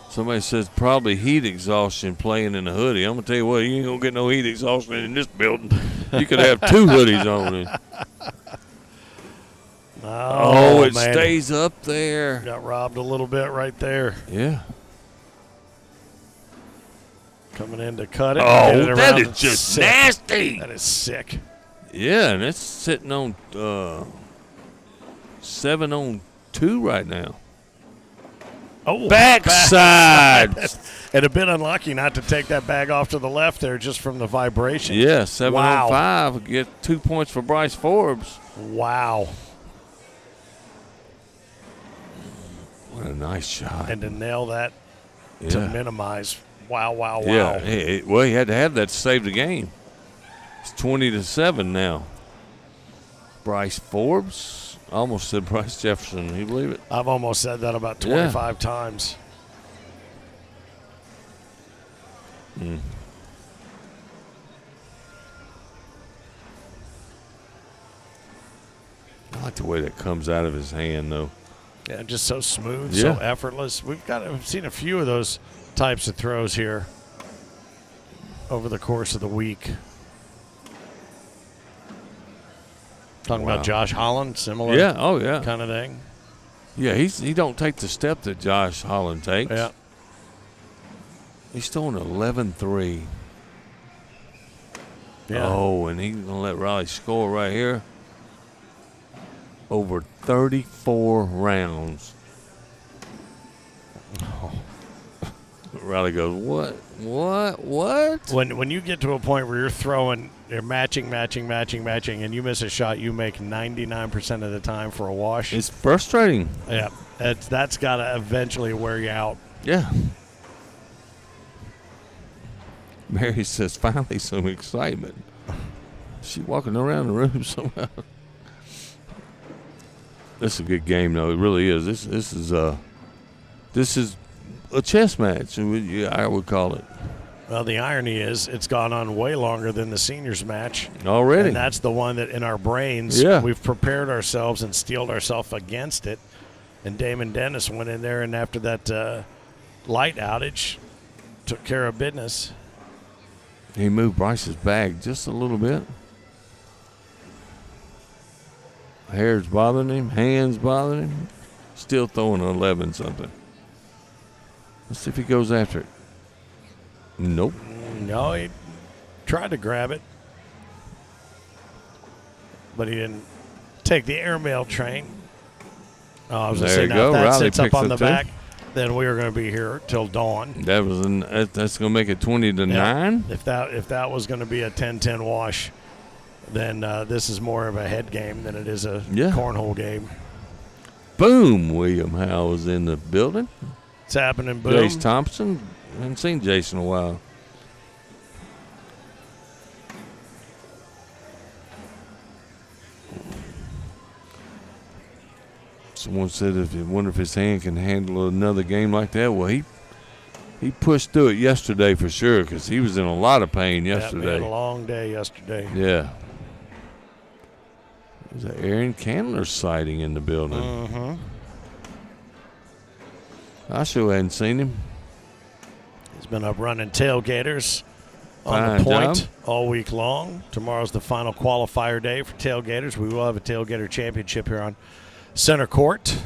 Somebody says probably heat exhaustion playing in a hoodie. I'm going to tell you what, you ain't going to get no heat exhaustion in this building. You could have 2 hoodies on it. Oh, it man. stays up there. Got robbed a little bit right there. Yeah. Coming in to cut it. Oh, Get it that around. is just Sick. nasty. That is sick. Yeah, and it's sitting on 7-on-2 right now. Oh, Backside. And a bit unlucky not to take that bag off to the left there just from the vibration. Yeah, 7 Wow. on 5. Get 2 points for Bryce Forbes. Wow. What a nice shot. And to nail that to minimize. Wow, wow, wow. Yeah, well, he had to have that to save the game. It's 20-7 now. Bryce Forbes. I almost said Bryce Jefferson. Can you believe it? I've almost said that about 25 times. I like the way that comes out of his hand, though. Yeah, just so smooth, Yeah. so effortless. We've seen a few of those types of throws here over the course of the week. Talking about Josh Holland, similar kind of thing. Yeah, he don't take the step that Josh Holland takes. Yeah. He's still an 11-3. Yeah. Oh, and he's going to let Riley score right here. Over 34 rounds. Oh. Riley goes, what? When you get to a point where you're matching, and you miss a shot, you make 99% of the time for a wash. It's frustrating. Yeah, that's got to eventually wear you out. Yeah. Mary says, finally some excitement. She walking around the room somehow. This is a good game, though. It really is. This is a chess match. I would call it. Well, the irony is it's gone on way longer than the seniors match. Already. And that's the one that in our brains we've prepared ourselves and steeled ourselves against it. And Damon Dennis went in there, and after that light outage, took care of business. He moved Bryce's bag just a little bit. Hair's bothering him. Hands bothering him. Still throwing 11 something. Let's see if he goes after it. Nope. No, he tried to grab it, but he didn't take the airmail train. Oh, I was going to say, now if that sits up on the back, then we are going to be here till dawn. That's going to make it 20-9. If that was going to be a 10-10 wash, then this is more of a head game than it is a cornhole game. Boom! William Howe is in the building. It's happening, boom. Jace Thompson. I haven't seen Jason in a while. Someone said if you wonder if his hand can handle another game like that. Well, he pushed through it yesterday for sure because he was in a lot of pain yesterday. Yeah, we had a long day yesterday. Yeah. There's an Aaron Candler sighting in the building. Mm-hmm. I sure hadn't seen him. He's been up running tailgaters on the point all week long. Tomorrow's the final qualifier day for tailgaters. We will have a tailgater championship here on center court.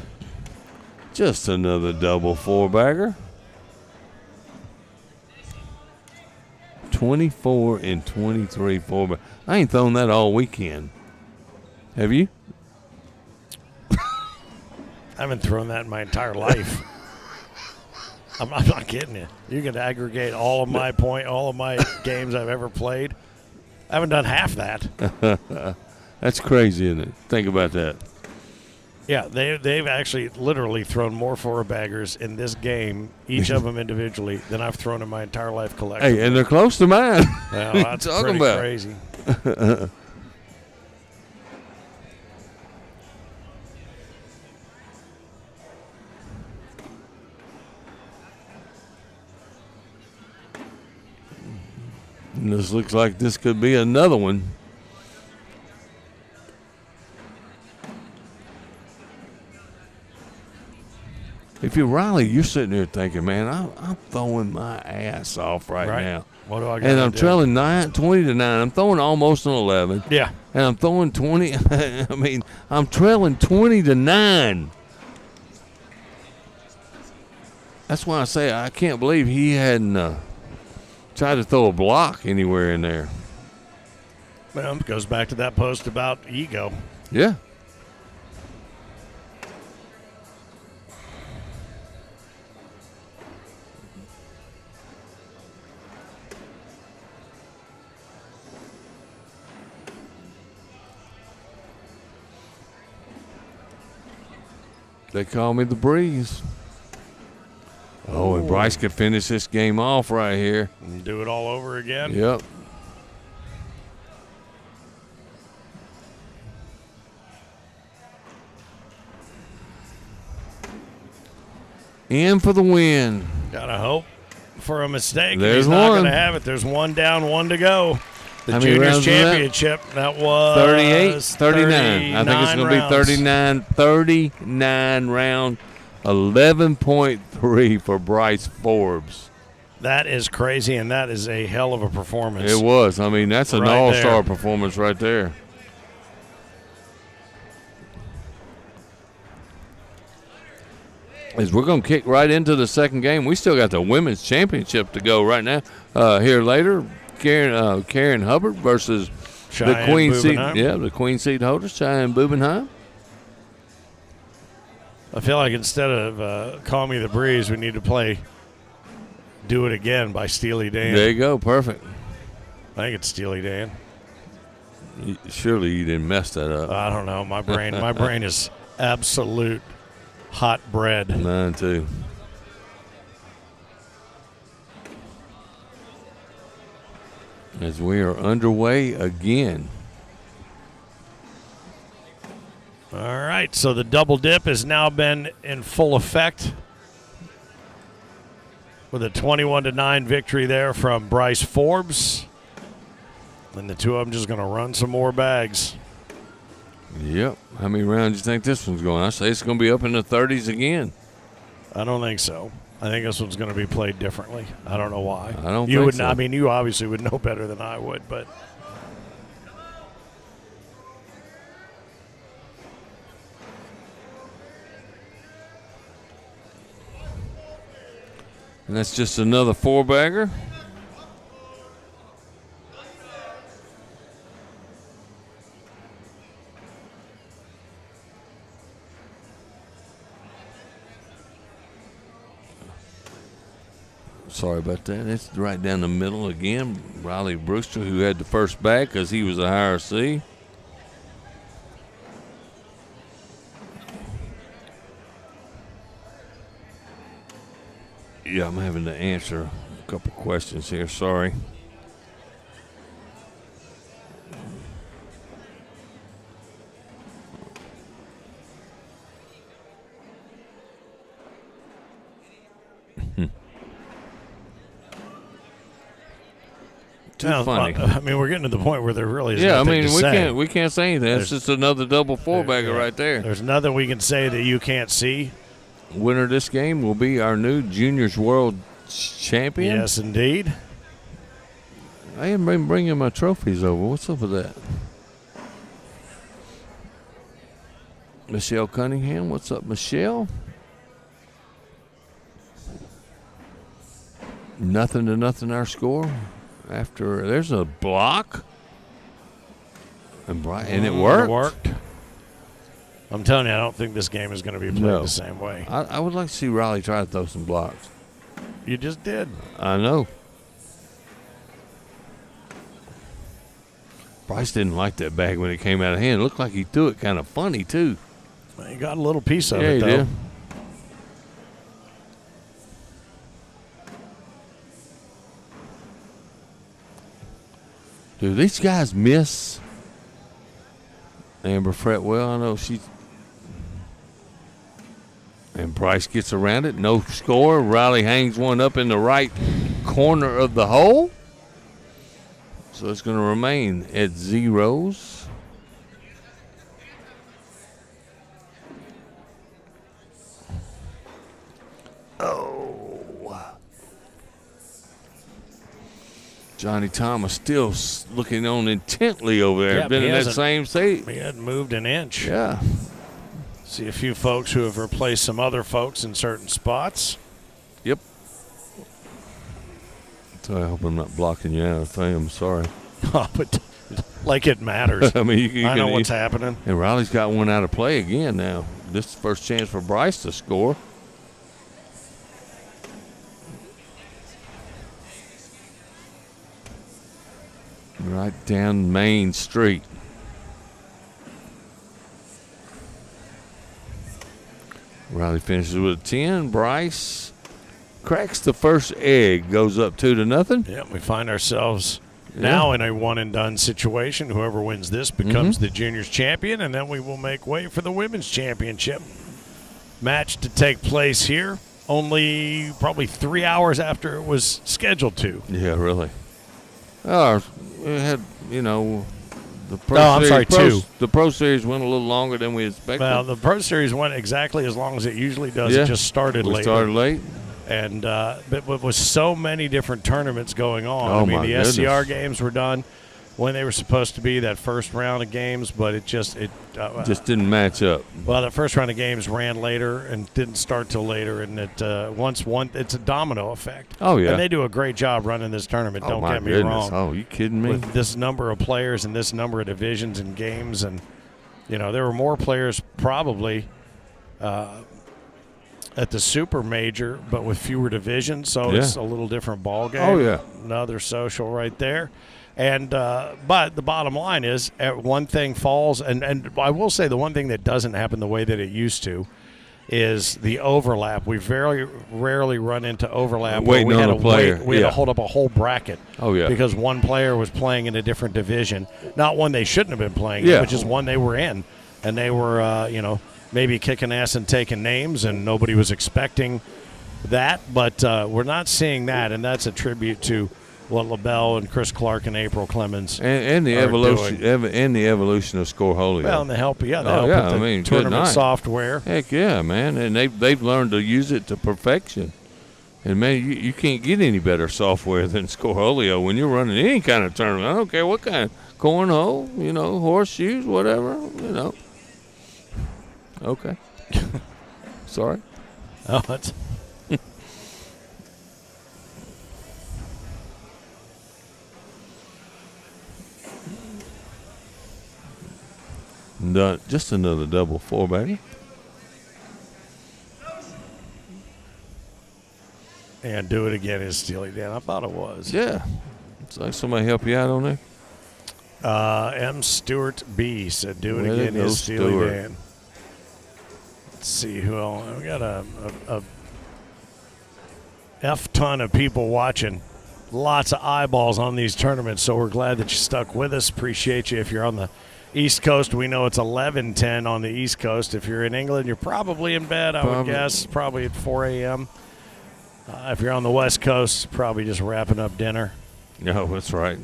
Just another double four-bagger. 24 and 23 four-bagger. I ain't thrown that all weekend. Have you? I haven't thrown that in my entire life. I'm not kidding you. You can aggregate all of my games I've ever played. I haven't done half that. That's crazy, isn't it? Think about that. Yeah, they've actually literally thrown more four-baggers in this game, each of them individually, than I've thrown in my entire life collectively. Hey, and they're close to mine. Well, that's pretty crazy. And this looks like this could be another one. If you're Riley, you're sitting there thinking, man, I'm throwing my ass off right now. What do I got? And I'm trailing 20-9. I'm throwing almost an 11. Yeah. And I'm throwing 20. I mean, I'm trailing 20-9. That's why I say I can't believe he hadn't tried to throw a block anywhere in there. Well, it goes back to that post about ego. Yeah. They call me the Breeze. Oh, and Bryce could finish this game off right here. And do it all over again. Yep. In for the win. Gotta hope for a mistake. There's He's not one. going to have it. There's one down, one to go. The How many Juniors rounds was that? Championship, that was 38, 39. I think it's going to be 39 round, 11.3 for Bryce Forbes. That is crazy, and that is a hell of a performance. It was. I mean, that's an Right all-star there. performance right there. As we're going to kick right into the second game. We still got the women's championship to go right now. Here later, Karen Hubbard versus Cheyenne the Queen seed. Bubenheim. Yeah, the Queen seed holder, Cheyenne Bubenheim. I feel like instead of Call Me the Breeze, we need to play Do It Again by Steely Dan. There you go. Perfect. I think it's Steely Dan. Surely you didn't mess that up. I don't know. My brain is absolute hot bread. Mine too. As we are underway again. All right, so the double dip has now been in full effect with a 21-9 victory there from Bryce Forbes. And the two of them just going to run some more bags. Yep. How many rounds do you think this one's going? I say it's going to be up in the 30s again. I don't think so. I think this one's going to be played differently. I don't know why. I don't you think would so. I mean, you obviously would know better than I would, but And that's just another 4-bagger. Sorry about that. It's right down the middle again. Riley Brewster, who had the first bag because he was a higher C. Yeah, I'm having to answer a couple questions here. Sorry. Too funny. I mean, we're getting to the point where there really is Yeah, I nothing mean, to say. we can't say anything. It's just another double 4-bagger right there. There's nothing we can say that you can't see. Winner of this game will be our new Juniors World Champion. Yes, indeed. I haven't been bringing my trophies over. What's up with that? Michelle Cunningham. What's up, Michelle? Nothing to nothing our score. After there's a block. And it worked. It worked. I'm telling you, I don't think this game is going to be played the same way. I would like to see Riley try to throw some blocks. You just did. I know. Bryce didn't like that bag when it came out of hand. It looked like he threw it kind of funny, too. He got a little piece of Yeah, it, he though. did. Dude, these guys miss Amber Fretwell. I know she's. And Bryce gets around it. No score. Riley hangs one up in the right corner of the hole. So it's going to remain at zeros. Oh. Johnny Thomas still looking on intently over there. Yeah, Been he in that hasn't- same seat. He hadn't moved an inch. Yeah. See a few folks who have replaced some other folks in certain spots. Yep. So I hope I'm not blocking you out of the thing. I'm sorry. But like it matters. I mean, you I know can- what's happening. And Riley's got one out of play again now. This is the first chance for Bryce to score. Right down Main Street. Riley finishes with a 10. Bryce cracks the first egg, goes up 2-0. Yeah, we find ourselves now in a one-and-done situation. Whoever wins this becomes the juniors champion, and then we will make way for the women's championship match to take place here. Only probably 3 hours after it was scheduled to. Yeah, really. Oh, it had, the Pro I'm Series, sorry, two. The Pro Series went a little longer than we expected. Well, the Pro Series went exactly as long as it usually does. Yeah. It just started we late. started late. And but with so many different tournaments going on. Oh, I mean, my the goodness. SCR games were done when they were supposed to be, that first round of games, but it just Didn't match up. well, that first round of games ran later and didn't start till later, and it's a domino effect. Oh, yeah. And they do a great job running this tournament. Oh, Don't my get me goodness. wrong. Oh, you kidding me? With this number of players and this number of divisions and games, and there were more players probably at the super major, but with fewer divisions, so it's a little different ball game. Oh, yeah. Another social right there. And but the bottom line is, one thing falls, and I will say the one thing that doesn't happen the way that it used to is the overlap. We very rarely run into overlap. Waiting where we on had a player. We had Yeah. to hold up a whole bracket. Oh, yeah. Because one player was playing in a different division, not one they shouldn't have been playing, Yeah. but just one they were in. and they were, maybe kicking ass and taking names, and nobody was expecting that. But we're not seeing that, and that's a tribute to what LaBelle and Chris Clark and April Clemens and the are evolution doing. and the evolution of Scoreholio. Well, and the help, with the good tournament night. software. Heck yeah, man! And they've learned to use it to perfection. And man, you can't get any better software than Scoreholio when you're running any kind of tournament. I don't care what kind, cornhole, horseshoes, whatever, Okay. Sorry. Oh, that's. Done. Just another double 4, baby. And do it again is Steely Dan. I thought it was. Yeah. It's like somebody help you out on there. M. Stewart B. said, do it Way to again go, is Steely Stewart. Dan. Let's see who else. We got a F ton of people watching. Lots of eyeballs on these tournaments, so we're glad that you stuck with us. Appreciate you. If you're on the East Coast, we know it's 11:10 on the East Coast. If you're in England, you're probably in bed, I would guess, probably at 4 a.m. If you're on the West Coast, probably just wrapping up dinner. No, that's right.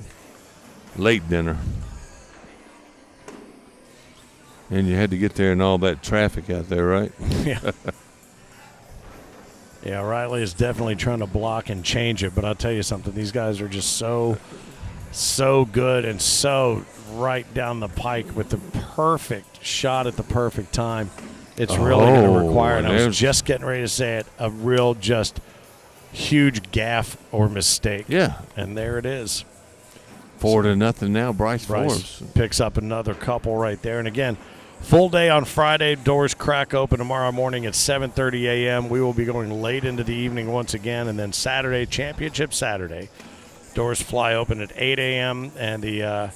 Late dinner. And you had to get there in all that traffic out there, right? Yeah. Yeah, Riley is definitely trying to block and change it, but I'll tell you something. These guys are just so good and so right down the pike with the perfect shot at the perfect time. It's really going to require, and I was just getting ready to say it, a real just huge gaffe or mistake. Yeah. And there it is. 4-0 now, Bryce Forbes. Picks up another couple right there. And again, full day on Friday. Doors crack open tomorrow morning at 7:30 a.m. We will be going late into the evening once again. And then Saturday, Championship Saturday. Doors fly open at 8 a.m. And the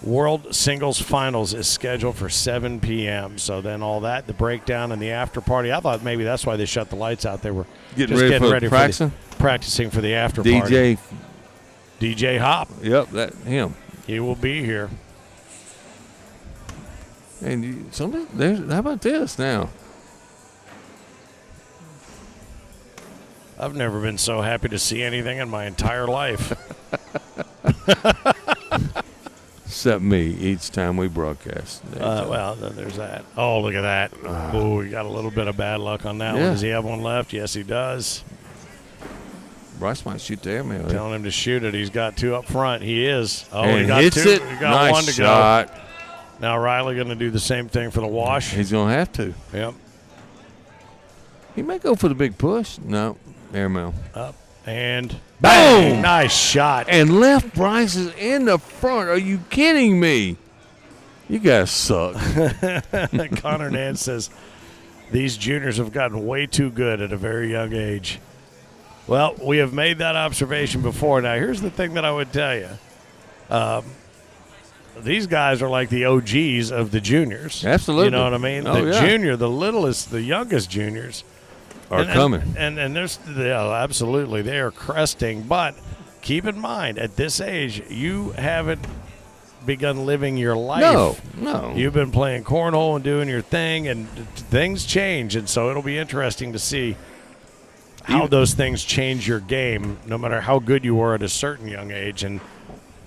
World Singles Finals is scheduled for 7 p.m. So then all that, the breakdown and the after party. I thought maybe that's why they shut the lights out. They were Getting ready for practicing for the after party. DJ Hop. Yep, him. He will be here. And how about this now? I've never been so happy to see anything in my entire life. Except me each time we broadcast. Well, then there's that. Oh, look at that. Oh, we got a little bit of bad luck on that one. Does he have one left? Yes, he does. Bryce might shoot the airmail. Telling him to shoot it. He's got two up front. He is. Oh, and he got hits two. It. He got nice one to shot. go. Now Riley going to do the same thing for the wash. He's going to have to. Yep. He may go for the big push. No, airmail. Up and bang! Nice shot. And left Bryce is in the front. Are you kidding me? You guys suck. Connor Nance says, these juniors have gotten way too good at a very young age. Well, we have made that observation before. Now, here's the thing that I would tell you. These guys are like the OGs of the juniors. Absolutely. You know what I mean? Oh, the littlest, the youngest juniors are coming. And there's, absolutely, they are cresting. But keep in mind, at this age, you haven't begun living your life. No. You've been playing cornhole and doing your thing, and things change. And so it'll be interesting to see how those things change your game, no matter how good you were at a certain young age, and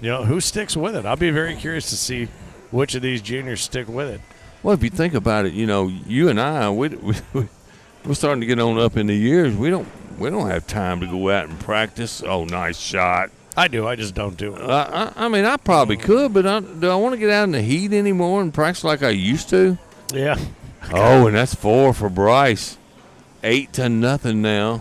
who sticks with it. I'll be very curious to see which of these juniors stick with it. Well, if you think about it, you and I, we're starting to get on up in the years. We don't have time to go out and practice. Oh, nice shot. I do. I just don't do it. I mean, I probably could, but do I want to get out in the heat anymore and practice like I used to? Yeah. Oh, and that's 4 for Bryce. 8-0 now.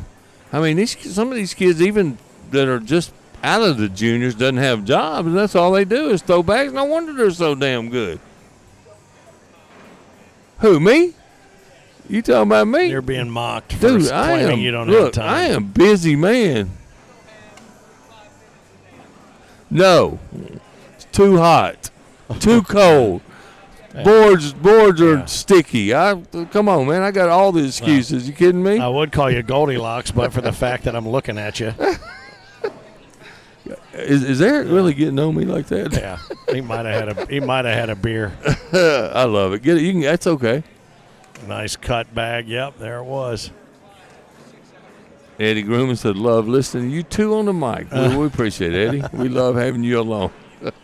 I mean, some of these kids, even that are just out of the juniors, doesn't have jobs, and that's all they do is throw bags. No wonder they're so damn good. Who, me? You talking about me? You're being mocked for claiming you don't have time. I am a busy man. No. It's too hot. Too cold. Boards are sticky. Come on, man. I got all the excuses. You kidding me? I would call you Goldilocks, but for the fact that I'm looking at you. Is Eric really getting on me like that? Yeah, he might have had a beer. I love it. Get it. You can. That's okay. Nice cut bag. Yep, there it was. Eddie Grumman said, "Love listening to you two on the mic." We appreciate it, Eddie. We love having you along.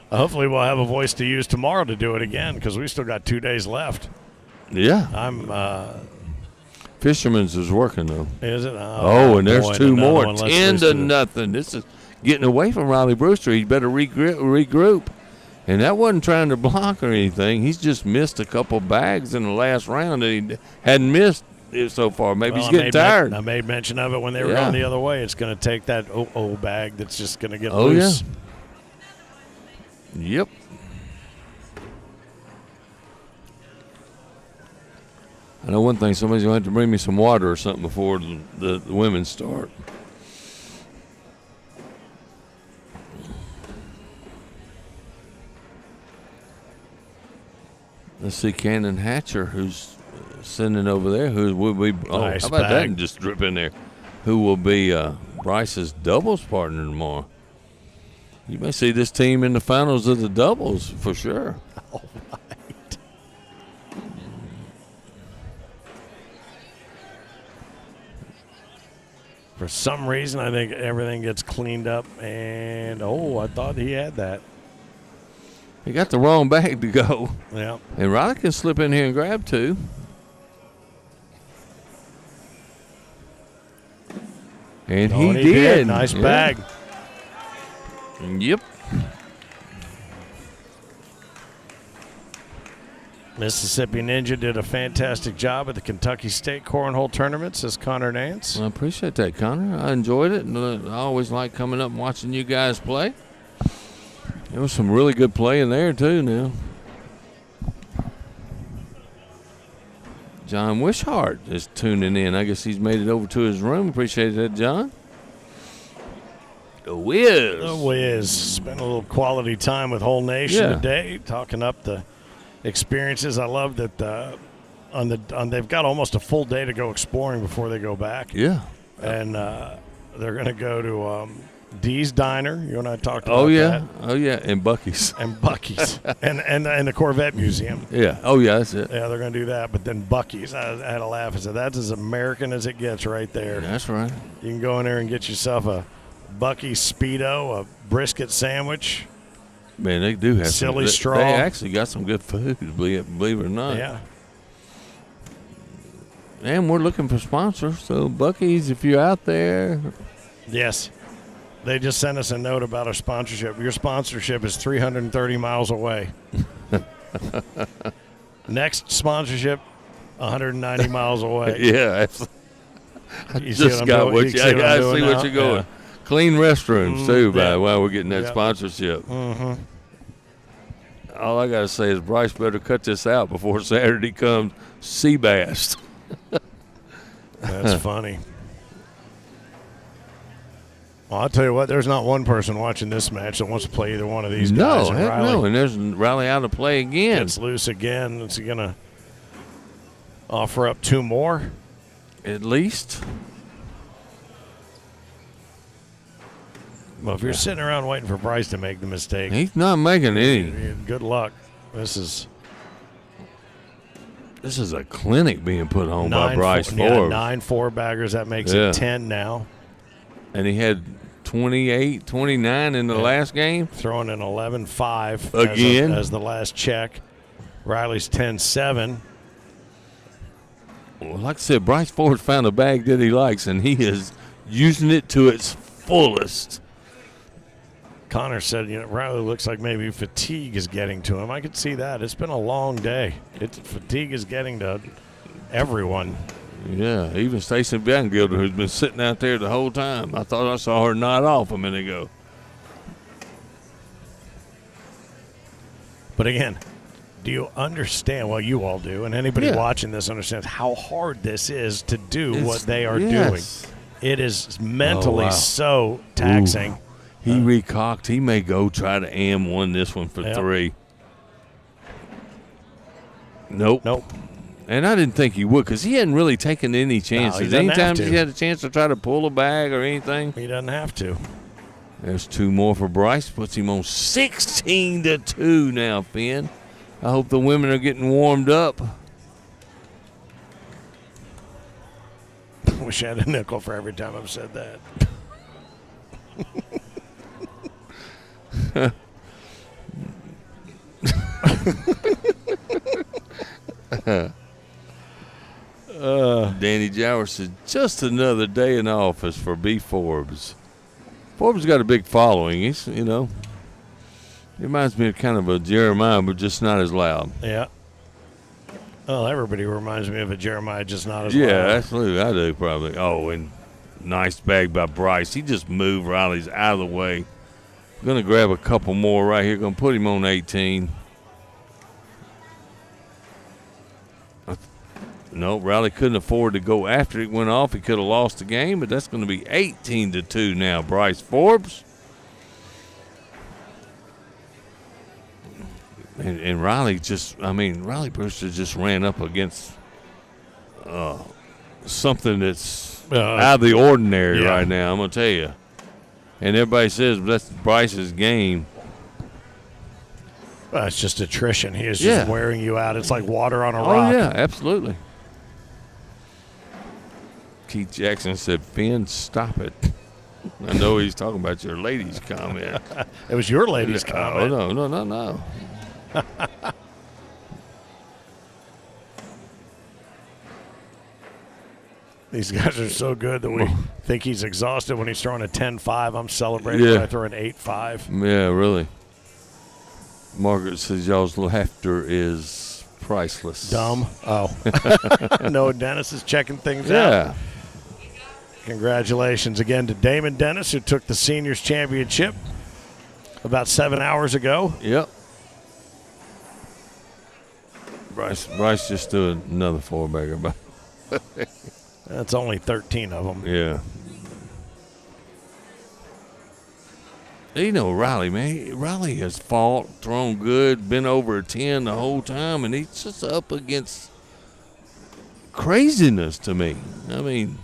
Hopefully, we'll have a voice to use tomorrow to do it again because we still got 2 days left. Yeah. I'm. Fisherman's is working though. Is it? Oh, and there's 2 more. One. 10-0. This is getting away from Riley Brewster. He better regroup. And that wasn't trying to block or anything. He's just missed a couple bags in the last round that he hadn't missed so far. Maybe he's getting tired. I made mention of it when they were going the other way. It's going to take that bag that's just going to get loose. Yeah. Yep. I know one thing. Somebody's going to have to bring me some water or something before the women start. Let's see, Cannon Hatcher, who's sending over there. Who will be? Nice how about bag. that? And just drip in there. Who will be Bryce's doubles partner tomorrow? You may see this team in the finals of the doubles for sure. All right. For some reason, I think everything gets cleaned up, and I thought he had that. He got the wrong bag to go. Yeah. And Riley can slip in here and grab 2. And he did. Nice bag. Yep. Mississippi Ninja did a fantastic job at the Kentucky State Cornhole Tournament, says Connor Nance. I appreciate that, Connor. I enjoyed it, and I always like coming up and watching you guys play. There was some really good play in there, too, now. John Wishart is tuning in. I guess he's made it over to his room. Appreciate that, John. The Wiz. The Wiz. Spent a little quality time with Whole Nation today, talking up the experiences. I love that they've got almost a full day to go exploring before they go back. Yeah. And they're going to go to Dee's Diner. You and I talked about that. Oh, yeah. And Buc-ee's. And Buc-ee's. and the Corvette Museum. Yeah. Oh, yeah, that's it. Yeah, they're going to do that. But then Buc-ee's. I had a laugh. I said, that's as American as it gets right there. That's right. You can go in there and get yourself a Buc-ee's Speedo, a brisket sandwich. Man, they do have silly some, straw. They actually got some good food, believe it or not. Yeah. And we're looking for sponsors. So, Buc-ee's, if you're out there. Yes. They just sent us a note about our sponsorship. Your sponsorship is 330 miles away. Next sponsorship, 190 miles away. Yeah. I just got what I see what you're going. Yeah. Clean restrooms, too, by the way, we're getting that sponsorship. Mm-hmm. All I got to say is Bryce better cut this out before Saturday comes. Sea bass. That's funny. Well, I'll tell you what, there's not one person watching this match that wants to play either one of these guys. No, heck no. And there's Riley out to play again. It's loose again. Is he going to offer up 2 more? At least. Well, if you're sitting around waiting for Bryce to make the mistake. He's not making any. Good luck. This is a clinic being put on by Bryce Forbes. Yeah, 9 4-baggers. That makes it 10 now. And he had 28, 29 in the last game. Throwing an 11-5 again as the last check. Riley's 10-7. Well, like I said, Bryce Forbes found a bag that he likes, and he is using it to its fullest. Connor said, Riley looks like maybe fatigue is getting to him. I could see that. It's been a long day. Fatigue is getting to everyone. Yeah, even Stacey Bangilder, who's been sitting out there the whole time. I thought I saw her nod off a minute ago. But again, do you understand? Well, you all do, and anybody watching this understands how hard this is to do what they are doing. It is mentally so taxing. Ooh. He recocked. He may go try to AM1 this one for 3. Nope. And I didn't think he would because he hadn't really taken any chances. No, anytime he had a chance to try to pull a bag or anything. He doesn't have to. There's 2 more for Bryce. Puts him on 16-2 now, Finn. I hope the women are getting warmed up. Wish I had a nickel for every time I've said that. Danny Jower said, just another day in office for B. Forbes. Forbes got a big following. He's, he reminds me of kind of a Jeremiah, but just not as loud. Yeah. Well, everybody reminds me of a Jeremiah, just not as loud. Yeah, absolutely. I do probably. Oh, and nice bag by Bryce. He just moved Riley's out of the way. Going to grab a couple more right here. Going to put him on 18. No, Riley couldn't afford to go after it. Went off. He could have lost the game, but that's going to be 18-2 now. Bryce Forbes. And Riley Riley Brewster just ran up against something that's out of the ordinary right now, I'm going to tell you. And everybody says that's Bryce's game. Well, it's just attrition. He is just wearing you out. It's like water on a rock. Oh, yeah, absolutely. Keith Jackson said, Finn, stop it. I know he's talking about your ladies' comment. It was your ladies' comment. Oh, no. These guys are so good that we think he's exhausted when he's throwing a 10-5. I'm celebrating when I throw an 8-5. Yeah, really. Margaret says y'all's laughter is priceless. Dumb. Oh. No, Dennis is checking things out. Congratulations again to Damon Dennis, who took the Seniors Championship about 7 hours ago. Yep. Bryce just threw another 4-bagger. That's only 13 of them. Yeah. Riley, man. Riley has fought, thrown good, been over a 10 the whole time, and he's just up against craziness to me. I mean,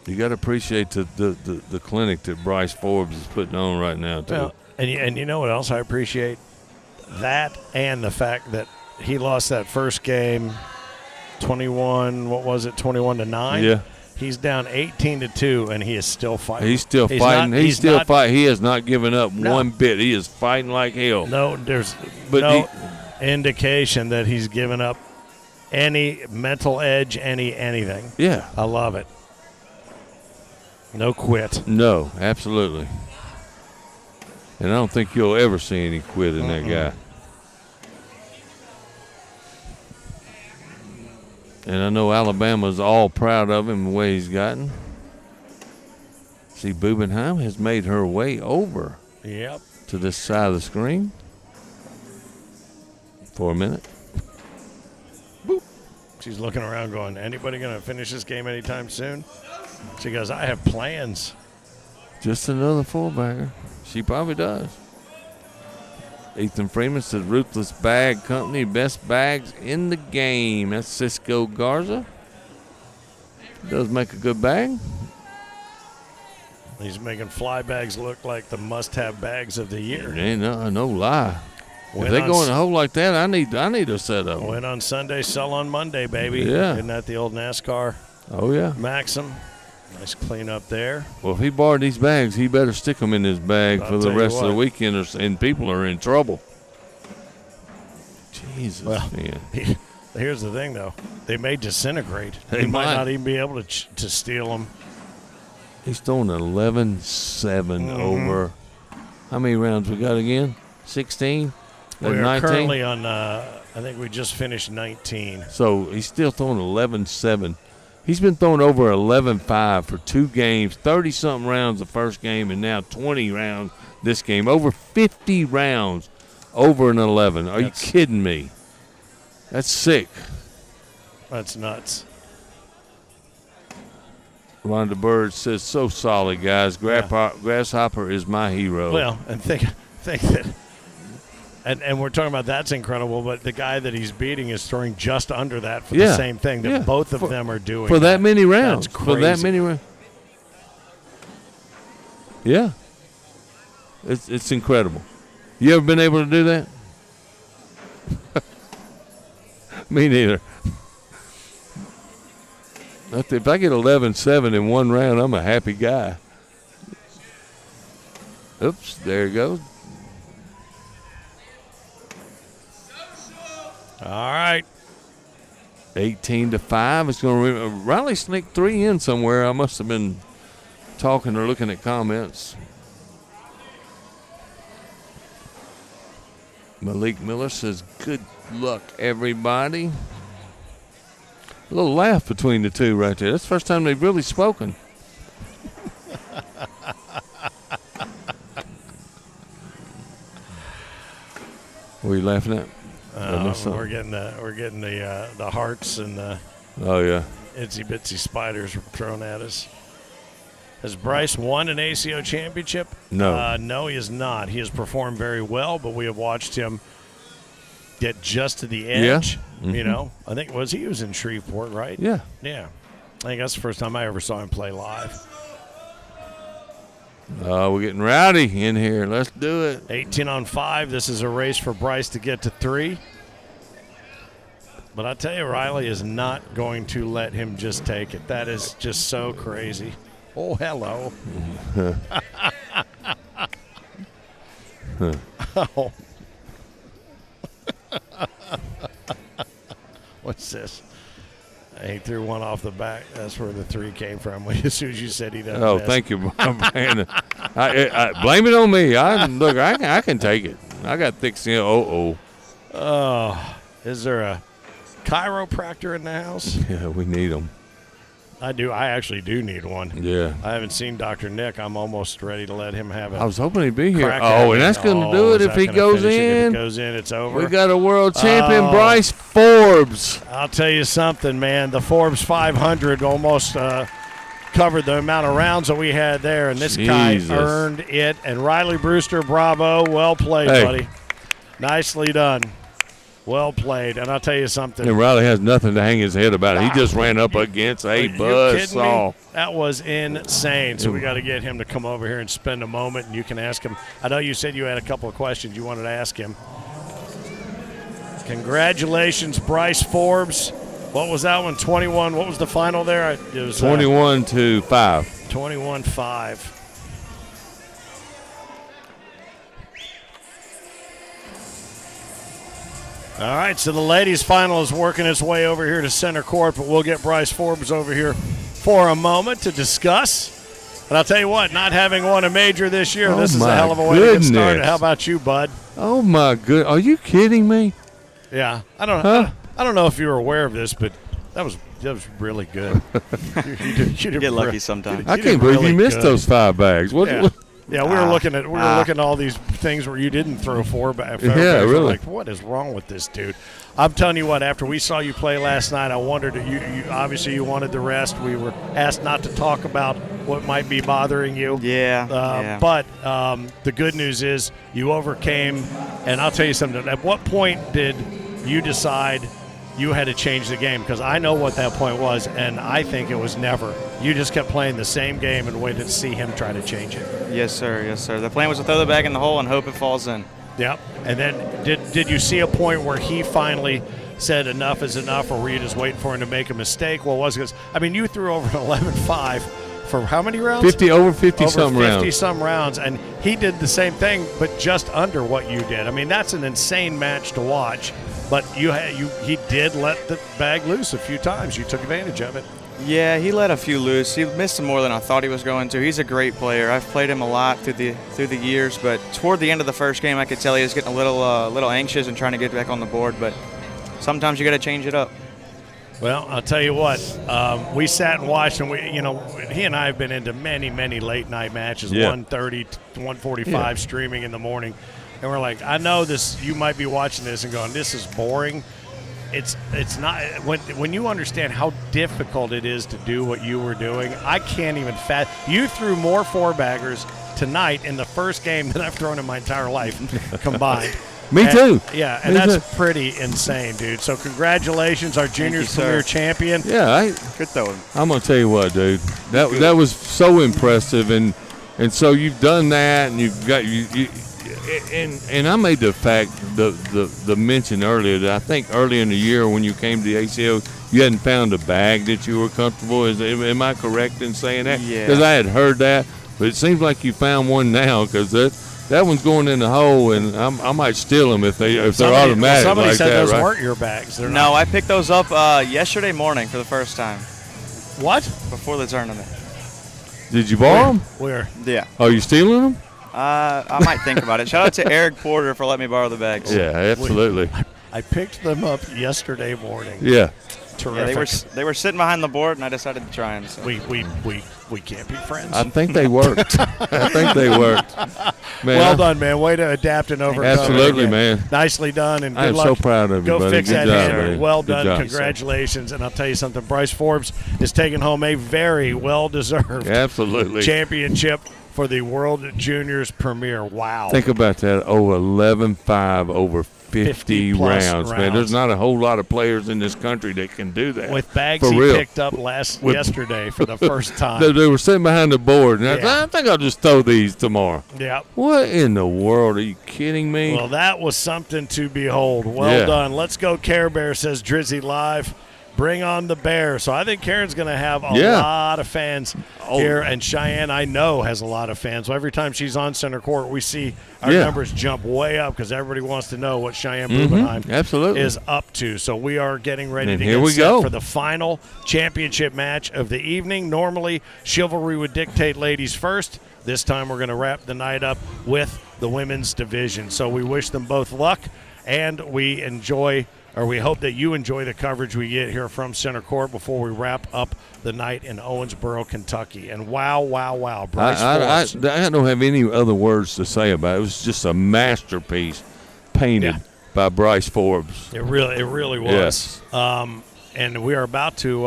you got to appreciate the clinic that Bryce Forbes is putting on right now, too. Well, and you know what else I appreciate? That and the fact that he lost that first game 21-9. Yeah. He's down 18-2, and he is still fighting. He's still fighting. He's still fighting. He has not given up one bit. He is fighting like hell. No, there's no indication that he's given up any mental edge, anything. Yeah. I love it. No quit. No, absolutely. And I don't think you'll ever see any quit in that guy. And I know Alabama's all proud of him the way he's gotten. See, Bubenheim has made her way over to this side of the screen for a minute. Boop. She's looking around going, anybody going to finish this game anytime soon? She goes, I have plans. Just another 4-bagger. She probably does. Ethan Freeman says Ruthless Bag Company, best bags in the game. That's Cisco Garza. Does make a good bag. He's making fly bags look like the must-have bags of the year. Ain't no lie. If they go in a hole like that, I need a set of them. Win on Sunday, sell on Monday, baby. Yeah. Isn't that the old NASCAR? Oh, yeah. Maxim. Nice clean up there. Well, if he borrowed these bags, he better stick them in his bag for the rest of the weekend, and people are in trouble. Jesus, man. Here's the thing, though. They may disintegrate. They he might not even be able to steal them. He's throwing 11-7 over. How many rounds we got again? 16? We're 19? currently on, I think we just finished 19. So he's still throwing 11-7. He's been throwing over 11-5 for 2 games, 30-something rounds the first game, and now 20 rounds this game. Over 50 rounds over an 11. Are you kidding me? That's sick. That's nuts. Rhonda Bird says, so solid, guys. Grasshopper is my hero. Well, and think that And we're talking about that's incredible, but the guy that he's beating is throwing just under that for the same thing that both of them are doing. For that many rounds. That's crazy. For that many rounds. Yeah. It's incredible. You ever been able to do that? Me neither. If I get 11-7 in one round, I'm a happy guy. Oops, there it goes. All right. 18-5. It's going to Riley sneaked 3 in somewhere. I must have been talking or looking at comments. Malik Miller says, "Good luck, everybody." A little laugh between the two right there. That's the first time they've really spoken. What are you laughing at? We're getting the hearts and the itsy bitsy spiders thrown at us. Has Bryce won an ACO championship? No. No, he has not. He has performed very well, but we have watched him get just to the edge. Yeah. Mm-hmm. You know, I think he was in Shreveport, right? Yeah. Yeah. I think that's the first time I ever saw him play live. We're getting rowdy in here. Let's do it. 18-5. This is a race for Bryce to get to 3. But I tell you, Riley is not going to let him just take it. That is just so crazy. Oh, hello. Oh. What's this? He threw one off the back. That's where the 3 came from. As soon as you said he doesn't miss. Thank you, man. I blame it on me. I can take it. I got thick skin. Is there a chiropractor in the house? Yeah, we need them. I do. I actually do need one. Yeah. I haven't seen Dr. Nick. I'm almost ready to let him have it. I was hoping he'd be here. And that's going to do it if he goes in. If it goes in, it's over. We got a world champion, Bryce Forbes. I'll tell you something, man. The Forbes 500 almost covered the amount of rounds that we had there, and this guy earned it. And Riley Brewster, bravo. Well played, buddy. Nicely done. Well played. And I'll tell you something. And Riley has nothing to hang his head about. He just ran up against a buzzsaw. That was insane. So we got to get him to come over here and spend a moment, and you can ask him. I know you said you had a couple of questions you wanted to ask him. Congratulations, Bryce Forbes. What was that one? 21. What was the final there? It was 21-5. 21-5. All right, so the ladies' final is working its way over here to center court, but we'll get Bryce Forbes over here for a moment to discuss. And I'll tell you what, not having won a major this year, this is a hell of a way to get started. How about you, bud? Oh, my good. Are you kidding me? Yeah. I don't know if you were aware of this, but that was really good. you get lucky sometimes. I can't believe you missed those 5 bags. Yeah, we were looking at all these things where you didn't throw 4 bags. Yeah, really. Like, what is wrong with this dude? I'm telling you what. After we saw you play last night, I wondered. You obviously you wanted the rest. We were asked not to talk about what might be bothering you. Yeah. But the good news is you overcame. And I'll tell you something. At what point did you decide you had to change the game? Because I know what that point was, and I think it was never. You just kept playing the same game and waited to see him try to change it. Yes, sir. Yes, sir. The plan was to throw the bag in the hole and hope it falls in. Yep. And then did you see a point where he finally said enough is enough, or were you just waiting for him to make a mistake? What was it? I mean, you threw over an 11-5 for how many rounds? Over 50-some rounds. 50-some rounds, and he did the same thing, but just under what you did. I mean, that's an insane match to watch. But he did let the bag loose a few times. You took advantage of it. Yeah, he let a few loose. He missed some more than I thought he was going to. He's a great player. I've played him a lot through the years, but toward the end of the first game, I could tell he was getting a little anxious and trying to get back on the board. But sometimes you got to change it up. Well, I'll tell you what. We sat and watched, and he and I have been into many, many late night matches, 1:30 to 1:45 streaming in the morning. And we're like, I know this. You might be watching this and going, "This is boring." It's not. When you understand how difficult it is to do what you were doing, I can't even You threw more 4-baggers tonight in the first game than I've thrown in my entire life combined. Me too. Yeah, and Me that's too. pretty insane, dude. So congratulations, our juniors you, premier sir. champion. Yeah, Good throwing. I'm gonna tell you what, dude. That was so impressive, and so you've done that, and you've got you and I made the mention earlier that I think early in the year when you came to the ACO, you hadn't found a bag that you were comfortable. Am I correct in saying that? Yeah. Because I had heard that, but it seems like you found one now, because that one's going in the hole, and I might steal them if they're automatic Somebody like said that, those right? weren't your bags. They're No, not. I picked those up yesterday morning for the first time What? before the tournament. Did you borrow them? Where? Yeah. Are you stealing them? I might think about it. Shout out to Eric Porter for letting me borrow the bags. Yeah, absolutely. I picked them up yesterday morning. Yeah. Yeah, Terrific. they were sitting behind the board, and I decided to try them. So. We can't be friends. I think they worked. I think they worked. Man, Well done, man. Way to adapt and overcome. Absolutely, it again. man. Nicely done, and good I am luck. so proud of you, Go buddy. fix Good that job, hammer. buddy. Well Good done. job. Congratulations. And I'll tell you something. Bryce Forbes is taking home a very well-deserved Absolutely. championship for the World Juniors Premier. Wow. Think about that. Over 11-5 over 50 plus rounds, man. rounds. There's not a whole lot of players in this country that can do that. With bags For he real. picked up yesterday for the first time. They were sitting behind the board, and Yeah. I think I'll just throw these tomorrow. Yeah. What in the world? Are you kidding me? Well, that was something to behold. Well Yeah. done. Let's go, Care Bear, says Drizzy Live. Bring on the bear. So I think Karen's going to have a Yeah. lot of fans here, and Cheyenne, I know, has a lot of fans. So every time she's on center court, we see our Yeah. numbers jump way up because everybody wants to know what Cheyenne Bubenheim Absolutely. is up to. So we are getting ready And to here get we set go. for the final championship match of the evening. Normally, chivalry would dictate ladies first. This time we're going to wrap the night up with the women's division. So we wish them both luck, and we hope that you enjoy the coverage we get here from center court before we wrap up the night in Owensboro, Kentucky. And wow, Bryce Forbes. I don't have any other words to say about it. It was just a masterpiece painted by Bryce Forbes. It really was. And we are about to,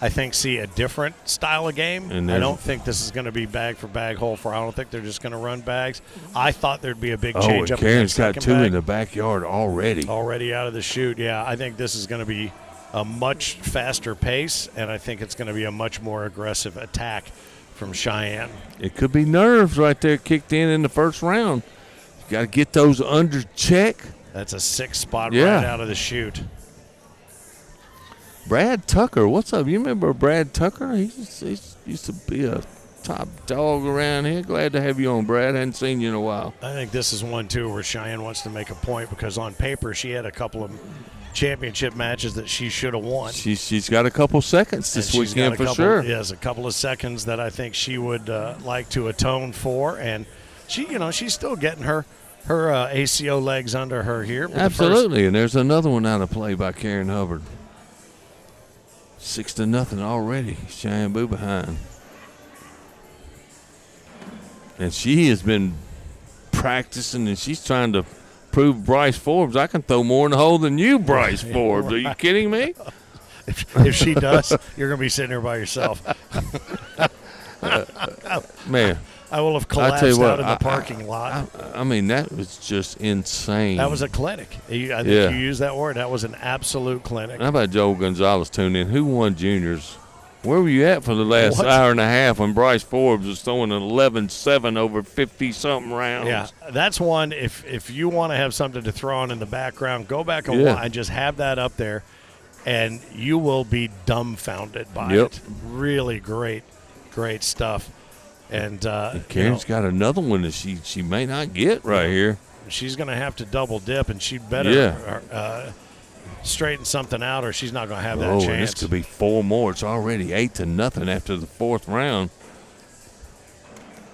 I think, see a different style of game. And I don't think this is going to be bag for bag, hole for. I don't think they're just going to run bags. I thought there'd be a big change up. Karen's got two bag. in the backyard already. Already out of the chute, yeah. I think this is going to be a much faster pace, and I think it's going to be a much more aggressive attack from Cheyenne. It could be nerves right there kicked in the first round. You got to get those under check. That's a 6 spot Yeah. right out of the chute. Brad Tucker, what's up? You remember Brad Tucker? He used to be a top dog around here. Glad to have you on, Brad. Hadn't seen you in a while. I think this is one, too, where Cheyenne wants to make a point because on paper she had a couple of championship matches that she should have won. She's got a couple seconds this And she's got weekend a for couple, sure. Yes, a couple of seconds that I think she would like to atone for, and she's still getting her ACO legs under her here. But Absolutely, and there's another one out of play by Karen Hubbard. 6-0 already. Cheyenne Bubenheim. And she has been practicing, and she's trying to prove Bryce Forbes, I can throw more in the hole than you, Bryce Forbes. Are you kidding me? if she does, you're going to be sitting there by yourself. Man, I will have I tell collapsed you what, out in the parking lot. I mean, that was just insane. That was a clinic. I think Yeah. you used that word. That was an absolute clinic. How about Joel Gonzalez tuned in? Who won juniors? Where were you at for the last hour and a half when Bryce Forbes was throwing an 11-7 over 50-something rounds? Yeah, that's one. If you want to have something to throw on in the background, go back and watch and just have that up there, and you will be dumbfounded by it. Really great stuff. And Karen's got another one that she may not get right here. She's going to have to double dip, and she better straighten something out, or she's not going to have that chance. And this could be 4 more. It's already 8-0 after the 4th round.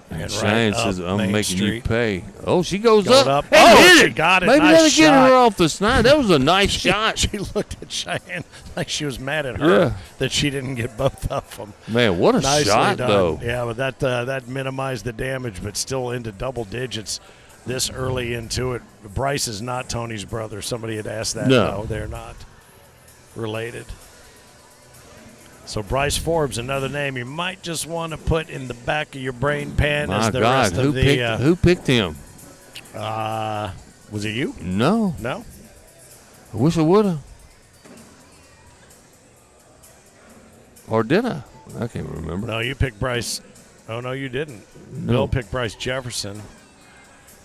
And Cheyenne says, I'm making you pay. Oh, she goes up. Oh, she got it. Maybe nice that'll shot. get her off the snide. That was a nice shot. She looked at Cheyenne like she was mad at her that she didn't get both of them. Man, what a Nicely shot, done. though. Yeah, but that minimized the damage, but still into double digits this early into it. Bryce is not Tony's brother. Somebody had asked that. No, they're not related. So Bryce Forbes, another name you might just want to put in the back of your brain pan as the rest of the. Who picked him? Was it you? No. No? I wish I would have. Or did I? I can't remember. No, you picked Bryce. Oh, no, you didn't. No. Bill picked Bryce Jefferson.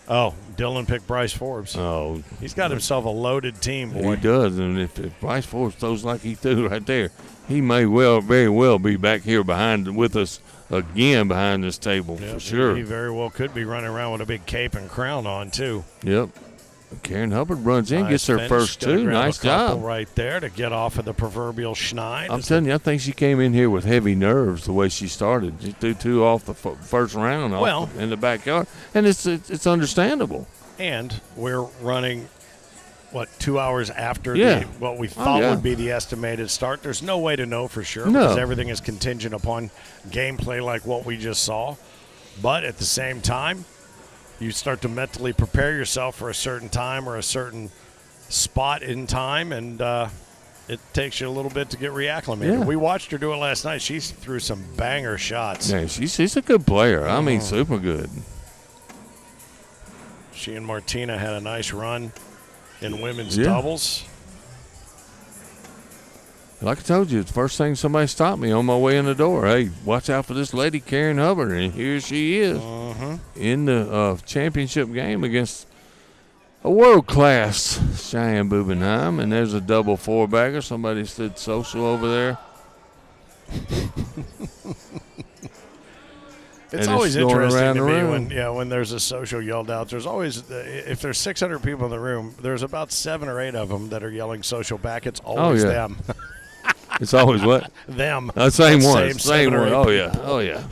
Oh, Dylan picked Bryce Forbes. Oh. He's got himself a loaded team, boy. He does, and if Bryce Forbes throws like he threw right there, he may very well be back here with us again behind this table, Yep, for sure. He very well could be running around with a big cape and crown on, too. Yep. Karen Hubbard runs in, Nice gets her finish. first Gonna 2. grab Nice a couple job. right there to get off of the proverbial schneid. I'm telling you, I think she came in here with heavy nerves the way she started. She threw 2 off the first round in the backyard, and it's understandable. And we're running, 2 hours after what we Oh, thought yeah. would be the estimated start. There's no way to know for sure No. because everything is contingent upon gameplay like what we just saw. But at the same time, you start to mentally prepare yourself for a certain time or a certain spot in time, and it takes you a little bit to get reacclimated. Yeah. We watched her do it last night. She threw some banger shots. Yeah, she's a good player. I mean, super good. She and Martina had a nice run in women's Yeah. doubles. Like I told you, the first thing somebody stopped me on my way in the door. Hey, watch out for this lady, Karen Hubbard. And here she is in the championship game against a world-class Cheyenne Bubenheim. And there's a double 4-bagger. Somebody said social over there. It's And always it's going interesting around to the me room. when there's a social yelled out. There's always, if there's 600 people in the room, there's about 7 or 8 of them that are yelling social back. It's always yeah. them. It's always what? Them. Same That one. same Same 7 or one. 8 Oh, yeah. people. Oh, yeah.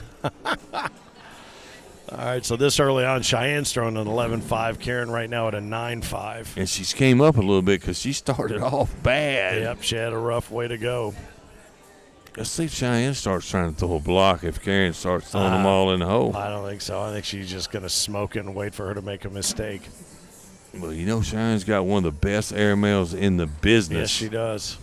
All right, so this early on, Cheyenne's throwing an 11.5. Karen right now at a 9.5. And she's came up a little bit because she started off bad. Yep, she had a rough way to go. Let's see if Cheyenne starts trying to throw a block if Karen starts throwing them all in the hole. I don't think so. I think she's just going to smoke it and wait for her to make a mistake. Well, you know, Cheyenne's got one of the best airmails in the business. Yes, she does.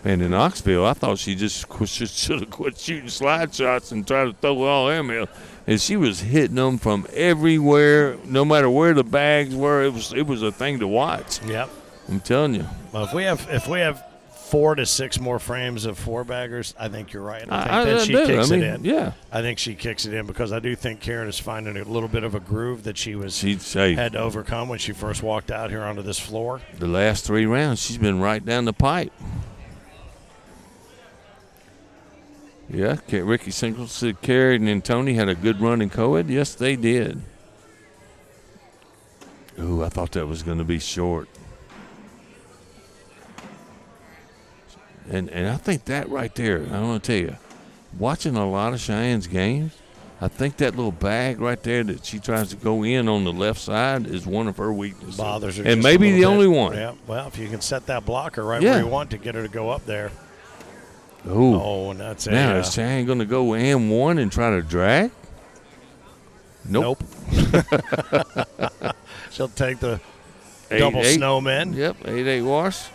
And in Knoxville, I thought she just should have quit shooting slide shots and tried to throw all airmail. And she was hitting them from everywhere, no matter where the bags were. It was a thing to watch. Yep. I'm telling you. Well, if we have 4 to 6 more frames of 4-baggers, I think you're right. I think I that she do. kicks I mean, it in. yeah. I think she kicks it in because I do think Karen is finding a little bit of a groove that she Hey, had to overcome when she first walked out here onto this floor. the last 3 rounds, she's been right down the pipe. Yeah, Ricky Singles said Carrie and Tony had a good run in co-ed. Yes, they did. Ooh, I thought that was going to be short. And I think that right there, I want to tell you, watching a lot of Cheyenne's games, I think that little bag right there that she tries to go in on the left side is one of her weaknesses. Bothers her and just a maybe the little only bit. one. Yeah. Well, if you can set that blocker right Yeah. where you want to get her to go up there. Ooh. Oh, and that's it. Now, is Cheyenne going to go M1 and try to drag? Nope. She'll take the 8-8. double snowmen. Yep, 8-8 wash.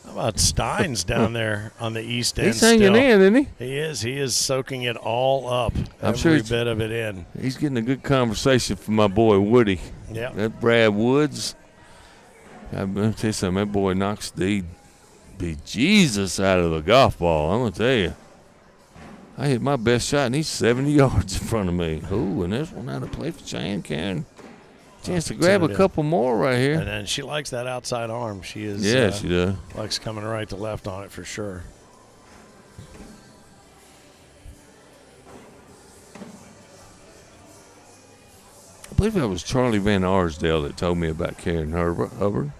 How about Steins down there on the east end? He's hanging still? in, isn't he? He is. He is soaking it all up. I'm sure every he's- bit of it in. He's getting a good conversation from my boy Woody. Yeah. That Brad Woods. I'm going to tell you something. That boy knocks the Jesus out of the golf ball. I'm going to tell you. I hit my best shot, and he's 70 yards in front of me. Ooh, and there's one out of play for Cheyenne Karen. Chance to grab a couple more right here. And then she likes that outside arm. She is. Yeah, she does. Likes coming right to left on it for sure. I believe that was Charlie Van Arsdale that told me about Karen Hubbard.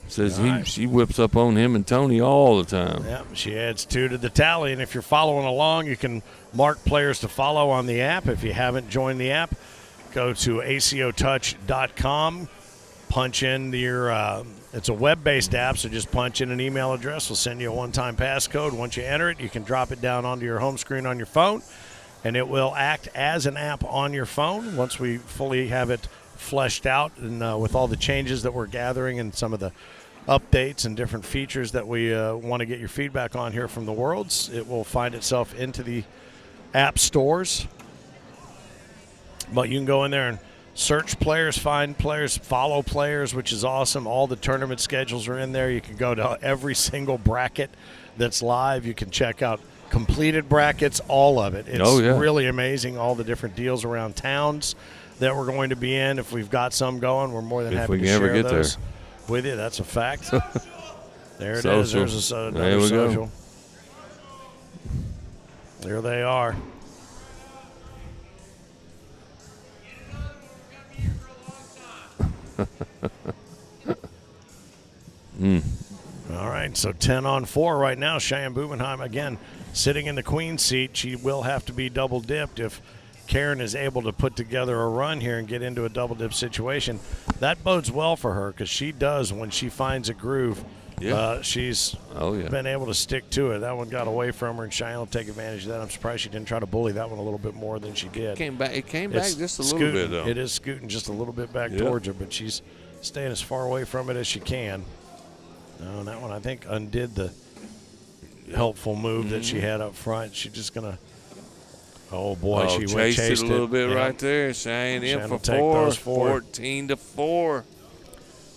Says she whips up on him and Tony all the time. Yeah, she adds 2 to the tally. And if you're following along, you can mark players to follow on the app. If you haven't joined the app, go to acotouch.com. Punch in your it's a web-based app, so just punch in an email address. We'll send you a one-time passcode. Once you enter it, you can drop it down onto your home screen on your phone, and it will act as an app on your phone once we fully have it fleshed out and with all the changes that we're gathering and some of the updates and different features that we want to get your feedback on here from the Worlds. It will find itself into the app stores. But you can go in there and search players, find players, follow players, which is awesome. All the tournament schedules are in there. You can go to every single bracket that's live. You can check out completed brackets, all of it. It's really amazing, all the different deals around towns that we're going to be in. If we've got some going, we're more than happy to share those with you. That's a fact. There it is. There's another social. Go. There they are. All right, so 10-on-4 right now. Cheyenne Bubenheim, again, sitting in the queen seat. She will have to be double-dipped if Karen is able to put together a run here and get into a double-dip situation. That bodes well for her because she does when she finds a groove. She's been able to stick to it. That one got away from her, and Cheyenne will take advantage of that. I'm surprised she didn't try to bully that one a little bit more than she did. It came back just a little bit, though. It is scooting just a little bit back towards her, but she's staying as far away from it as she can. No, that one, I think, undid the helpful move that she had up front. She's just going to, she chased it a little bit right there. Cheyenne in for 4, 14-4.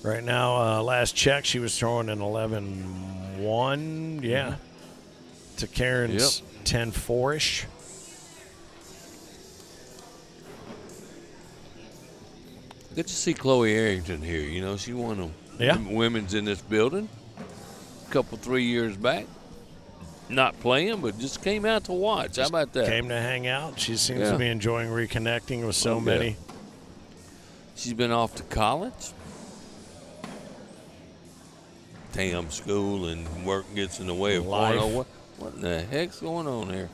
Right now, last check, she was throwing an 11-1, to Karen's 10-4-ish. Good to see Chloe Arrington here. You know, she won them. Women's in this building a couple, 3 years back. Not playing, but just came out to watch. How about that? Came to hang out. She seems to be enjoying reconnecting with so many. She's been off to college. Damn, school and work gets in the way of life. What in the heck's going on here?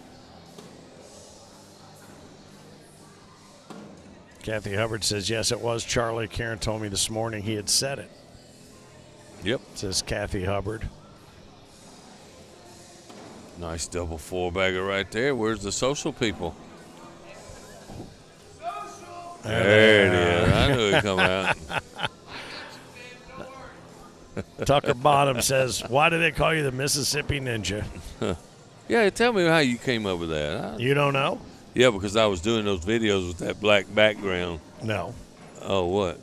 Kathy Hubbard says, yes, it was Charlie. Karen told me this morning he had said it. Yep. Says Kathy Hubbard. Nice double 4-bagger right there. Where's the social people? There it is. I knew it'd come out. Tucker Bottom says, why do they call you the Mississippi Ninja? Yeah, tell me how you came up with that. You don't know? Yeah, because I was doing those videos with that black background. No. Oh, what?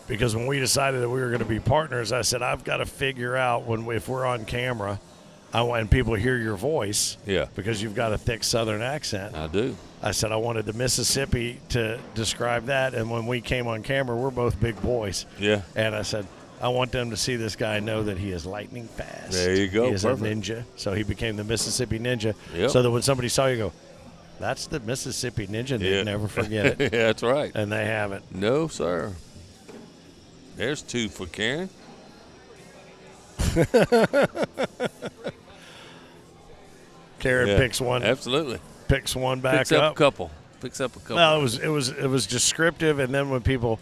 Because when we decided that we were going to be partners, I said, I've got to figure out if we're on camera and people hear your voice. Yeah. Because you've got a thick Southern accent. I do. I said I wanted the Mississippi to describe that. And when we came on camera, we're both big boys. Yeah. And I said, I want them to see this guy know that he is lightning fast. There you go. He is Perfect. a ninja. So he became the Mississippi Ninja. Yep. So that when somebody saw you go, that's the Mississippi Ninja, they'd never forget it. Yeah, that's right. And they haven't. No, sir. There's 2 for Karen. Karen picks one. Absolutely. Picks one back Picks up a couple. Picks up a couple. Well, it was descriptive, and then when people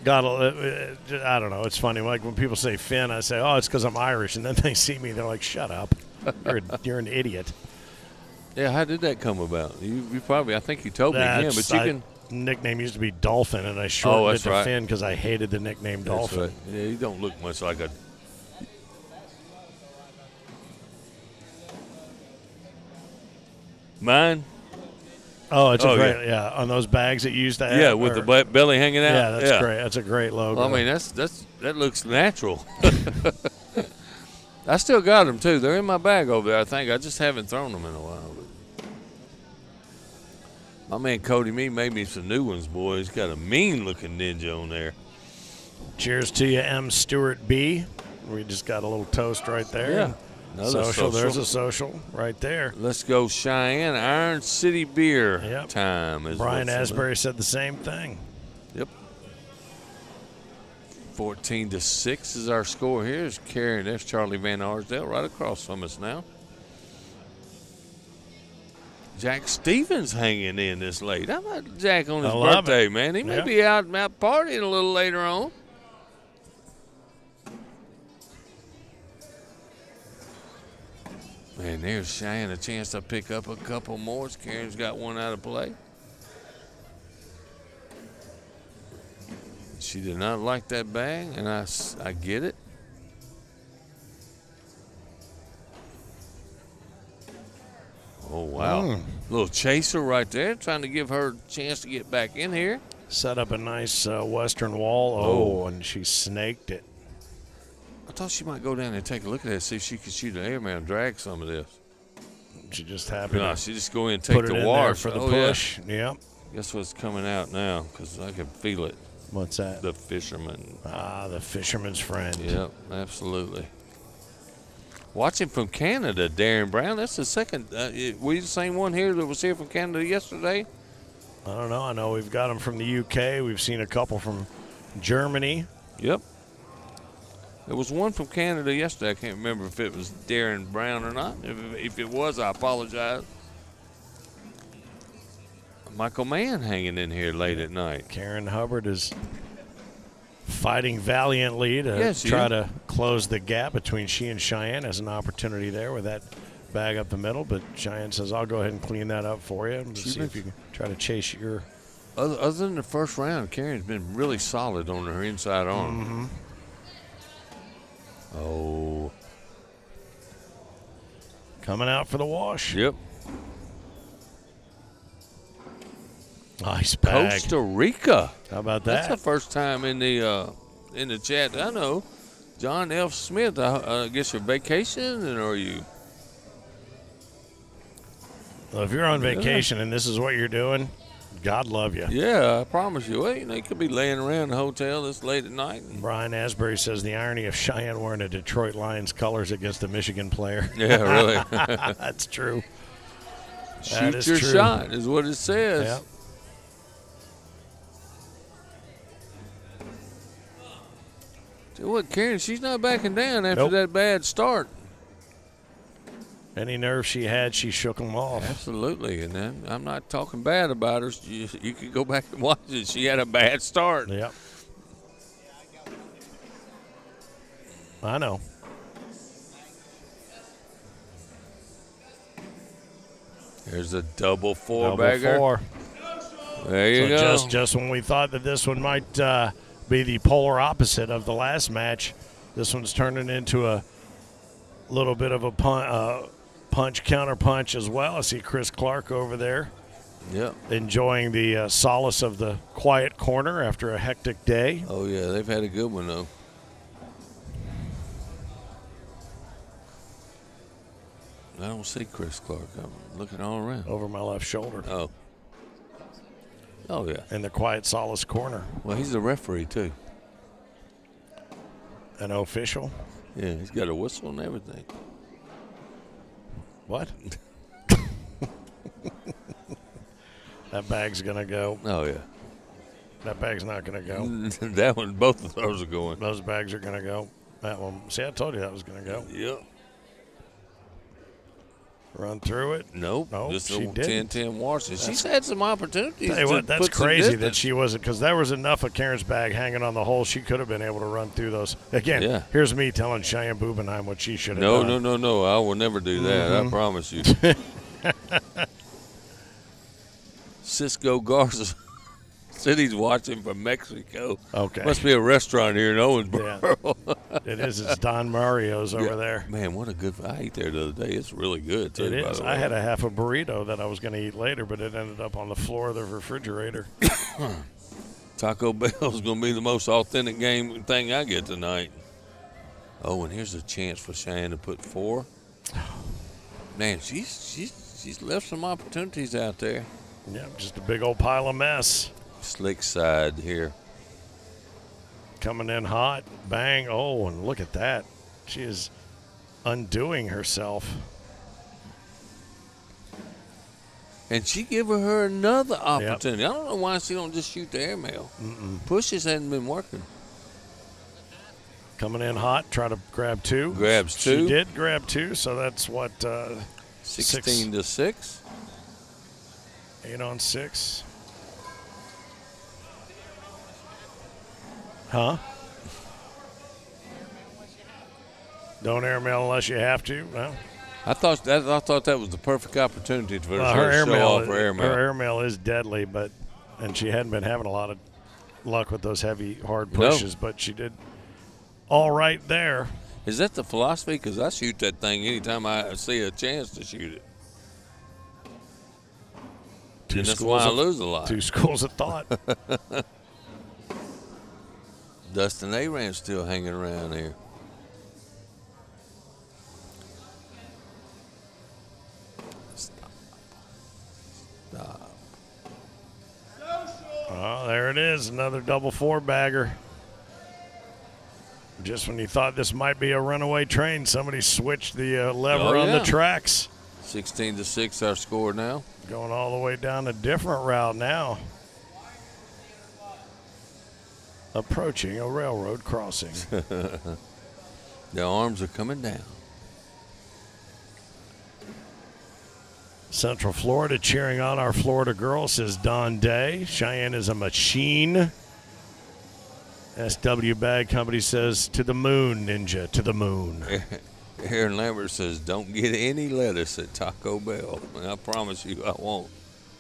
got I don't know, it's funny. Like when people say Finn, I say, oh, it's because I'm Irish, and then they see me, they're like, shut up, you're an idiot. Yeah, how did that come about? You probably, I think you told me again, but you can. Nickname used to be Dolphin, and I shortened it to Finn because I hated the nickname Dolphin. Right. Yeah, you don't look much like a. Mine? Oh, it's great, on those bags that you used to have. Yeah, with the belly hanging out. Yeah, that's great. That's a great logo. Well, I mean, that looks natural. I still got them, too. They're in my bag over there, I think. I just haven't thrown them in a while. My man Cody made me some new ones, boy. He's got a mean-looking ninja on there. Cheers to you, M. Stewart B. We just got a little toast right there. Yeah. Another social. There's a social right there. Let's go Cheyenne. Iron City Beer time. Brian Asbury said the same thing. Yep. 14-6 is our score here. Is Karen. There's Charlie Van Arsdale right across from us now. Jack Stevens hanging in this late. How about Jack on his birthday, man? He may be out partying a little later on. Man, there's Cheyenne a chance to pick up a couple more. Karen's got one out of play. She did not like that bang, and I get it. Little chaser right there, trying to give her a chance to get back in here. Set up a nice western wall. Oh, and she snaked it. I thought she might go down there and take a look at that, see if she could shoot an airman and drag some of this. She just happened No, to she just go in and take put it the in wash. there for the Oh, push. yeah. Yep. Guess what's coming out now? Because I can feel it. What's that? The fisherman. The fisherman's friend. Yep, absolutely. Watching from Canada, Darren Brown. That's the second. Were you the same one here that was here from Canada yesterday? I don't know. I know we've got them from the UK. We've seen a couple from Germany. Yep. There was one from Canada yesterday. I can't remember if it was Darren Brown or not. If it was, I apologize. Michael Mann hanging in here late at night. Karen Hubbard is fighting valiantly to try to close the gap between she and Cheyenne. Has an opportunity there with that bag up the middle, but Cheyenne says, I'll go ahead and clean that up for you and see if you can try to chase your... Other than the first round, Karen's been really solid on her inside arm. Mm-hmm. Oh. Coming out for the wash. Yep. Nice bag. Costa Rica. How about that? That's the first time in the chat. I know. John F. Smith, I guess you're vacationing, or are you? Well, if you're on vacation and this is what you're doing, God love you. Yeah, I promise you. Well, you could be laying around the hotel this late at night. Brian Asbury says the irony of Cheyenne wearing a Detroit Lions colors against a Michigan player. Yeah, really. That's true. Shoot your shot is what it says. Yep. What, Karen, she's not backing down after that bad start. Any nerve she had, she shook them off. Absolutely, and then I'm not talking bad about her. You could go back and watch it. She had a bad start. Yep. I know. There's a double four-bagger. Four. There you go. Just when we thought that this one might be the polar opposite of the last match, this one's turning into a little bit of a punch, counter punch as well. I see Chris Clark over there. Yep. Enjoying the solace of the quiet corner after a hectic day. Oh, yeah, they've had a good one, though. I don't see Chris Clark. I'm looking all around. Over my left shoulder. Oh. Oh, yeah. In the quiet solace corner. Well, he's a referee, too. An official? Yeah, he's got a whistle and everything. What? That bag's going to go. Oh, yeah. That bag's not going to go. That one, both of those are going. Those bags are going to go. That one. See, I told you that was going to go. Yep. Run through it? Nope. Just she a didn't. 10-10 washes. She's had some opportunities. Tell you what, that's put some crazy that distance. she wasn't, because there was enough of Karen's bag hanging on the hole. She could have been able to run through those. Again, Here's me telling Cheyenne Bubenheim what she should have done. No. I will never do that. I promise you. Cisco Garza said he's watching from Mexico. Okay. Must be a restaurant here in Owensboro. Yeah. It is. It's Don Mario's over there. Man, what a good – I ate there the other day. It's really good, too, It by is. the way. I had a half a burrito that I was going to eat later, but it ended up on the floor of the refrigerator. Taco Bell's going to be the most authentic thing I get tonight. Oh, and here's a chance for Cheyenne to put 4. Man, she's left some opportunities out there. Yeah, just a big old pile of mess. Slick side here. Coming in hot. Bang. Oh, and look at that. She is undoing herself. And she giving her another opportunity. Yep. I don't know why she don't just shoot the airmail. Pushes hadn't been working. Coming in hot. Try to grab 2. Grabs 2. She did grab 2, so that's what? 16 to 6. 8 on 6. Huh? Don't airmail unless you have to. Well, I thought that was the perfect opportunity for her her to show off her airmail. airmail. Her airmail is deadly, and she hadn't been having a lot of luck with those heavy, hard pushes, but she did all right there. Is that the philosophy? Because I shoot that thing anytime I see a chance to shoot it. And that's why I lose a lot. Two schools of thought. Dustin Aram's still hanging around here. Stop. Oh, there it is. Another double four-bagger. Just when you thought this might be a runaway train, somebody switched the lever on the tracks. 16-6 our score now. Going all the way down a different route now. Approaching a railroad crossing. The arms are coming down. Central Florida cheering on our Florida girls, says Don Day. Cheyenne is a machine. SW Bag Company says, to the moon, Ninja, to the moon. Aaron Lambert says, don't get any lettuce at Taco Bell. And I promise you I won't.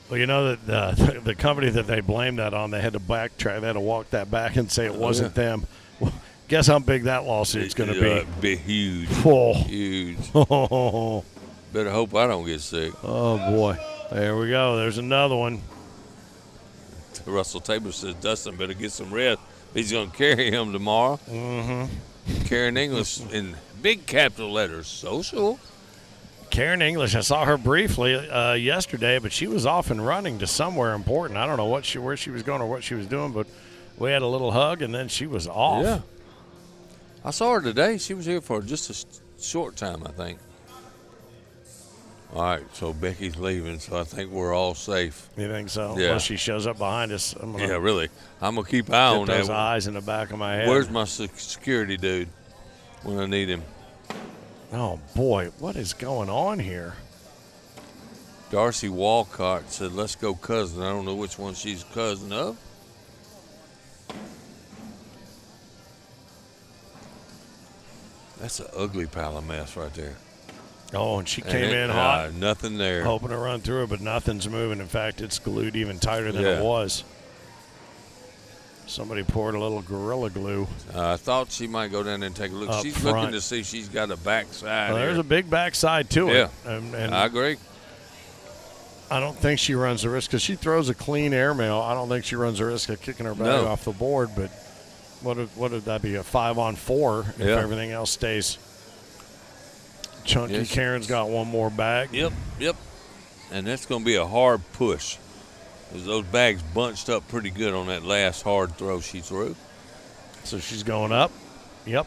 Well, you know that the company that they blamed that on, they had to backtrack. They had to walk that back and say it wasn't them. Well, guess how big that lawsuit's going to be? Be huge. Oh. Huge. Better hope I don't get sick. Oh, boy. There we go. There's another one. Russell Tabor says, Dustin better get some rest. He's going to carry him tomorrow. Mm-hmm. Karen English in big capital letters, social. Karen English, I saw her briefly yesterday, but she was off and running to somewhere important. I don't know where she was going or what she was doing, but we had a little hug, and then she was off. Yeah. I saw her today. She was here for just a short time, I think. All right, so Becky's leaving, so I think we're all safe. You think so? Yeah. Unless she shows up behind us. Yeah, really. I'm going to keep an eye on that. Those that. eyes in the back of my head. Where's my security dude when I need him? Oh, boy, what is going on here? Darcy Walcott said, let's go cousin. I don't know which one she's cousin of. That's an ugly pile of mess right there. Oh, and she came in hot. Nothing there. Hoping to run through it, but nothing's moving. In fact, it's glued even tighter than it was. Somebody poured a little Gorilla Glue. I thought she might go down there and take a look. She's front. looking to see if she's got a backside. Well, there's a big backside to it. Yeah, and I agree. I don't think she runs the risk because she throws a clean airmail. I don't think she runs the risk of kicking her bag off the board. But what would that be, a 5-on-4 if everything else stays? Chunky Karen's got one more bag. Yep. And that's going to be a hard push. Because those bags bunched up pretty good on that last hard throw she threw. So she's going up. Yep.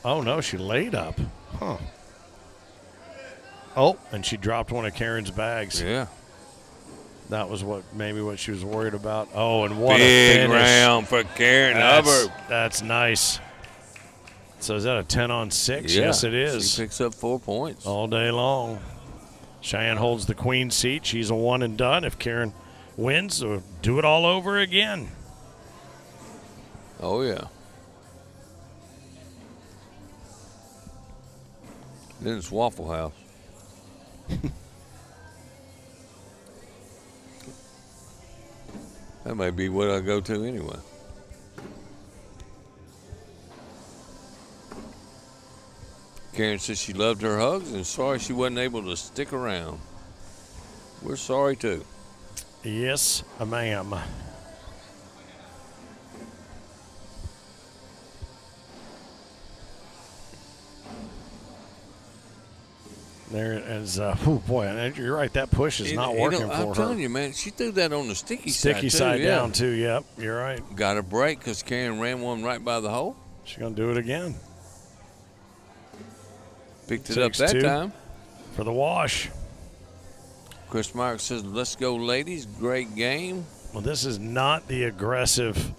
Oh, no, she laid up. Huh. Oh, and she dropped one of Karen's bags. Yeah. That was maybe what she was worried about. Oh, and what big a finish. Round for Karen Hubbard. That's nice. So is that a 10-on-6? Yeah, Yes, it is. She picks up 4 points. All day long. Cheyenne holds the queen seat. She's a one and done. If Karen wins, so do it all over again. Oh, yeah. Then it's Waffle House. That may be what I go to anyway. Karen says she loved her hugs and sorry she wasn't able to stick around. We're sorry too. Yes, ma'am. There is, oh boy, you're right. That push is not working for her. I'm telling you, man, she threw that on the sticky side down too. Yep, you're right. Got a break because Karen ran one right by the hole. She's gonna do it again. Picked it up that time for the wash. Chris Marks says, "Let's go, ladies! Great game." Well, this is not the aggressive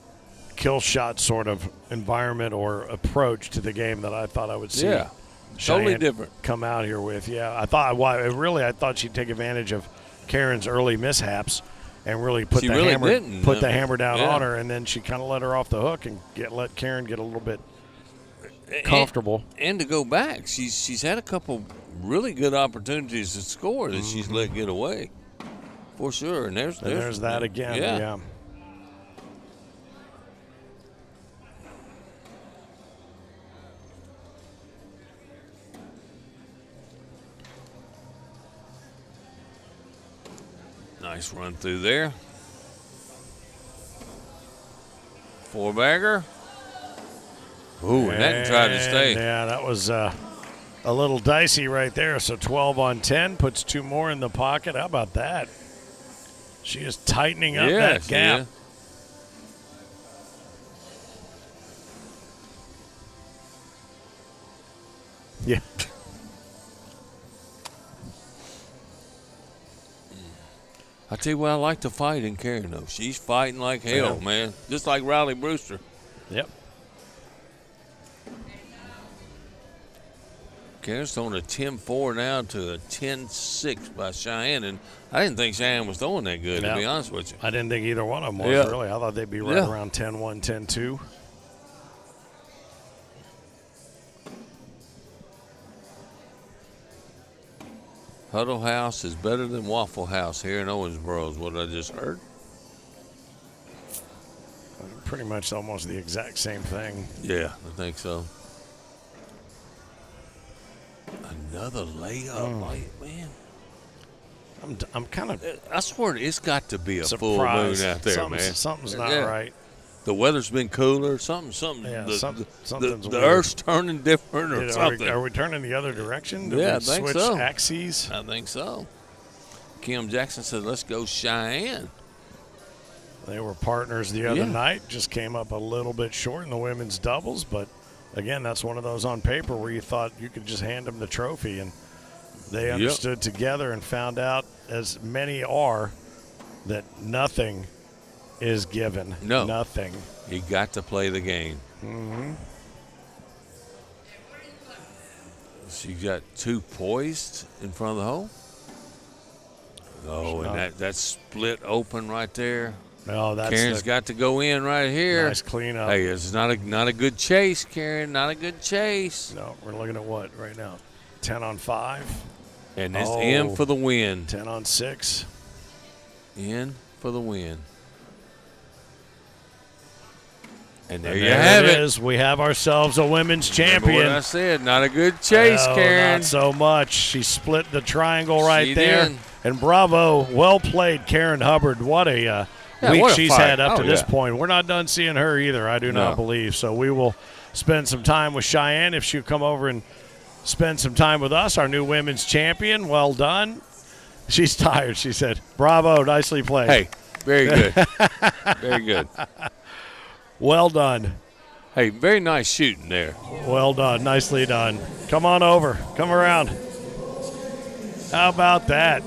kill shot sort of environment or approach to the game that I thought I would see. Yeah. Cheyenne Totally different. Come out here with, I thought she'd take advantage of Karen's early mishaps and really put the hammer down on her, and then she kind of let her off the hook and let Karen get a little bit comfortable. And to go back, she's had a couple really good opportunities to score that she's let get away, for sure. And there's that again. Yeah. Nice run through there. 4-bagger. Ooh, and that tried to stay. Yeah, that was a little dicey right there. So 12 on 10 puts 2 more in the pocket. How about that? She is tightening up that gap. Yeah. I tell you what, I like to fight in Karen, though. She's fighting like hell, man. Just like Riley Brewster. Yep. Karen's throwing a 10-4 now to a 10-6 by Cheyenne, and I didn't think Cheyenne was throwing that good, to be honest with you. I didn't think either one of them was, really. I thought they'd be right around 10-1, 10-2. Huddle House is better than Waffle House here in Owensboro is what I just heard. Pretty much almost the exact same thing. Yeah, I think so. Another layup, man. I'm kind of. I swear it's got to be a surprised. full moon out there, man. Something's not right. The weather's been cooler. Something's something's the Earth's turning different or something. Are we turning the other direction? Yeah, I think switch so. Axes? I think so. Kim Jackson said, "Let's go Cheyenne." They were partners the other night. Just came up a little bit short in the women's doubles, but again, that's one of those on paper where you thought you could just hand them the trophy, and they understood together and found out, as many are, that nothing is given. No. Nothing. You got to play the game. Mm-hmm. She got 2 poised in front of the hole. Oh, and that split open right there. No, that's Karen's got to go in right here. Nice cleanup. Hey, it's not a good chase, Karen. Not a good chase. No, we're looking at what right now? 10 on 5. And it's in for the win. 10 on 6. In for the win. And there And you have it. Is. We have ourselves a women's champion. Remember what I said, not a good chase, Karen. Not so much. She split the triangle right there. Did. And bravo, well played, Karen Hubbard. What a week what a she's fight. had up to this point. We're not done seeing her either, I do not believe. So we will spend some time with Cheyenne if she'll come over and spend some time with us, our new women's champion. Well done. She's tired. She said, bravo, nicely played. Hey, very good. Very good. Well done. Hey, very nice shooting there. Well done. Nicely done. Come on over. Come around. How about that?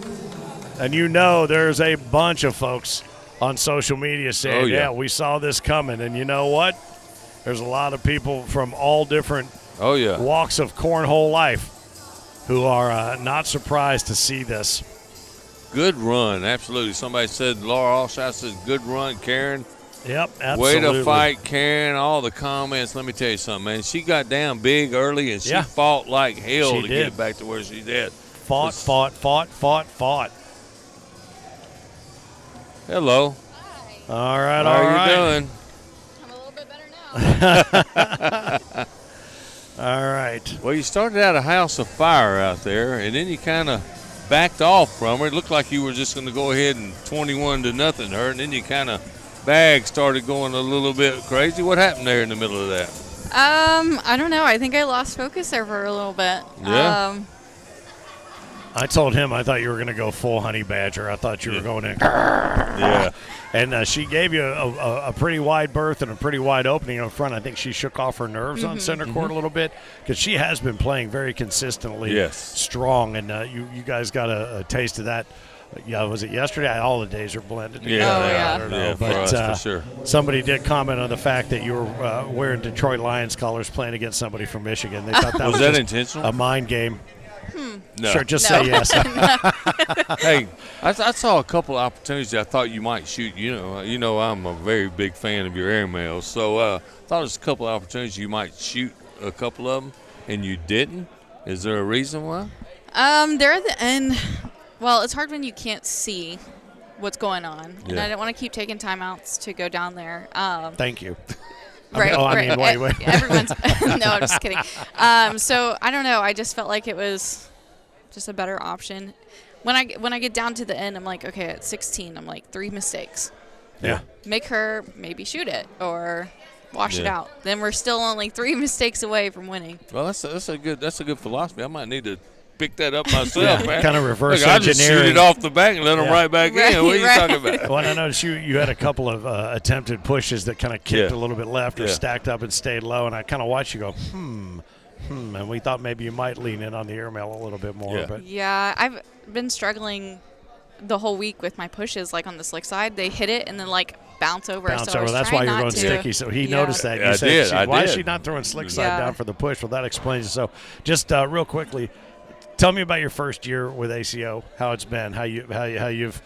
And you know there's a bunch of folks on social media saying, yeah, we saw this coming. And you know what? There's a lot of people from all different walks of cornhole life who are not surprised to see this. Good run, absolutely. Somebody said, Laura Allshot said, good run, Karen. Yep, absolutely. Way to fight, Karen. All the comments. Let me tell you something, man. She got down big early, and she fought like hell to get back to where she did. Fought. Hello. Hi. All right, How are you doing? I'm a little bit better now. All right. Well, you started out a house of fire out there, and then you kind of backed off from her. It looked like you were just going to go ahead and 21-0 her, and then you kind of bag started going a little bit crazy. What happened there in the middle of that? I don't know. I think I lost focus there for a little bit. Yeah. I told him I thought you were going to go full honey badger. I thought you were going in. Yeah. And she gave you a pretty wide berth and a pretty wide opening up front. I think she shook off her nerves on center court a little bit because she has been playing very consistently strong. And you guys got a taste of that. Yeah, was it yesterday? All the days are blended together. Yeah, I don't know. yeah, but for us, for sure. Somebody did comment on the fact that you were wearing Detroit Lions colors playing against somebody from Michigan. They thought that was that just intentional? a mind game. No. Sure, just say yes. Hey, I saw a couple of opportunities that I thought you might shoot. You know, I'm a very big fan of your airmails, so I thought there was a couple of opportunities you might shoot a couple of them, and you didn't. Is there a reason why? They're at the end. Well, it's hard when you can't see what's going on, and I didn't want to keep taking timeouts to go down there. Thank you. Right. Wait. Everyone's no, I'm just kidding. So I don't know. I just felt like it was just a better option. when I get down to the end, I'm like, okay, at 16, I'm like 3 mistakes. Yeah. Make her maybe shoot it or wash it Yeah. out. Then we're still only 3 mistakes away from winning. Well, that's a good philosophy. I might need to pick that up myself, man. Kind of reverse Look, I just shoot engineering. it off the back and let them Yeah. right back Right, in. What are you right. talking about? Well, I noticed you had a couple of attempted pushes that kind of kicked Yeah. a little bit left or Yeah. stacked up and stayed low, and I kind of watched you go, and we thought maybe you might lean in on the airmail a little bit more. Yeah. But Yeah, I've been struggling the whole week with my pushes, like on the slick side. They hit it and then like bounce over. bounce so I over. was That's trying why you're not going to. sticky. So he Yeah. noticed that. Yeah, You I said, did. I why is did. she not throwing slick side Yeah. down for the push? Well, that explains it. So just real quickly, tell me about your first year with ACO, how it's been, how you've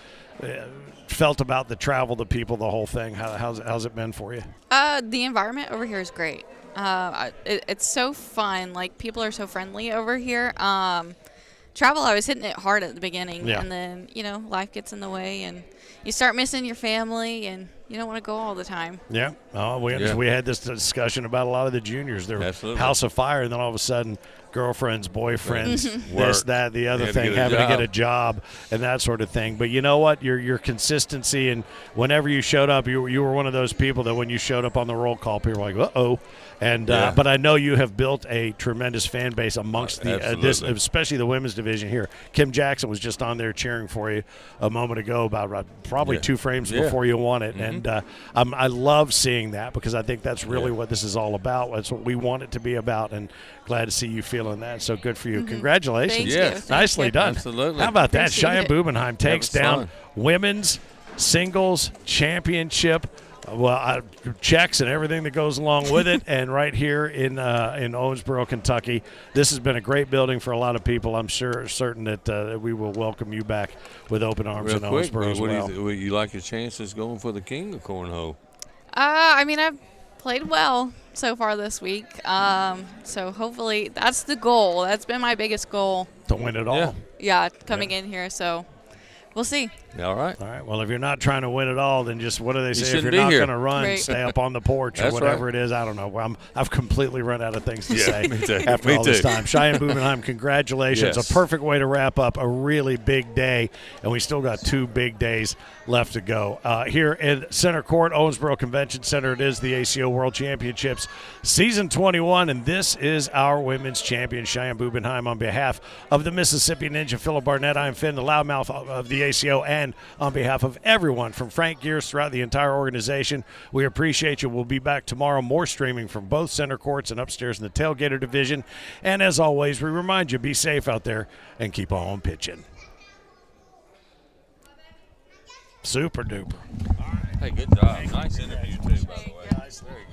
felt about the travel, the people, the whole thing. How's it been for you? The environment over here is great. It's so fun. Like, people are so friendly over here. Travel, I was hitting it hard at the beginning, Yeah. and then, life gets in the way, and you start missing your family, and you don't want to go all the time. Yeah. Oh, we had this discussion about a lot of the juniors. They're Absolutely. house of fire, and then all of a sudden, girlfriends, boyfriends, this, Work. that, the other They had to thing, get a having to get job. a job and that sort of thing. But you know what? Your consistency, and whenever you showed up, you were one of those people that when you showed up on the roll call, people were like, uh-oh. And Yeah. but I know you have built a tremendous fan base amongst this, Absolutely. especially the women's division here. Kim Jackson was just on there cheering for you a moment ago, about probably Yeah. 2 frames Yeah. before you won it. And I love seeing that, because I think that's really what this is all about. That's what we want it to be about, and glad to see you feeling that. So good for you. Congratulations. Thank Yes. you. Thank Nicely you. done. Absolutely. How about that? Appreciate Cheyenne it. Bubenheim takes was down fun. women's singles championship. Checks and everything that goes along with it, and right here in Owensboro, Kentucky. This has been a great building for a lot of people. I'm certain that we will welcome you back with open arms Real in quick, Owensboro as what well. do you like your chances going for the king of cornhole? I mean, I've played well so far this week. So hopefully that's the goal. That's been my biggest goal. To win it all. Yeah. Yeah, coming in here. So we'll see. All right. All right. Well, if you're not trying to win it all, then just what do they say? If shouldn't you're be not here. going to run, Right. stay up on the porch or That's whatever right. it is. I don't know. Well, I've completely run out of things to Yeah, say me too. after Me all this too. time. Cheyenne Bubenheim, congratulations. Yes. A perfect way to wrap up a really big day, and we still got 2 big days left to go. Here in Center Court, Owensboro Convention Center, it is the ACO World Championships Season 21, and this is our women's champion, Cheyenne Bubenheim. On behalf of the Mississippi Ninja, Philip Barnett, I am Finn, the loudmouth of the ACO, and on behalf of everyone from Frank Gears throughout the entire organization, we appreciate you. We'll be back tomorrow, more streaming from both center courts and upstairs in the tailgater division. And as always, we remind you, be safe out there and keep on pitching. Super duper. Hey, good job. Nice interview, too, by the way. Very